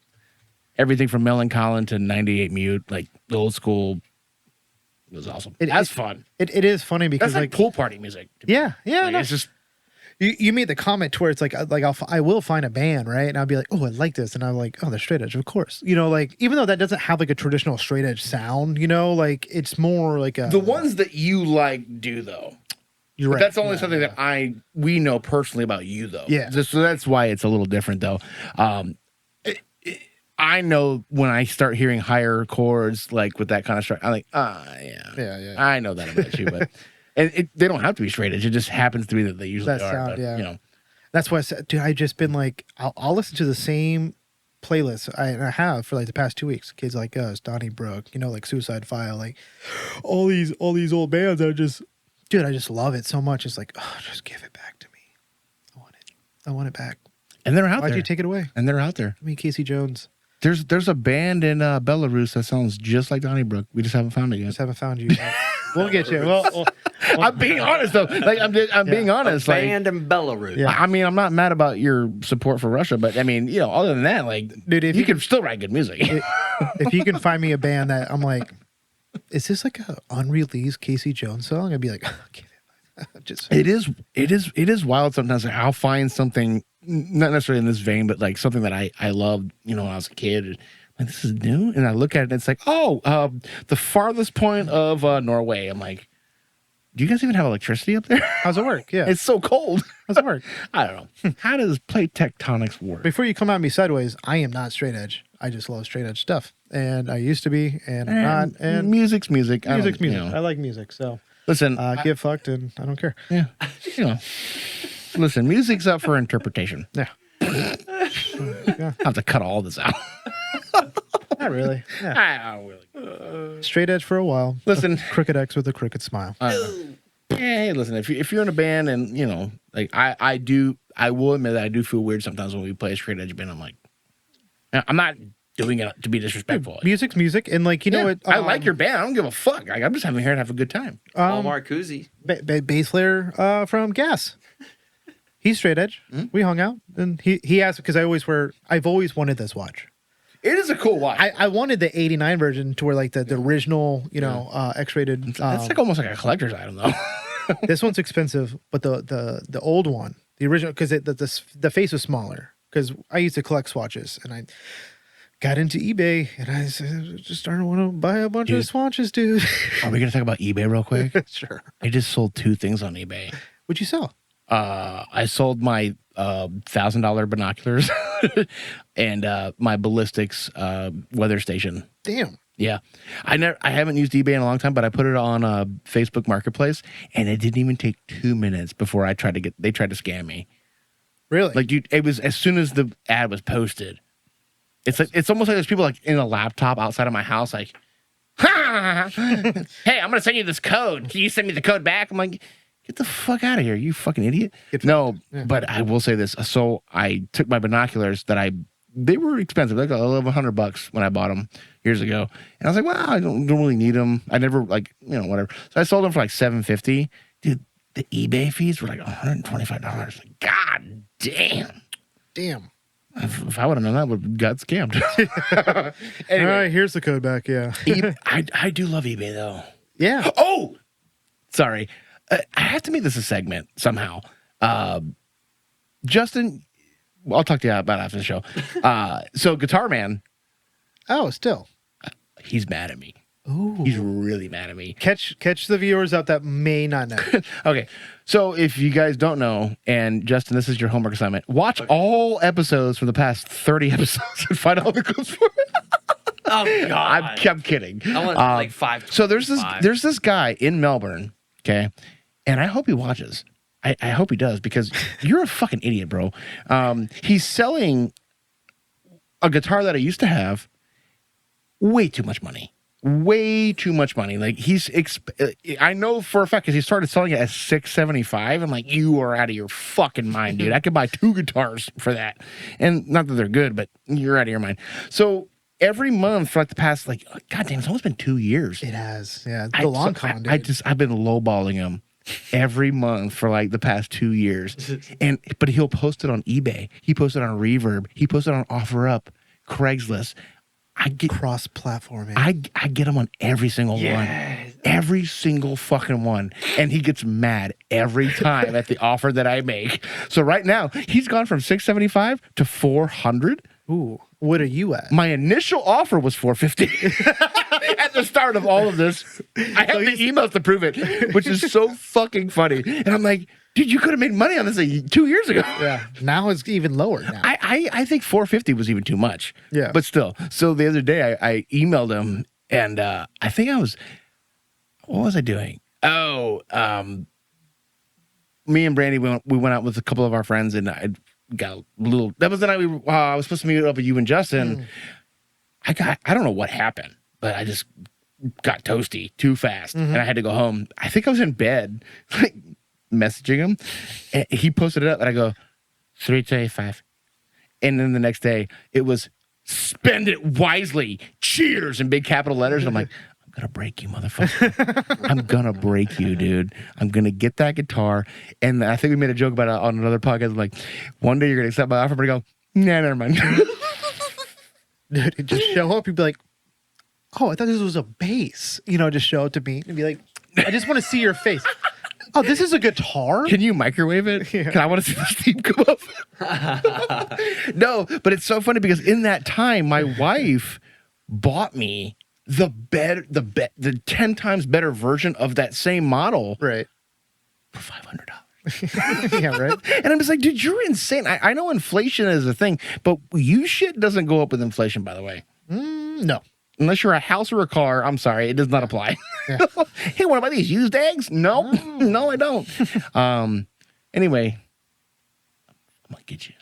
everything from Melancholy to 98 Mute, like the old school was awesome. That's fun. It is funny because That's like pool party music. yeah, Like, no. it's just, You made the comment to where it's like I will find a band, right? And I'll be like, oh, I like this, and I'm like, oh, they're straight edge, of course. You know, like even though that doesn't have like a traditional straight edge sound, you know, like it's more like a the ones that you like do though. You're But right. that's only something that we know personally about you though. Yeah. So that's why it's a little different though. I know when I start hearing higher chords like with that kind of structure, I'm like, yeah. I know that about you, but and they don't have to be straight edge. It just happens to be that they usually That are. sound, But, yeah. you know, That's why I said, dude, I just been like, I'll listen to the same playlist I have for like the past 2 weeks. Kids Like Us, Donnybrook, you know, like Suicide File, like all these old bands. I just love it so much. It's like, oh, just give it back to me. I want it back. and they're out Why'd there. you take it away? And they're out there. I mean, Casey Jones. There's a band in Belarus that sounds just like Donnybrook. We just haven't found it yet. Just haven't found you yet. We'll get you. Well, I'm being honest though. Like I'm being honest. Like Band in Belarus. Yeah. I mean, I'm not mad about your support for Russia, but I mean, you know, other than that, like, dude, if you can still write good music. if you can find me a band that I'm like, is this like a unreleased Casey Jones song? I'd be like, give it. Just It is wild sometimes. Like, I'll find something, not necessarily in this vein, but like something that I loved, you know, when I was a kid. Like, this is new, and I look at it, and it's like, the farthest point of Norway. I'm like, do you guys even have electricity up there? how's it work? Yeah, It's so cold. how's it work? I don't know. How does plate tectonics work? Before you come at me sideways, I am not straight edge. I just love straight edge stuff, and I used to be, and I'm not. And music's music. music's music. You know. I like music, so Listen, get fucked, and I don't care. yeah, you know. Listen, music's up for interpretation. Yeah, I have to cut all this out. not really. Yeah. I don't really. Straight edge for a while. Listen, Crooked X with a crooked smile. hey, listen. If you're in a band and you know, like I will admit that I do feel weird sometimes when we play a straight edge band. I'm like, I'm not doing it to be disrespectful. Music's music, and like you know what? I like your band. I don't give a fuck. Like, I'm just having here to have a good time. Paul Marcuzzi. Bass player from Gas. He's straight edge. We hung out, and he asked because I've always wanted this watch. It is a cool watch. I wanted the 89 version to where like the original, X-rated. That's like almost like a collector's item, though. This one's expensive, but the old one, the original, because the face was smaller. Because I used to collect swatches, and I got into eBay, and I just started to want to buy a bunch of swatches, dude. Are we gonna talk about eBay real quick? Sure. I just sold 2 things on eBay. What'd you sell? I sold my $1,000 binoculars and my ballistics weather station. Damn. Yeah, I haven't used eBay in a long time, but I put it on Facebook Marketplace, and it didn't even take 2 minutes before they tried to scam me. Really? Like it was as soon as the ad was posted. It's almost like there's people like in a laptop outside of my house, like, ha! Hey, I'm gonna send you this code. Can you send me the code back? I'm like, get the fuck out of here, you fucking idiot. No, but I will say this. So I took my binoculars they were expensive, like $1,100 when I bought them years ago. And I was like, well, I don't really need them. I never whatever. So I sold them for like $750. Dude, the eBay fees were like $125. Like, God damn. Damn. If I would have known that, I would have got scammed. Anyway. All right, here's the code back. Yeah. I do love eBay though. Yeah. Oh, sorry. I have to make this a segment somehow. Justin, I'll talk to you about it after the show. So Guitar Man. Oh, still. He's mad at me. Ooh. He's really mad at me. Catch the viewers out that may not know. Okay. So if you guys don't know, and Justin, this is your homework assignment, watch all episodes from the past 30 episodes and find all the codes for it. Oh God. I'm kidding. I want like 5. So there's this guy in Melbourne, okay? And I hope he watches. I hope he does, because you're a fucking idiot, bro. He's selling a guitar that I used to have way too much money. Way too much money. Like I know for a fact because he started selling it at $675. I'm like, you are out of your fucking mind, dude. I could buy 2 guitars for that. And not that they're good, but you're out of your mind. So every month for like the past, like, goddamn, it's almost been 2 years. It has. Yeah. The long con, dude. I've been lowballing him every month for like the past 2 years. But he'll post it on eBay. He posted on Reverb. He posted on OfferUp, Craigslist. I get cross-platforming. I get him on every single one. Every single fucking one. And he gets mad every time at the offer that I make. So right now, he's gone from $675 to $400. Ooh. What are you at? My initial offer was $450 at the start of all of this. I have the emails to prove it, which is so fucking funny. And I'm like, dude, you could have made money on this 2 years ago. Yeah. Now it's even lower now. I think $450 was even too much. Yeah. But still. So the other day I emailed him, and I think what was I doing? Oh, me and Brandy, we went out with a couple of our friends, and I got a little, that was the night I was supposed to meet up with you and Justin. I don't know what happened, but I just got toasty too fast, and I had to go home. I think I was in bed, like, messaging him, and he posted it up, and I go, 325. And then the next day it was, spend it wisely, cheers, in big capital letters. And I'm like, I'm gonna break you, motherfucker. I'm gonna break you, dude. I'm gonna get that guitar. And I think we made a joke about it on another podcast. I'm like, one day you're gonna accept my offer, but I go, nah, never mind. Dude, he'd just show up, you'd be like, oh, I thought this was a bass. Just show it to me and be like, I just want to see your face. Oh, this is a guitar? Can you microwave it? Yeah. Can I want to see the steam come up? No, but it's so funny because in that time, my wife bought me the 10 times better version of that same model, Right. for $500. Yeah, right. And I'm just like, dude, you're insane. I know inflation is a thing, but you shit doesn't go up with inflation, by the way. No. Unless you're a house or a car, I'm sorry, it does not apply. Yeah. Hey, want to buy these used eggs? No, no, I don't. Anyway, I'm gonna get you.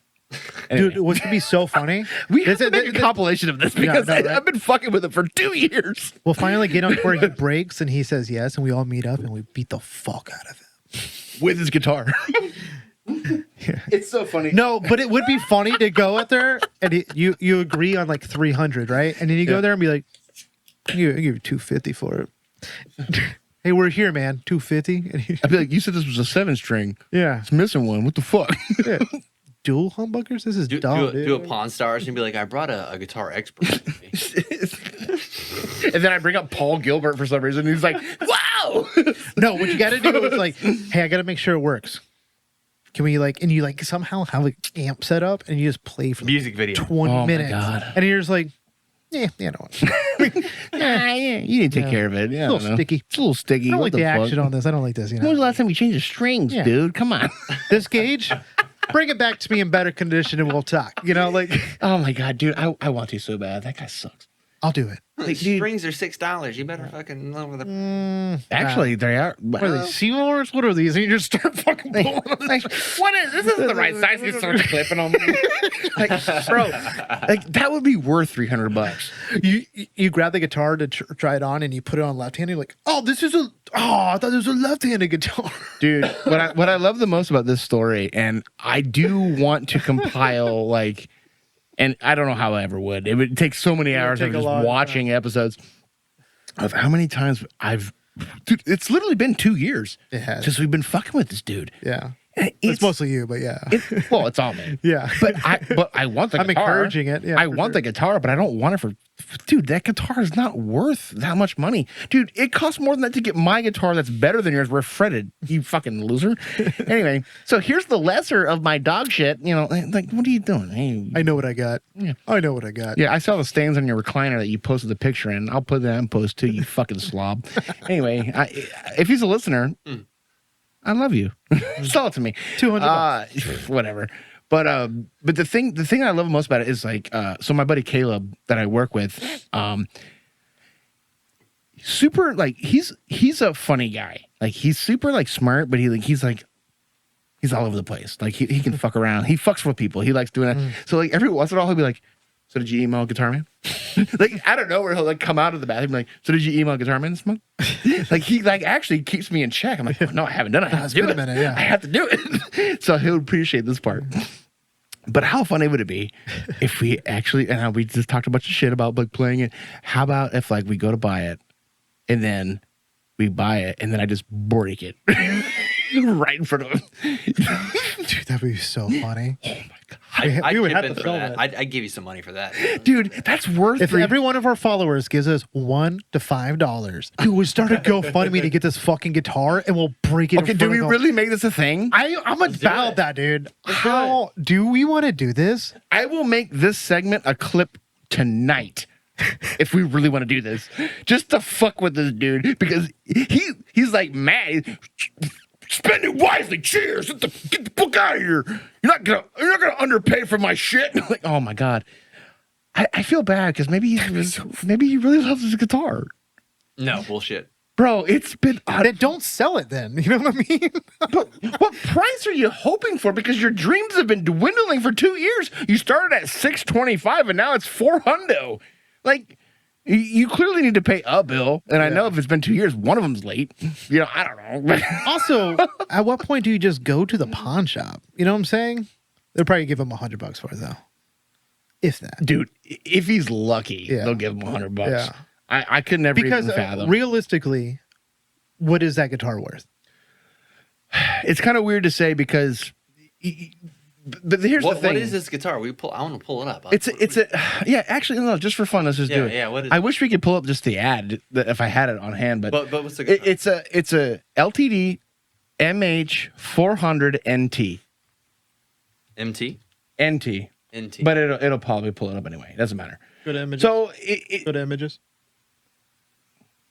Anyway. Dude, what could be so funny? We have to make a compilation of this because right? I've been fucking with it for 2 years. We'll finally get on where he breaks and he says yes, and we all meet up and we beat the fuck out of him. With his guitar. It's so funny. No, but it would be funny to go out there and you agree on like 300, right? And then you go there and be like, I give you 250 for it. Hey, we're here, man. 250. I'd be like, you said this was a 7-string. Yeah. It's missing one. What the fuck? Yeah. dual humbuckers? This is dumb, dude. Do a Pawn Stars and be like, I brought a guitar expert with me. And then I bring up Paul Gilbert for some reason. He's like, wow. No, what you got to do is like, hey, I got to make sure it works. Can we like, and you like somehow have an amp set up and you just play for Music video. 20 minutes. God. And you're just like, yeah, you know. Yeah, you need to take care of it. Yeah, It's a little sticky. It's a little sticky. I don't What like the fuck? action on this. I don't like this. You When was know, the last time we changed the strings, Yeah. dude? Come on. this gauge, bring it back to me in better condition and we'll talk. You know, like Oh my god, dude, I want to so bad. That guy sucks. I'll do it. The strings are $6. You better fucking love with the. Actually, they are. What are these? Seymours? What are these? And you just start fucking pulling them. Like, what is this? Isn't the right size. You start clipping them. Like, bro, like that would be worth $300. You grab the guitar to try it on and you put it on left hand. You're like, oh, this is I thought this was a left-handed guitar. Dude, what I love the most about this story, and I do want to compile like, and I don't know how I ever would. It would take so many hours of take a just lot, watching episodes of how many times dude, it's literally been 2 years It has. since we've been fucking with this dude. Yeah. And It's mostly you, but yeah. well, it's all me. Yeah. But I want the I'm guitar. encouraging it, yeah, I for want sure. the guitar, but I don't want it for. Dude, that guitar is not worth that much money. Dude, it costs more than that to get my guitar that's better than yours. We're fretted, you fucking loser. Anyway, so here's the lesser of my dog shit. You know, like, what are you doing? Hey, I know what I got. Yeah. I know what I got. yeah, I saw the stains on your recliner that you posted the picture in. I'll put that in post too, you fucking slob. Anyway, if he's a listener, I love you. Sell it to me. $200. Whatever. But the thing I love most about it is like so my buddy Caleb that I work with, super like he's a funny guy. Like he's super like smart, but he's all over the place. Like he can fuck around. He fucks with people. He likes doing that. So like every once in a while he'll be like, so did you email Guitar Man? Like I don't know where he'll like come out of the bathroom like, so did you email Guitar Man this month? Like he like actually keeps me in check. I'm like, oh, no, I haven't done it. I have It's to do been a it. minute, yeah. I have to do it. So he'll appreciate this part. But how funny would it be if we actually, and we just talked a bunch of shit about like playing it. How about if like we go to buy it and then we buy it and then I just break it right in front of him? Dude, that would be so funny. Oh my God. I'd we would chip have in to for sell that. that. I'd give you some money for that. Dude, that's worth If every one of our followers gives us $1 to $5, dude, we start a GoFundMe to get this fucking guitar and we'll break it. Okay, in do front we of them. really make this a thing? I'm about that, dude. How do we want to do this? I will make this segment a clip tonight. If we really want to do this, just to fuck with this dude, because he's like mad. Spend it wisely. Cheers. Get the fuck out of here. You're not gonna underpay for my shit. Like, oh my god. I feel bad because maybe he really loves his guitar. No bullshit. Bro, it's been Then don't sell it then. You know what I mean? But what price are you hoping for? Because your dreams have been dwindling for 2 years. You started at $625 and now it's $400. Like, you clearly need to pay a bill. And I know if it's been 2 years, one of them's late. You know, I don't know. Also, at what point do you just go to the pawn shop? You know what I'm saying? They'll probably give him $100 for it though. If that. Dude, if he's lucky, Yeah. they'll give him $100. Yeah. I could never Because even fathom. realistically, what is that guitar worth? It's kind of weird to say because, but here's the What thing. is this guitar? I want to pull it up. It's a yeah. Actually, no. Just for fun, let's just do it. Yeah, what is I wish we could pull up just the ad if I had it on hand, but But what's the guitar? it's a LTD MH400 NT MT? NT, NT. but it'll probably pull it up anyway. It doesn't matter. Go to images. So Go to images.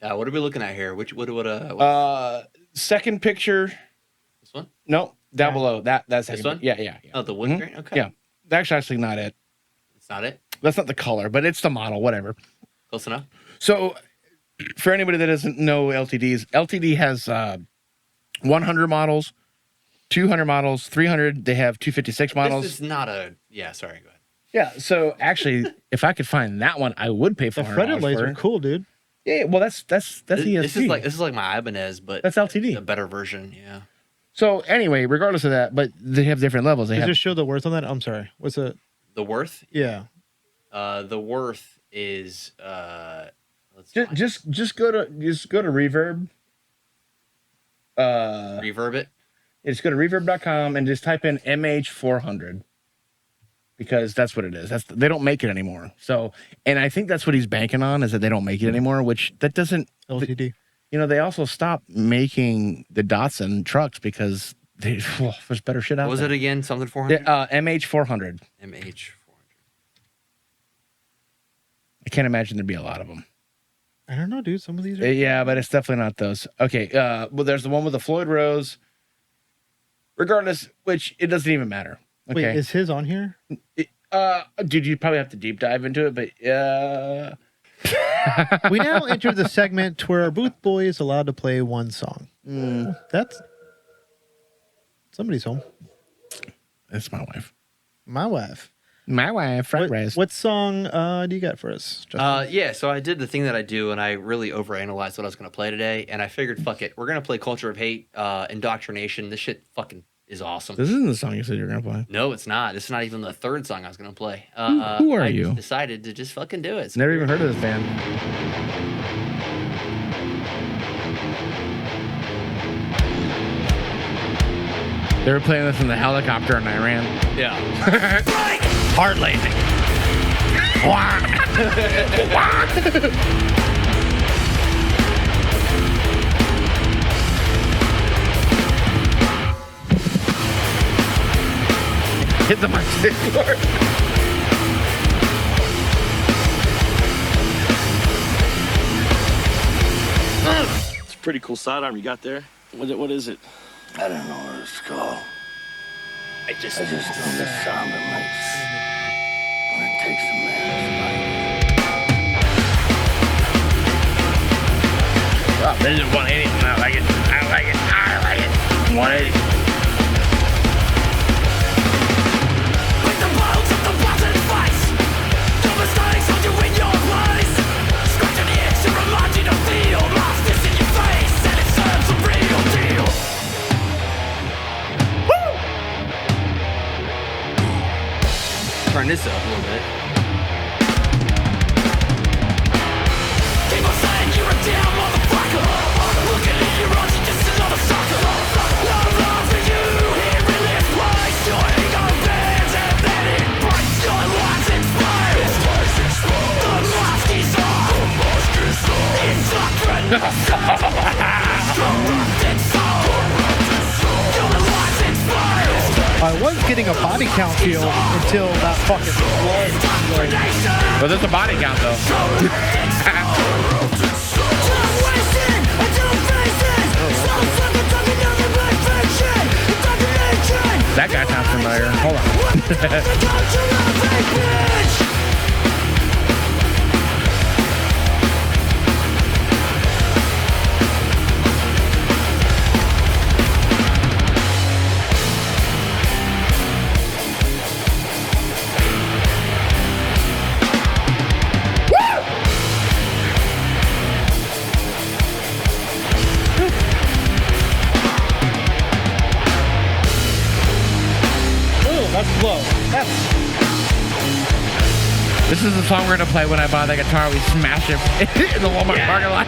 What are we looking at here? What second picture. this one? No, down below that's This second. one? Yeah. Oh, the wood grain? Okay. Yeah, that's actually not it. It's not it? That's not the color, but it's the model. Whatever. Close enough? So, for anybody that doesn't know LTDs, LTD has 100 models, 200 models, 300. They have 256 models. This is not a... Yeah, sorry, go ahead. Yeah. So actually, if I could find that one, I would pay The $400 fretted for laser, it. cool, dude. Yeah. Well, that's ESP. This is like my Ibanez, but That's LTD. a better version. Yeah. So anyway, regardless of that, but they have different levels. They Does have it show the worth on that? I'm sorry. What's it? The worth? Yeah. The worth is let's just go to Reverb. reverb it. Just go to reverb.com and just type in MH400. because that's what it is. They don't make it anymore. So, and I think that's what he's banking on is that they don't make it anymore, which that doesn't. LTD. They also stopped making the Datsun trucks because there's better shit out there. What was it again? Something 400? MH400. MH400. I can't imagine there'd be a lot of them. I don't know, dude. Some of these are. Yeah, but it's definitely not those. Okay. Well, there's the one with the Floyd Rose. Regardless, which it doesn't even matter. Okay. Wait, is his on here? Dude, you probably have to deep dive into it, but We now enter the segment where our booth boy is allowed to play one song. That's somebody's home. It's my wife. My wife. Fried rice. What song do you got for us, Justin? Yeah, so I did the thing that I do, and I really overanalyzed what I was going to play today, and I figured, fuck it, we're going to play Culture of Hate, Indoctrination. This shit fucking is awesome. This isn't the song you said you were going to play. No, it's not. This is not even the third song I was going to play. Who are you? I decided to just fucking do it. Never even heard of this band. They were playing this in the helicopter in Iran. Yeah. Hard landing. Hit the mic stick. It's a pretty cool sidearm you got there. What is it? I don't know what it's called. I just know the sound it makes when it takes a man's life. Oh, this is 180. I like it. I like it. I like it. 180. With the bones of the button fights, the mistakes hold you in your place. Scratching the itch to remind you to feel lost this in your face, and it serves a real deal. Turn this up a little bit. Keep on saying you're a damn motherfucker. Looking in your eyes, you're just another sucker. No love for you here in this place. Your ego bends and then it breaks. Your life's expired. The mask is off. Indoctrination. Your life's expired. I was getting a body count feel until that fucking blood. But there's a body count, though. That guy sounds familiar. Hold on. That's low. This is the song we're gonna play when I buy that guitar. We smash it in the Walmart parking lot.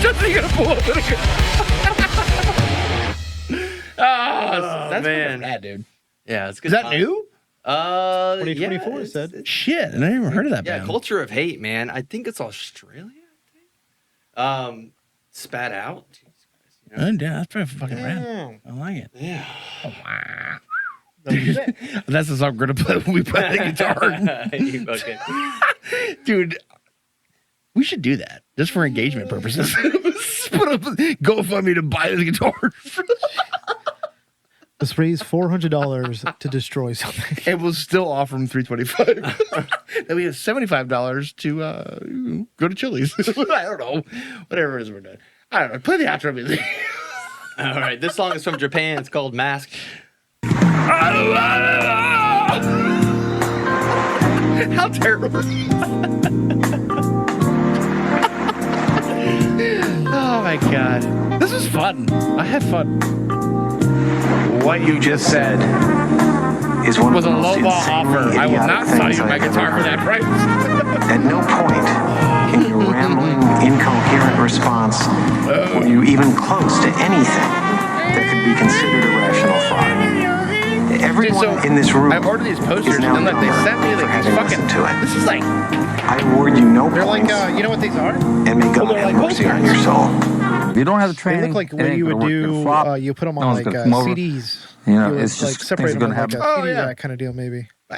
Just so you're gonna pull up with a that's man. bad, dude. Yeah, it's good. Is that new? 2024 yeah, it said. Shit, I never even heard of that Yeah, band. Culture of Hate, man. I think it's Australia. I think. Spat Out. Jesus Christ, you know? Oh, yeah, that's pretty fucking rad. I like it. Yeah. That's the song we're gonna play when we play the guitar. You fucking- Dude, we should do that just for engagement purposes. Put up GoFundMe to buy this guitar. Let's raise $400 to destroy something. And we'll still offer them $325. Then we have $75 to go to Chili's. I don't know. Whatever it is we're doing. I don't know. Play the outro music. All right, this song is from Japan. It's called Mask. How terrible. Oh my God. This was fun. I had fun. What you just said is one Was of a the most low ball insanely offer. I will idiotic not sell things you my I've ever guitar for heard. that price. At no point in your rambling, incoherent response were you even close to anything that could be considered a rational thought. Everyone in this room I ordered these posters, is now and like they sent me like these fucking. listened to it. This is like. I award you no They're like, points, you know what these are? and may God they're have like mercy on posters. your soul. If you don't have the They training, look like it what ain't you gonna would work. You're do. flop. You put them No on one's like gonna come over. CDs. You know, would, it's just like separate things are them gonna on like happen. a CD yeah. rack kind of deal, maybe.